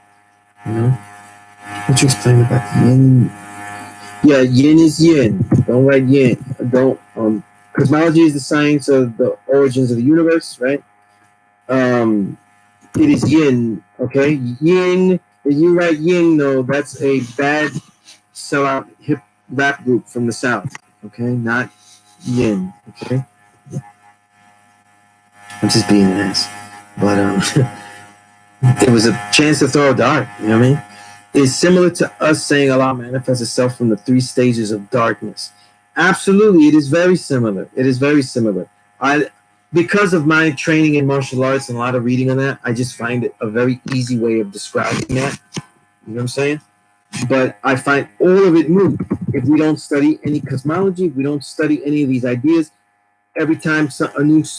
You know, what you explain about the yin? Yeah, yin is yin. Don't write yin. Don't. Cosmology is the science of the origins of the universe, right? It is yin. Okay, yin. If you write yin, though, that's a bad sellout hip rap group from the South. Okay, not yin. Okay. I'm just being an ass. But it was a chance to throw a dart, you know what I mean? It's similar to us saying Allah manifests itself from the 3 stages of darkness. Absolutely, it is very similar. It is very similar. Because of my training in martial arts and a lot of reading on that, I just find it a very easy way of describing that. You know what I'm saying? But I find all of it moot. If we don't study any cosmology, if we don't study any of these ideas, every time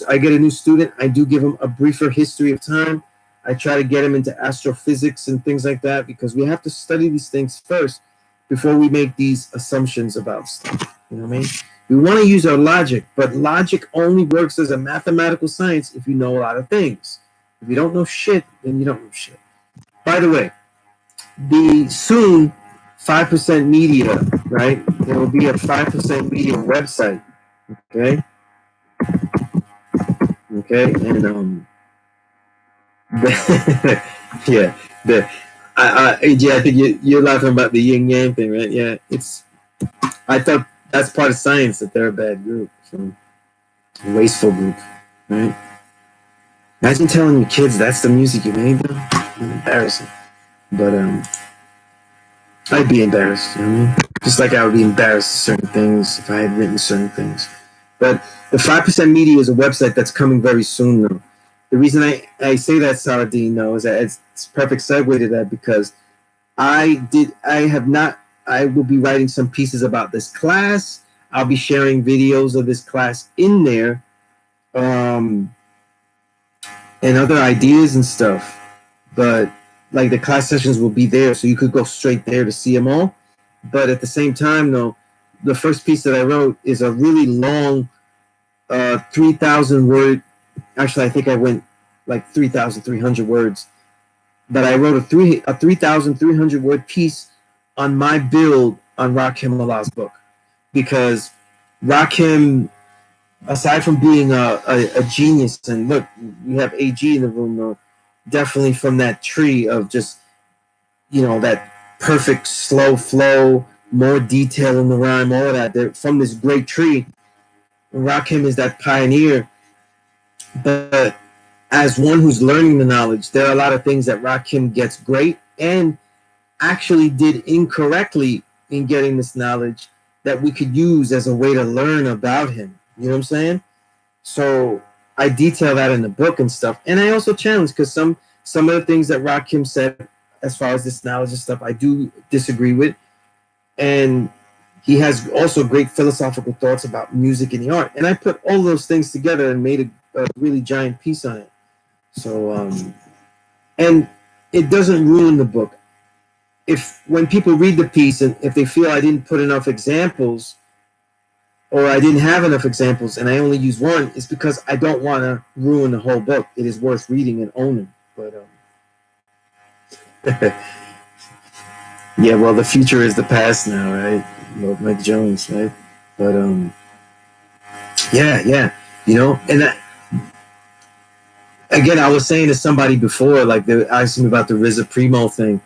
I get a new student, I do give them a briefer history of time. I try to get them into astrophysics and things like that, because we have to study these things first before we make these assumptions about stuff. You know what I mean? We want to use our logic, but logic only works as a mathematical science if you know a lot of things. If you don't know shit, then you don't know shit. By the way, the soon 5% media, right? There will be a 5% media website, okay? Okay, and yeah, I think you're laughing about the yin yang thing, right? Yeah, I thought that's part of science, that they're a bad group, a wasteful group, right? Imagine telling your kids that's the music you made, though. Embarrassing, but I'd be embarrassed, you know what I mean? Just like I would be embarrassed at certain things if I had written certain things. But the 5% Media is a website that's coming very soon, though. The reason I say that, Saladin, though, is that it's a perfect segue to that, because I will be writing some pieces about this class. I'll be sharing videos of this class in there, and other ideas and stuff. But like the class sessions will be there, so you could go straight there to see them all. But at the same time, though, the first piece that I wrote is a really long 3,000 word. Actually, I think I went like 3,300 words. But I wrote a 3,300 word piece on my build on Rakim Allah's book, because Rakim, aside from being a genius, and look, you have AG in the room, though, definitely from that tree of just, you know, that perfect slow flow, more detail in the rhyme, all of that. They're from this great tree. Rakim is that pioneer, but as one who's learning the knowledge, there are a lot of things that Rakim gets great and actually did incorrectly in getting this knowledge that we could use as a way to learn about him. You know what I'm saying? So I detail that in the book and stuff, and I also challenge because some of the things that Rakim said as far as this knowledge and stuff, I do disagree with, and he has also great philosophical thoughts about music and the art, and I put all those things together and made a really giant piece on it. So and it doesn't ruin the book. If when people read the piece and if they feel I didn't put enough examples or I didn't have enough examples and I only use one, it's because I don't want to ruin the whole book. It is worth reading and owning. But yeah, well, the future is the past now, right? Well, Mike Jones, right? But yeah, you know, and again, I was saying to somebody before, like they asked me about the RZA Primo thing.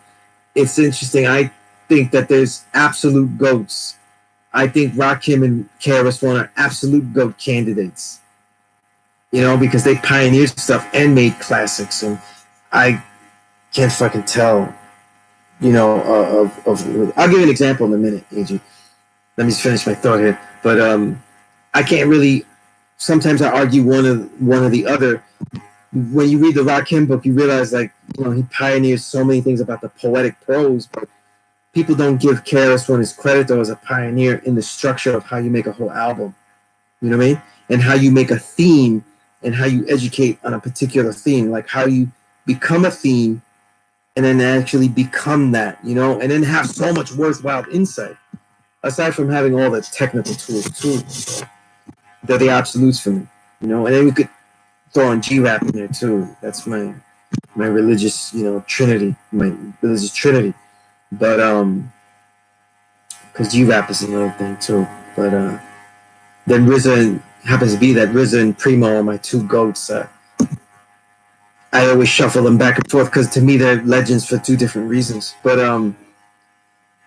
It's interesting. I think that there's absolute goats. I think Rakim and KRS-One are absolute GOAT candidates, you know, because they pioneered stuff and made classics. And I can't fucking tell, you know, I'll give you an example in a minute, AG. Let me just finish my thought here. But I can't really, sometimes I argue one or the other. When you read the Rakim book, you realize, like, you know, he pioneered so many things about the poetic prose, but people don't give KRS-One his credit, though, as a pioneer in the structure of how you make a whole album. You know what I mean? And how you make a theme and how you educate on a particular theme, like how you become a theme and then actually become that, you know, and then have so much worthwhile insight. Aside from having all the technical tools too, so they're the absolutes for me, you know. And then we could throw in G-rap in there too. That's my religious, you know, trinity, my religious trinity. But because G-rap is another thing too. But then RZA happens to be that RZA and Primo are my two goats. I always shuffle them back and forth because to me they're legends for two different reasons. But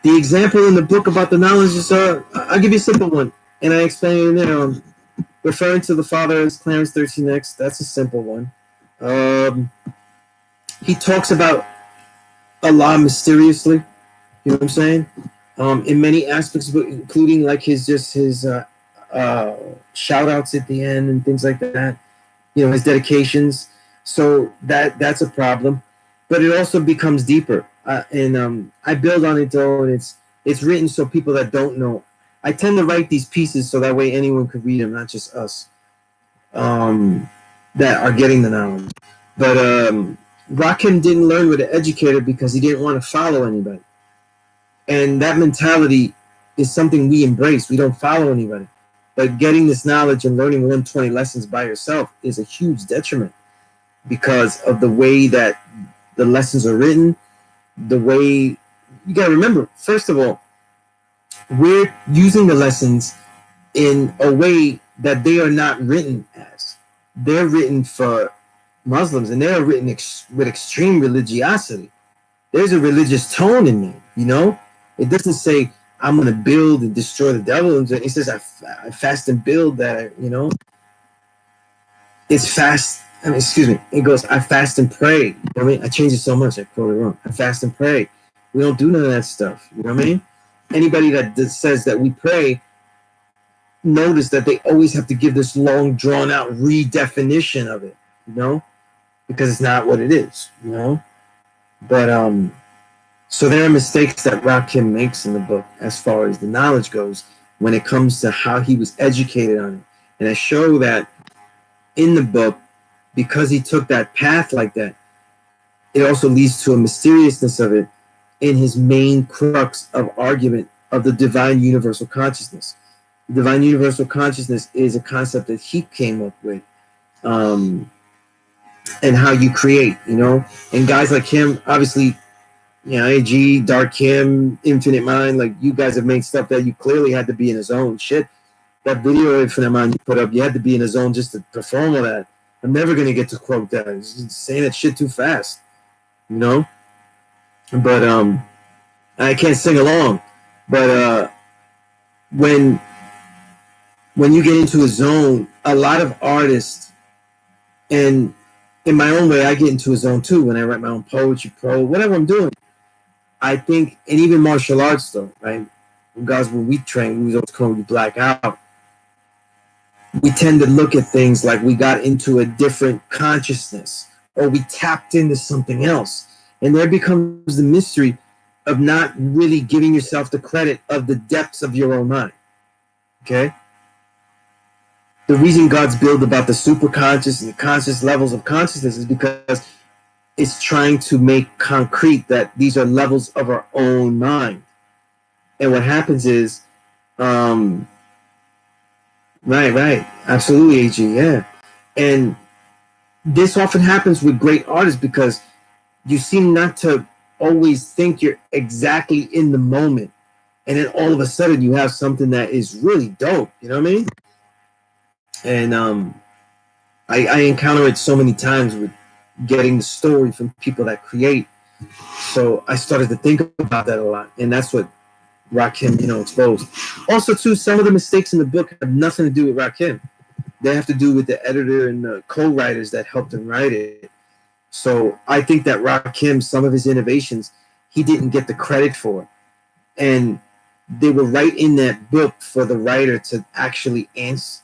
the example in the book about the knowledge is I'll give you a simple one, and I explain it in there. Referring to the father as Clarence 13X, that's a simple one. He talks about Allah mysteriously. You know what I'm saying? In many aspects, including like his shout outs at the end and things like that. You know, his dedications. So that's a problem, but it also becomes deeper. And I build on it though, and it's written so people that don't know. I tend to write these pieces so that way anyone could read them, not just us that are getting the knowledge. But Rakim didn't learn with an educator because he didn't want to follow anybody. And that mentality is something we embrace. We don't follow anybody. But getting this knowledge and learning 120 lessons by yourself is a huge detriment because of the way that the lessons are written, the way you got to remember, first of all, we're using the lessons in a way that they are not written as. They're written for Muslims and they're written with extreme religiosity. There's a religious tone in there, you know? It doesn't say, I'm going to build and destroy the devil. It says, I fast and build that, you know? It's fast. I mean, excuse me. It goes, I fast and pray. You know what I mean? I changed it so much. I quoted it wrong. I fast and pray. We don't do none of that stuff. You know what I mean? Anybody that says that we pray, notice that they always have to give this long, drawn out redefinition of it, you know? Because it's not what it is, you know? But, so there are mistakes that Rakim makes in the book as far as the knowledge goes when it comes to how he was educated on it. And I show that in the book, because he took that path like that, it also leads to a mysteriousness of it in his main crux of argument of the divine universal consciousness. The divine universal consciousness is a concept that he came up with, and how you create, you know. And guys like him, obviously, you know, AG, Dark Kim, Infinite Mind, like you guys have made stuff that you clearly had to be in a zone. Shit, that video Infinite Mind you put up, you had to be in a zone just to perform all that. I'm never gonna get to quote that. It's just saying that shit too fast, you know. But I can't sing along. But when when you get into a zone, a lot of artists, and in my own way, I get into a zone too when I write my own poetry, whatever I'm doing. I think, and even martial arts though, right? Guys, when we train, we always call you black out. We tend to look at things like we got into a different consciousness or we tapped into something else. And there becomes the mystery of not really giving yourself the credit of the depths of your own mind. Okay? The reason God's built about the superconscious and the conscious levels of consciousness is because it's trying to make concrete that these are levels of our own mind. And what happens is, right, absolutely, AG, yeah. And this often happens with great artists because you seem not to always think you're exactly in the moment. And then all of a sudden you have something that is really dope. You know what I mean? And I encounter it so many times with getting the story from people that create. So I started to think about that a lot. And that's what Rakim, exposed. Also, too, some of the mistakes in the book have nothing to do with Rakim. They have to do with the editor and the co-writers that helped him write it. So I think that Rakim, some of his innovations, he didn't get the credit for. And they were right in that book for the writer to actually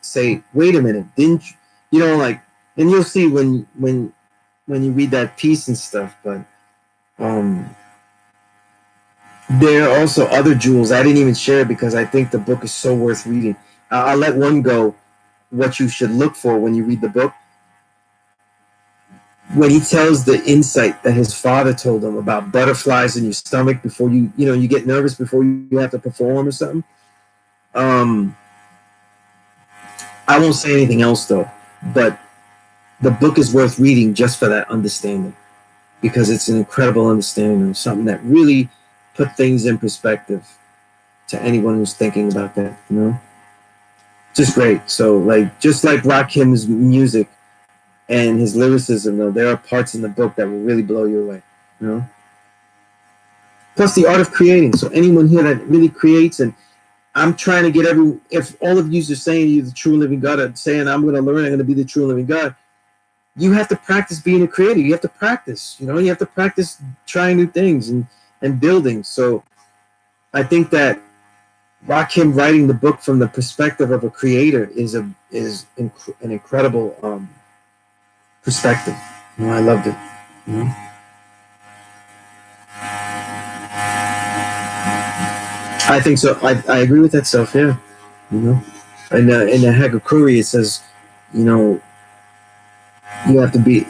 say, wait a minute, didn't you, like, and you'll see when you read that piece and stuff, but there are also other jewels I didn't even share because I think the book is so worth reading. I'll let one go, what you should look for when you read the book. When he tells the insight that his father told him about butterflies in your stomach before you get nervous before you have to perform or something. I won't say anything else though, but the book is worth reading just for that understanding because it's an incredible understanding of something that really put things in perspective to anyone who's thinking about that, Just great. So just like Rakim's music, and his lyricism, though, there are parts in the book that will really blow you away, Plus the art of creating. So anyone here that really creates, and I'm trying to get if all of you are saying you're the true and living God, saying I'm going to learn, I'm going to be the true and living God, you have to practice being a creator. You have to practice, you have to practice trying new things and building. So I think that Rakim writing the book from the perspective of a creator is an incredible perspective. I loved it. I think so. I agree with that stuff. Yeah, in the Hagakure it says, you have to be.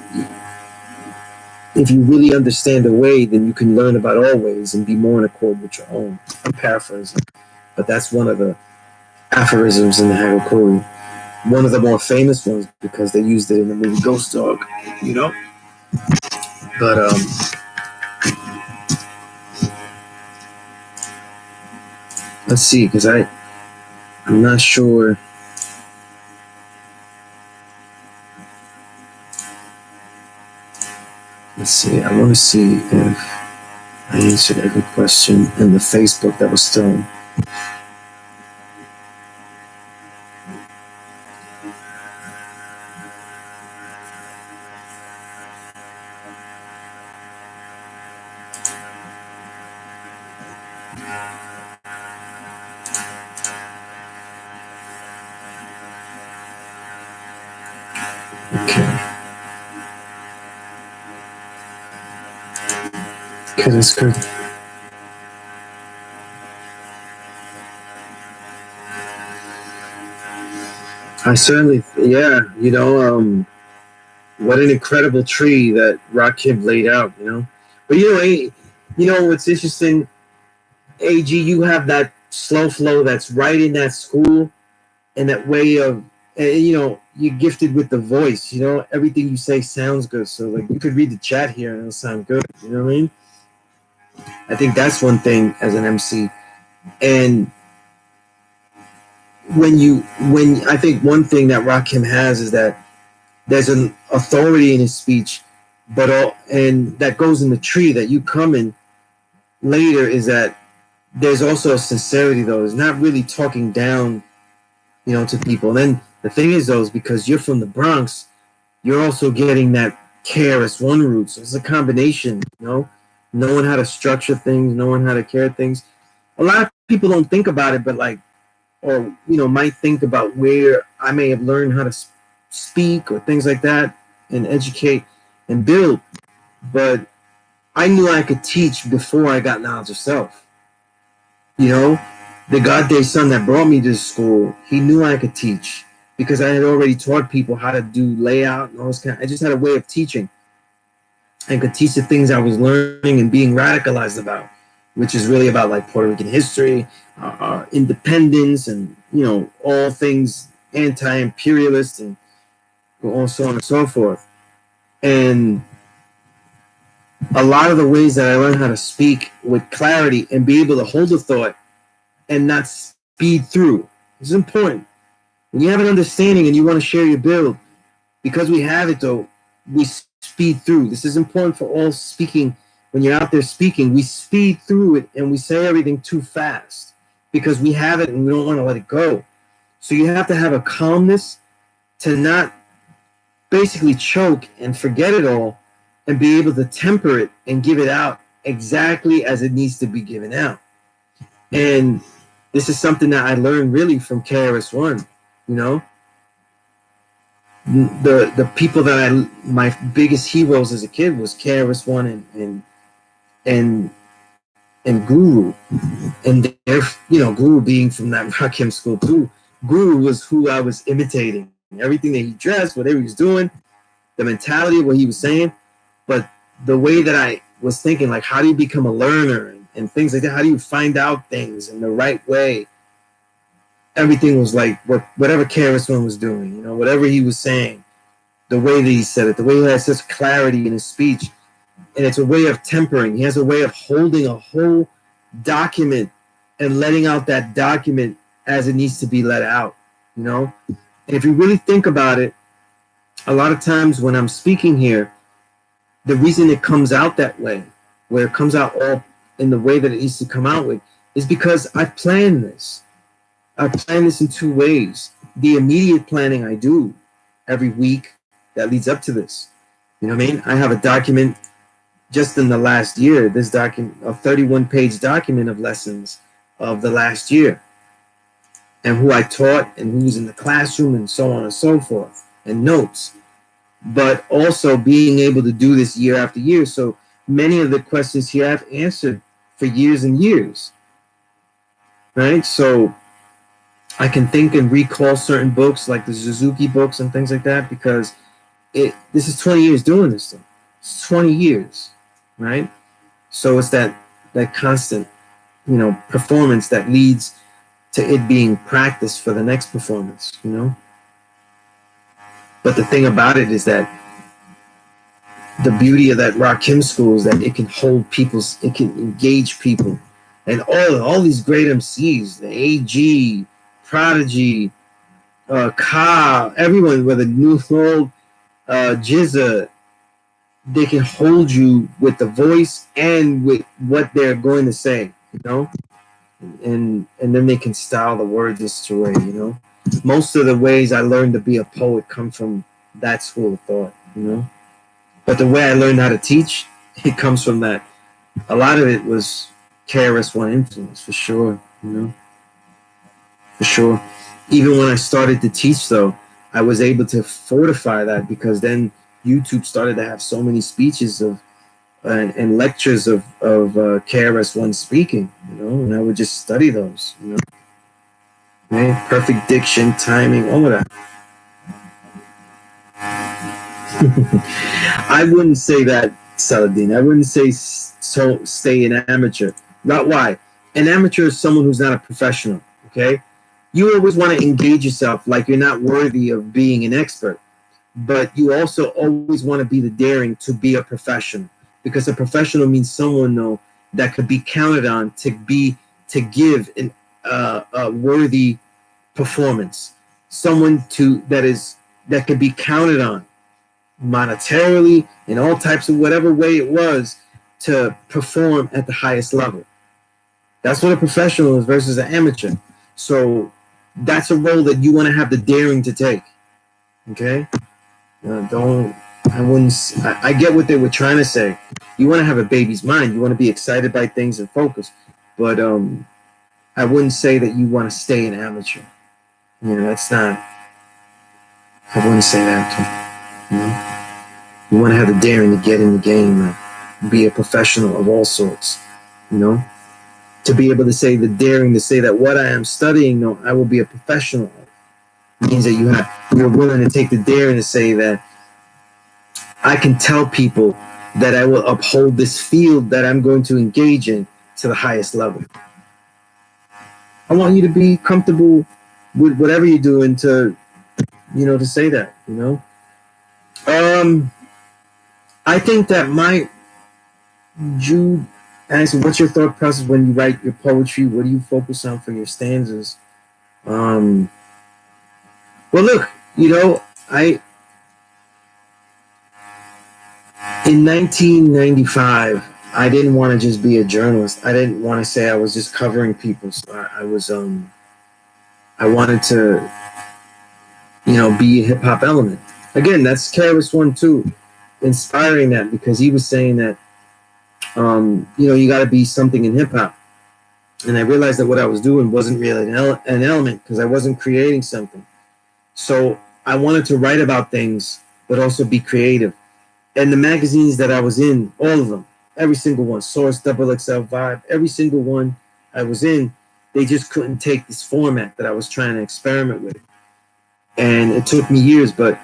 If you really understand the way, then you can learn about all ways and be more in accord with your own. I'm paraphrasing, but that's one of the aphorisms in the Hagakure. One of the more famous ones because they used it in the movie Ghost Dog. But let's see, because I'm not sure. Let's see. I want to see if I answered every question in the Facebook that was thrown. Okay, that's good. I certainly, yeah, what an incredible tree that Rakim laid out, But what's interesting, AG, you have that slow flow that's right in that school and that way of, you're gifted with the voice, everything you say sounds good. So you could read the chat here and it'll sound good. You know what I mean? I think that's one thing as an MC. And when I think one thing that Rakim has is that there's an authority in his speech, and that goes in the tree that you come in later is that there's also a sincerity though. It's not really talking down you know, to people. And then the thing is, though, is because you're from the Bronx, you're also getting that KRS-One root. So it's a combination, you know, knowing how to structure things, knowing how to care things. A lot of people don't think about it, but like, or, you know, might think about where I may have learned how to speak or things like that and educate and build. But I knew I could teach before I got knowledge of self. You know, the God day son that brought me to school, he knew I could teach because I had already taught people how to do layout and all this I just had a way of teaching and could teach the things I was learning and being radicalized about, which is really about like Puerto Rican history, independence, and, you know, all things anti-imperialist and so on and so forth. And a lot of the ways that I learned how to speak with clarity and be able to hold a thought and not speed through. This is important. When you have an understanding and you want to share your build, because we have it though, we speed through. This is important for all speaking. When you're out there speaking, we speed through it and we say everything too fast because we have it and we don't want to let it go. So you have to have a calmness to not basically choke and forget it all and be able to temper it and give it out exactly as it needs to be given out. And this is something that I learned really from KRS-One, you know. The people that my biggest heroes as a kid was KRS-One and and Guru, and their, you know, Guru being from that Rakim school too. Guru was who I was imitating. Everything that he dressed, whatever he was doing, the mentality of what he was saying, but the way that I was thinking, like, how do you become a learner and things like that? How do you find out things in the right way? Everything was like whatever KRS-One was doing, you know, whatever he was saying, the way that he said it, the way he had such clarity in his speech. And it's a way of tempering. He has a way of holding a whole document and letting out that document as it needs to be let out, you know? And if you really think about it, a lot of times when I'm speaking here, the reason it comes out that way, where it comes out all in the way that it needs to come out with, is because I planned this. I plan this in two ways. The immediate planning I do every week that leads up to this. You know what I mean? I have a document just in the last year, this document, a 31-page document of lessons of the last year and who I taught and who's in the classroom and so on and so forth, and notes. But also being able to do this year after year. So many of the questions here I've answered for years and years, right? So I can think and recall certain books like the Suzuki books and things like that because this is 20 years doing this thing. It's 20 years, right? So it's that constant, you know, performance that leads to it being practiced for the next performance, you know? But the thing about it is that the beauty of that Rakim school is that it can hold it can engage people. And all these great MCs, the AG, Prodigy, Ka, everyone, whether new or old, Jizza, they can hold you with the voice and with what they're going to say, you know? And then they can style the words in such a way, you know? Most of the ways I learned to be a poet come from that school of thought, you know? But the way I learned how to teach, it comes from that. A lot of it was KRS-One influence, for sure, you know? For sure. Even when I started to teach, though, I was able to fortify that because then YouTube started to have so many speeches of and lectures of KRS-One speaking, you know, and I would just study those, you know, right? Perfect diction, timing, all of that. I wouldn't say that, Saladin. I wouldn't say so. Stay an amateur. Not why. An amateur is someone who's not a professional. Okay, you always want to engage yourself like you're not worthy of being an expert, but you also always want to be the daring to be a professional, because a professional means someone though that could be counted on to give a worthy performance, someone that could be counted on monetarily in all types of whatever way it was to perform at the highest level. That's what a professional is versus an amateur. So that's a role that you want to have the daring to take. Okay? Don't, I wouldn't, I get what they were trying to say. You want to have a baby's mind. You want to be excited by things and focus. But I wouldn't say that you want to stay an amateur. You know, that's not, I wouldn't say that. You know? You want to have the daring to get in the game and be a professional of all sorts. You know? To be able to say the daring to say that what I am studying, no, I will be a professional. It means that you're willing to take the daring to say that I can tell people that I will uphold this field that I'm going to engage in to the highest level. I want you to be comfortable with whatever you're doing to, you know, to say that, you know. I think that Jude asked, what's your thought process when you write your poetry? What do you focus on for your stanzas? Well, look, you know, in 1995, I didn't want to just be a journalist. I didn't want to say I was just covering people. So I wanted to, you know, be a hip hop element. Again, that's KRS-One too, inspiring that, because he was saying that, you know, you got to be something in hip hop. And I realized that what I was doing wasn't really an element, because I wasn't creating something. So I wanted to write about things, but also be creative. And the magazines that I was in, all of them, every single one, Source, Double XL Vibe, every single one I was in, they just couldn't take this format that I was trying to experiment with. And it took me years, but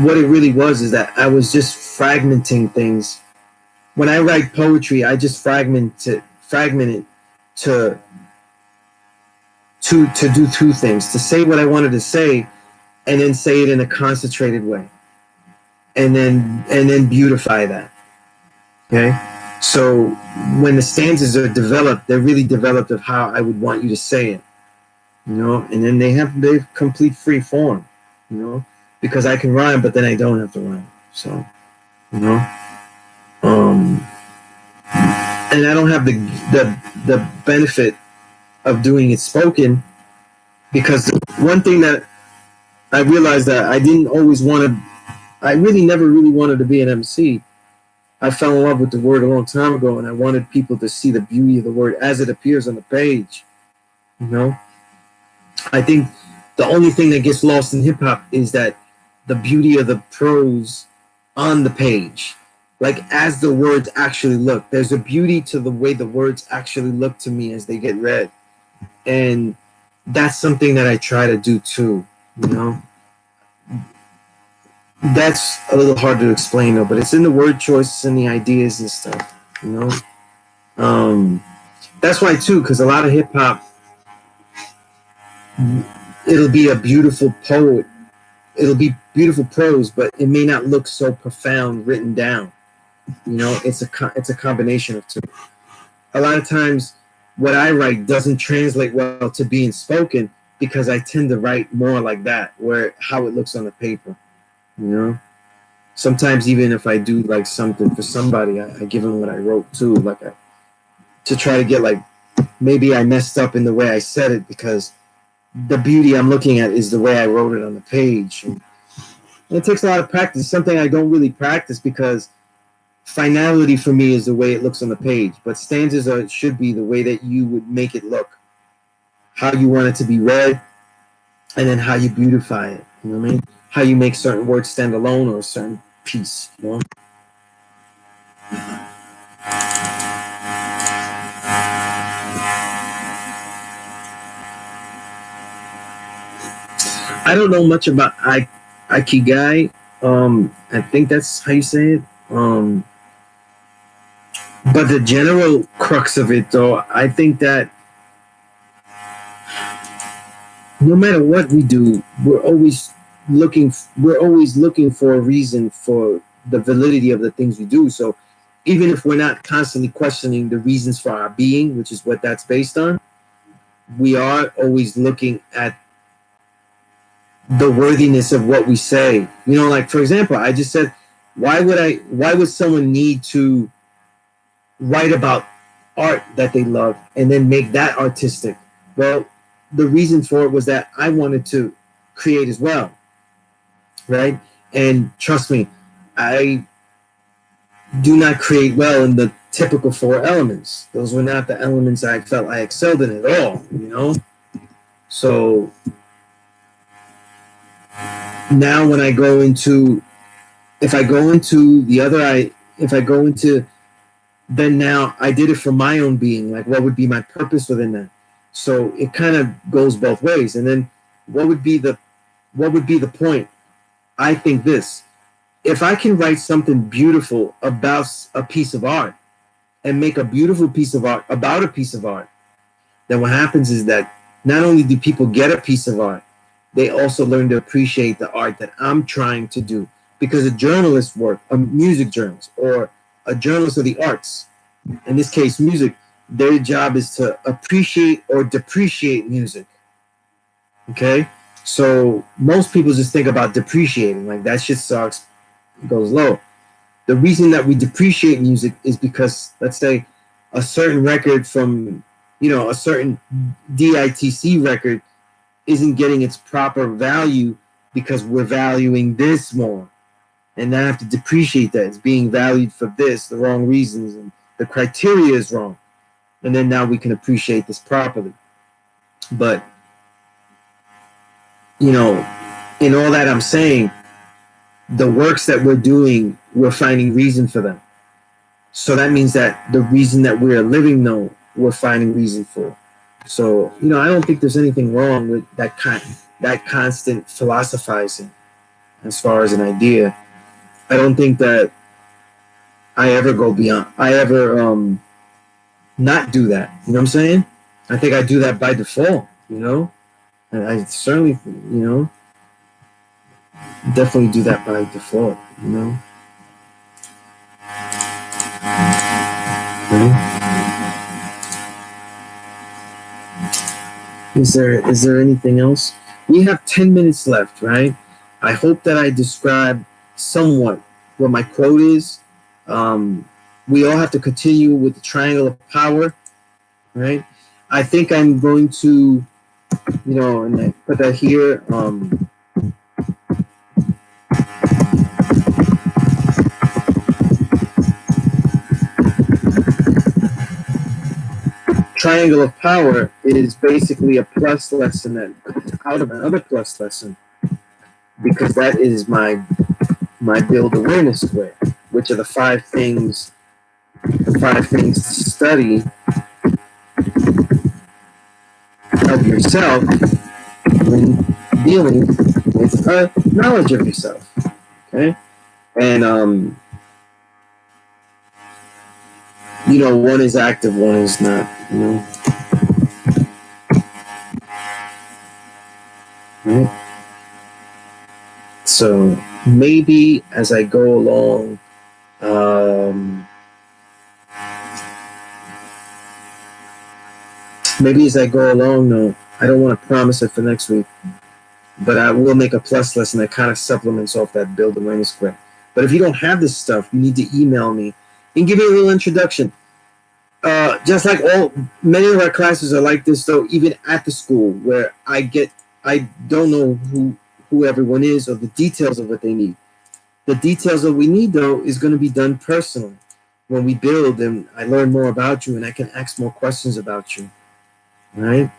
what it really was is that I was just fragmenting things. When I write poetry, I just fragment it to do two things: to say what I wanted to say, and then say it in a concentrated way, and then beautify that. Okay, so when the stanzas are developed, they're really developed of how I would want you to say it, you know, and then they're complete free form, you know, because I can rhyme, but then I don't have to rhyme. So, you know, and I don't have the benefit of doing it spoken, because one thing that I realized that I didn't always want to, I really never really wanted to be an MC. I fell in love with the word a long time ago, and I wanted people to see the beauty of the word as it appears on the page. You know, I think the only thing that gets lost in hip hop is that the beauty of the prose on the page, like as the words actually look. There's a beauty to the way the words actually look to me as they get read, and that's something that I try to do too. You know, that's a little hard to explain though, but it's in the word choices and the ideas and stuff. You know, that's why too, because a lot of hip hop, it'll be a beautiful poet, it'll be beautiful prose, but it may not look so profound written down. You know, it's a combination of two. A lot of times, what I write doesn't translate well to being spoken, because I tend to write more like that, where how it looks on the paper. You know, sometimes even if I do like something for somebody, I give them what I wrote too, like to try to get, like, maybe I messed up in the way I said it, because the beauty I'm looking at is the way I wrote it on the page. And it takes a lot of practice, something I don't really practice, because finality for me is the way it looks on the page, but stanzas should be the way that you would make it look, how you want it to be read, and then how you beautify it. You know what I mean? How you make certain words stand alone, or a certain piece. You know. I don't know much about Ikigai. I think that's how you say it. But the general crux of it, though, I think that no matter what we do, we're always looking for a reason for the validity of the things we do. So even if we're not constantly questioning the reasons for our being, which is what that's based on, we are always looking at the worthiness of what we say. You know, like, for example, I just said, why would someone need to write about art that they love and then make that artistic? Well, the reason for it was that I wanted to create as well, right? And trust me, I do not create well in the typical four elements. Those were not the elements I felt I excelled in at all, you know? So now when I go into, if I go into the other, if I go into, then now I did it for my own being, like what would be my purpose within that? So it kind of goes both ways. And then what would be the point? I think this, if I can write something beautiful about a piece of art and make a beautiful piece of art about a piece of art, then what happens is that not only do people get a piece of art, they also learn to appreciate the art that I'm trying to do. Because a journalist work, a music journalist, or a journalist of the arts, in this case music, their job is to appreciate or depreciate music. Okay? So most people just think about depreciating, like that shit sucks, it goes low. The reason that we depreciate music is because, let's say, a certain record from, a certain DITC record isn't getting its proper value because we're valuing this more. And I have to depreciate that. It's being valued for this, the wrong reasons, and the criteria is wrong. And then now we can appreciate this properly. But, in all that I'm saying, the works that we're doing, we're finding reason for them. So that means that the reason that we're living, though, we're finding reason for. So, I don't think there's anything wrong with that constant philosophizing as far as an idea. I don't think that I ever go beyond, I ever not do that. You know what I'm saying? I think I do that by default, And I certainly, definitely do that by default, Right? Is there anything else? We have 10 minutes left, right? I hope that I described somewhat what my quote is. We all have to continue with the triangle of power, right? I think I'm going to, and I put that here. Triangle of power is basically a plus lesson that comes out of another plus lesson, because that is my build awareness square, which are the five things to study of yourself when dealing with knowledge of yourself. Okay, and one is active, one is not. Right? So maybe as I go along, no, I don't want to promise it for next week, but I will make a plus lesson that kind of supplements off that build awareness square. But if you don't have this stuff, you need to email me and give me a little introduction. Just like many of our classes are like this, though, even at the school, where I don't know who everyone is or the details of what they need. The details that we need, though, is going to be done personally. When we build, and I learn more about you, and I can ask more questions about you, right?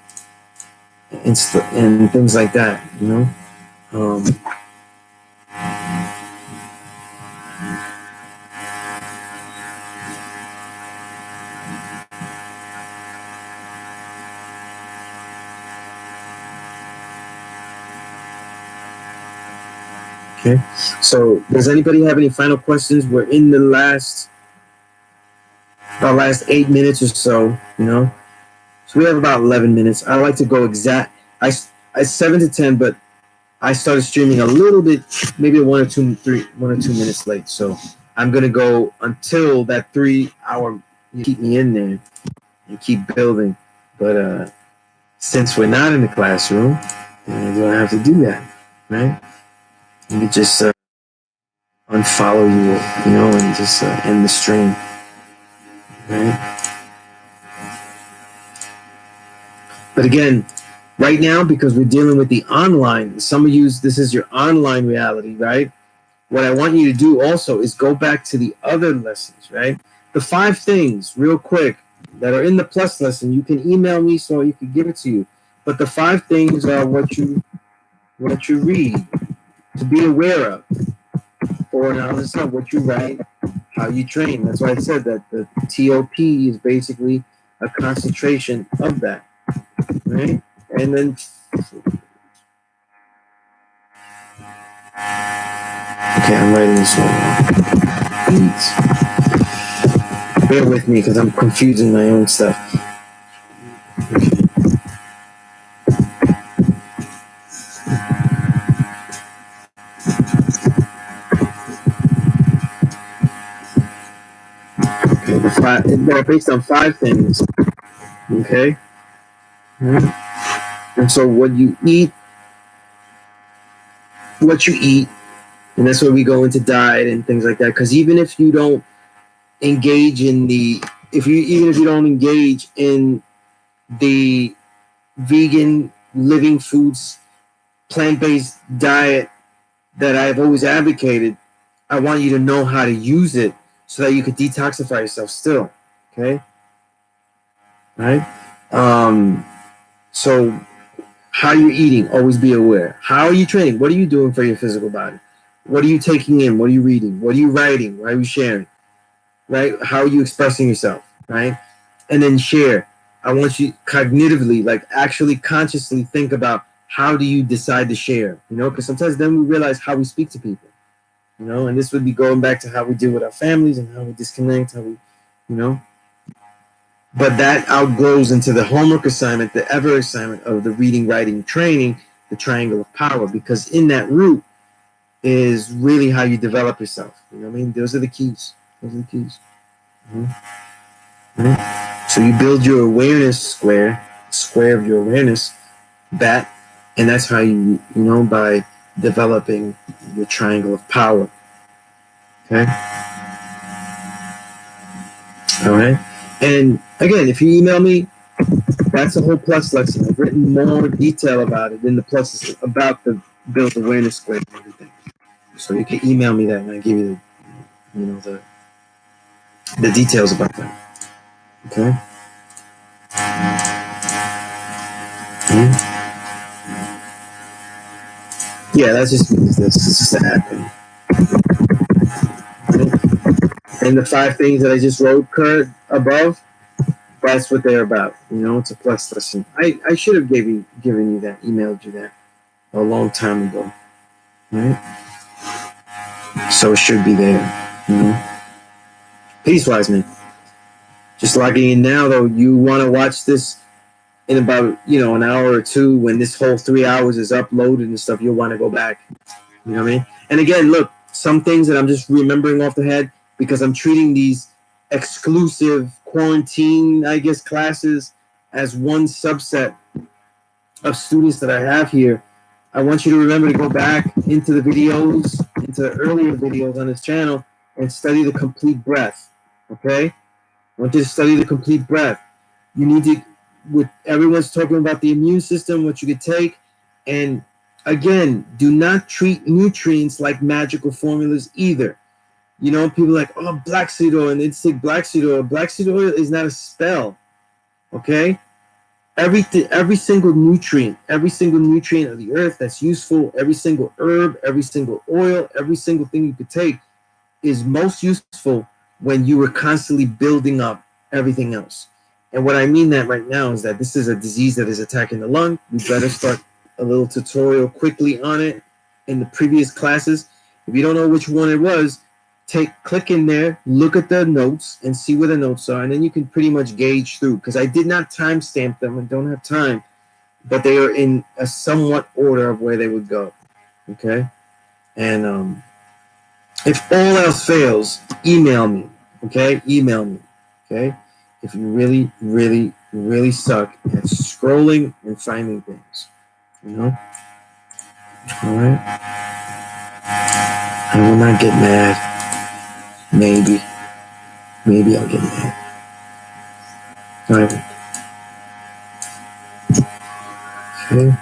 And things like that, Okay. So, does anybody have any final questions? We're in the last 8 minutes or so, So we have about 11 minutes. I like to go exact. I 7 to 10, but I started streaming a little bit, maybe 1 or 2 minutes late. So I'm gonna go until that 3 hour. You keep me in there and keep building. But since we're not in the classroom, I don't have to do that, right? Let me just unfollow you, and just end the stream, right? But again, Right now, because we're dealing with the online, some of you, this is your online reality, right? What I want you to do also is go back to the other lessons, right? The 5 things, real quick, that are in the plus lesson. You can email me so you can give it to you. But the 5 things are what you read, to be aware of, or analysis of what you write, how you train. That's why I said that the TOP is basically a concentration of that, right? And then, okay, I'm writing this one. Bear with me because I'm confusing my own stuff. Okay. They're based on 5 things. Okay. And so what you eat, and that's where we go into diet and things like that. Because even if you don't engage in even if you don't engage in the vegan living foods, plant-based diet that I've always advocated, I want you to know how to use it so that you could detoxify yourself still. Okay. Right. So how you're eating, always be aware. How are you training? What are you doing for your physical body? What are you taking in? What are you reading? What are you writing? What are you sharing? Right? How are you expressing yourself? Right? And then share. I want you cognitively, like actually consciously think about how do you decide to share? Because sometimes then we realize how we speak to people. And this would be going back to how we deal with our families and how we disconnect, how we, you know. But that outgrows into the homework assignment, the ever assignment of the reading, writing, training, the triangle of power, because in that root is really how you develop yourself. You know what I mean? Those are the keys. Those are the keys. So you build your awareness square of your awareness, and that's how by developing your triangle of power. Okay? All right? And again, if you email me, that's a whole plus lesson. I've written more detail about it in the plus about the build awareness square and everything. So you can email me that, and I give you the details about that. Okay. Mm-hmm. Yeah, that's just this. It's just an app. And the 5 things that I just wrote, Kurt, above, that's what they're about. It's a plus lesson. I should have given you that, emailed you that a long time ago. Right? So it should be there. Peace, wise man. Just logging in now, though. You want to watch this in about an hour or two when this whole 3 hours is uploaded and stuff. You'll want to go back. You know what I mean? And again, look, some things that I'm just remembering off the head because I'm treating these exclusive quarantine, I guess, classes as one subset of students that I have here. I want you to remember to go back into the videos, into the earlier videos on this channel and study the complete breath. Okay? I want you to study the complete breath. You need to, everyone's talking about the immune system, what you could take. And again, do not treat nutrients like magical formulas either. People are like, oh, black seed oil, and they say black seed oil. Black seed oil is not a spell. Okay? Every single nutrient of the earth that's useful, every single herb, every single oil, every single thing you could take is most useful when you are constantly building up everything else. And what I mean that right now is that this is a disease that is attacking the lung. We better start a little tutorial quickly on it in the previous classes. If you don't know which one it was, click in there, look at the notes and see where the notes are, and then you can pretty much gauge through, because I did not timestamp them and don't have time, but they are in a somewhat order of where they would go. Okay? And if all else fails, email me. Okay? Email me. Okay? If you really, really, really suck at scrolling and finding things. Alright? I will not get mad. Maybe I'll get mad. Alright. Okay.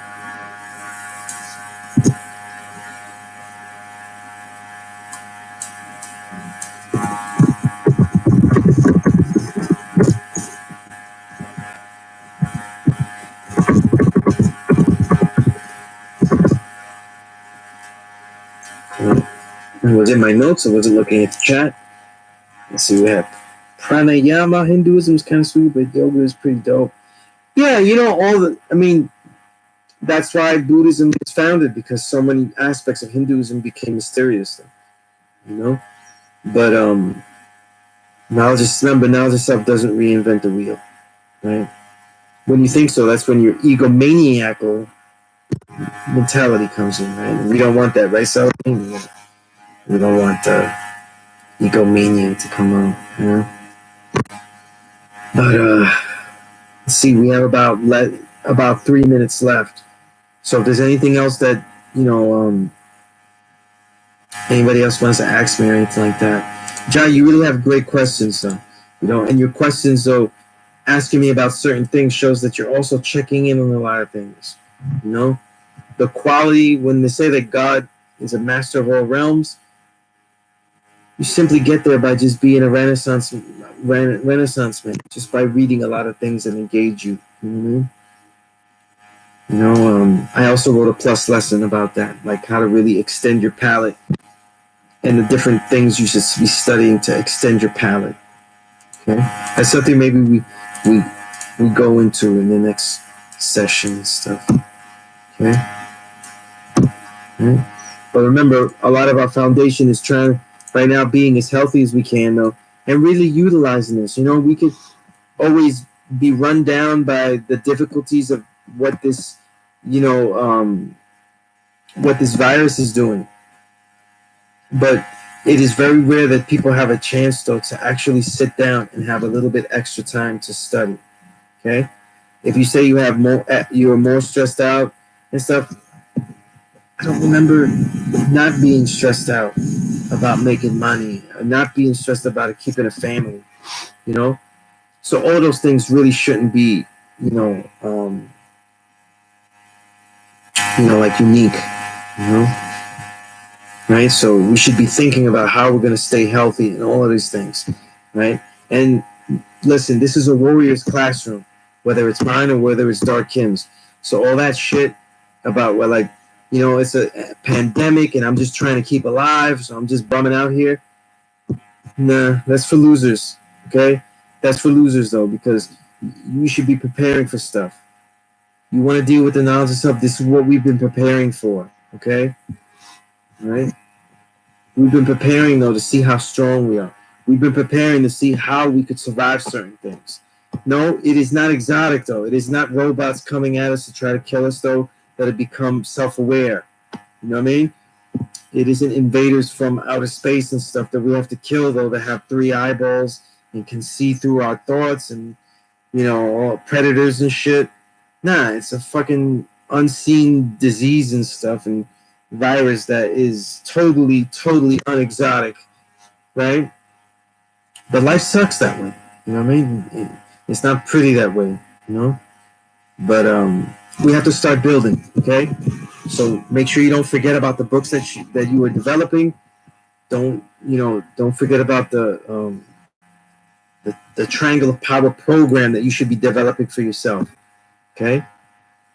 Was it my notes or was it looking at the chat? Let's see, we have pranayama. Hinduism is kind of sweet, but yoga is pretty dope. Yeah, I mean, that's why Buddhism was founded, because so many aspects of Hinduism became mysterious, But knowledge itself doesn't reinvent the wheel, right? When you think so, that's when your egomaniacal mentality comes in, right? And we don't want that, right? So we don't want the egomania to come out, But let's see, we have about 3 minutes left. So if there's anything else that anybody else wants to ask me or anything like that, John, you really have great questions, though. And your questions, though, asking me about certain things shows that you're also checking in on a lot of things. The quality, when they say that God is a master of all realms, you simply get there by just being a Renaissance man, just by reading a lot of things that engage you. I also wrote a plus lesson about that, like how to really extend your palate and the different things you should be studying to extend your palate. Okay, that's something maybe we go into in the next session and stuff. Okay. Right? But remember, a lot of our foundation is trying right now being as healthy as we can, though, and really utilizing this. We could always be run down by the difficulties of what this, what this virus is doing. But it is very rare that people have a chance, though, to actually sit down and have a little bit extra time to study. Okay, if you say you're more stressed out and stuff, I don't remember not being stressed out about making money, not being stressed about keeping a family. So all those things really shouldn't be, like unique. You know. Right? So we should be thinking about how we're going to stay healthy and all of these things, right? And listen, this is a warrior's classroom, whether it's mine or whether it's Dark Kim's. So all that shit about it's a pandemic and I'm just trying to keep alive, so I'm just bumming out here. Nah, that's for losers, okay? That's for losers, though, because you should be preparing for stuff. You want to deal with the knowledge of stuff. This is what we've been preparing for, okay? All right? We've been preparing, though, to see how strong we are. We've been preparing to see how we could survive certain things. No, it is not exotic, though. It is not robots coming at us to try to kill us, though, that have become self-aware. You know what I mean? It isn't invaders from outer space and stuff that we have to kill, though, that have 3 eyeballs and can see through our thoughts and, all predators and shit. Nah, it's a fucking unseen disease and stuff and virus that is totally, totally unexotic, right? But life sucks that way. You know what I mean? It's not pretty that way, But we have to start building, okay? So make sure you don't forget about the books that you are developing. Don't forget about the Triangle of Power program that you should be developing for yourself, okay?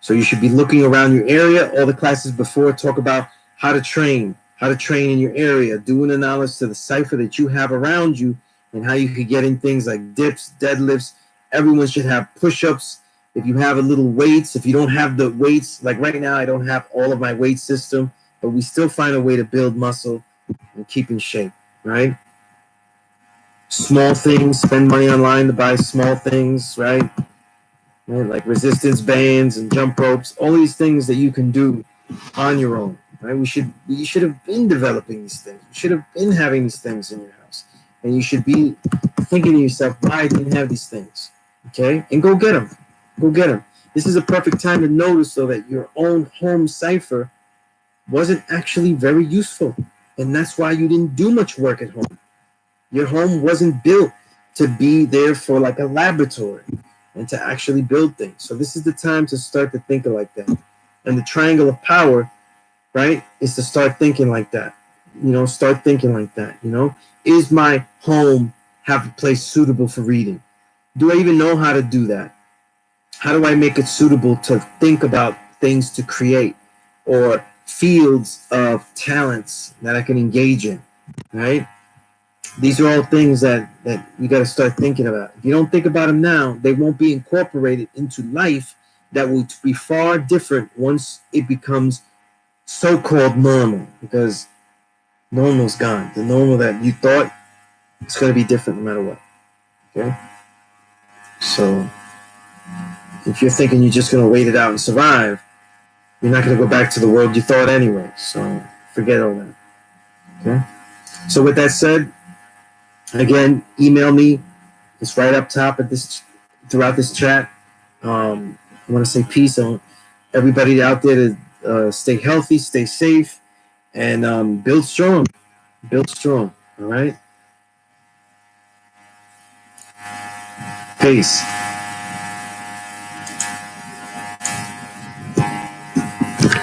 So you should be looking around your area. All the classes before talk about how to train in your area, doing the knowledge to the cipher that you have around you, and how you could get in things like dips, deadlifts. Everyone should have push-ups. If you have a little weights, if you don't have the weights, like right now, I don't have all of my weight system, but we still find a way to build muscle and keep in shape, right? Small things, spend money online to buy small things, right? Like resistance bands and jump ropes, all these things that you can do on your own, right? You should have been developing these things. You should have been having these things in your house. And you should be thinking to yourself, why I didn't have these things, okay? And go get them. Go get them. This is a perfect time to notice, though, that your own home cipher wasn't actually very useful. And that's why you didn't do much work at home. Your home wasn't built to be there for like a laboratory. Your home was built to be there for like a community, for like a and to actually build things. So this is the time to start to think like that. And the triangle of power, right, is to start thinking like that. Start thinking like that. Is my home have a place suitable for reading? Do I even know how to do that? How do I make it suitable to think about things to create or fields of talents that I can engage in, right? These are all things that you got to start thinking about. If you don't think about them now, they won't be incorporated into life. That will be far different once it becomes so-called normal, because normal's gone. The normal that you thought, it's going to be different no matter what. Okay? So if you're thinking you're just going to wait it out and survive, you're not going to go back to the world you thought anyway. So forget all that. Okay? So with that said, again, email me. It's right up top at this, throughout this chat. I want to say peace on everybody out there to stay healthy, stay safe, and build strong. Build strong. All right? Peace.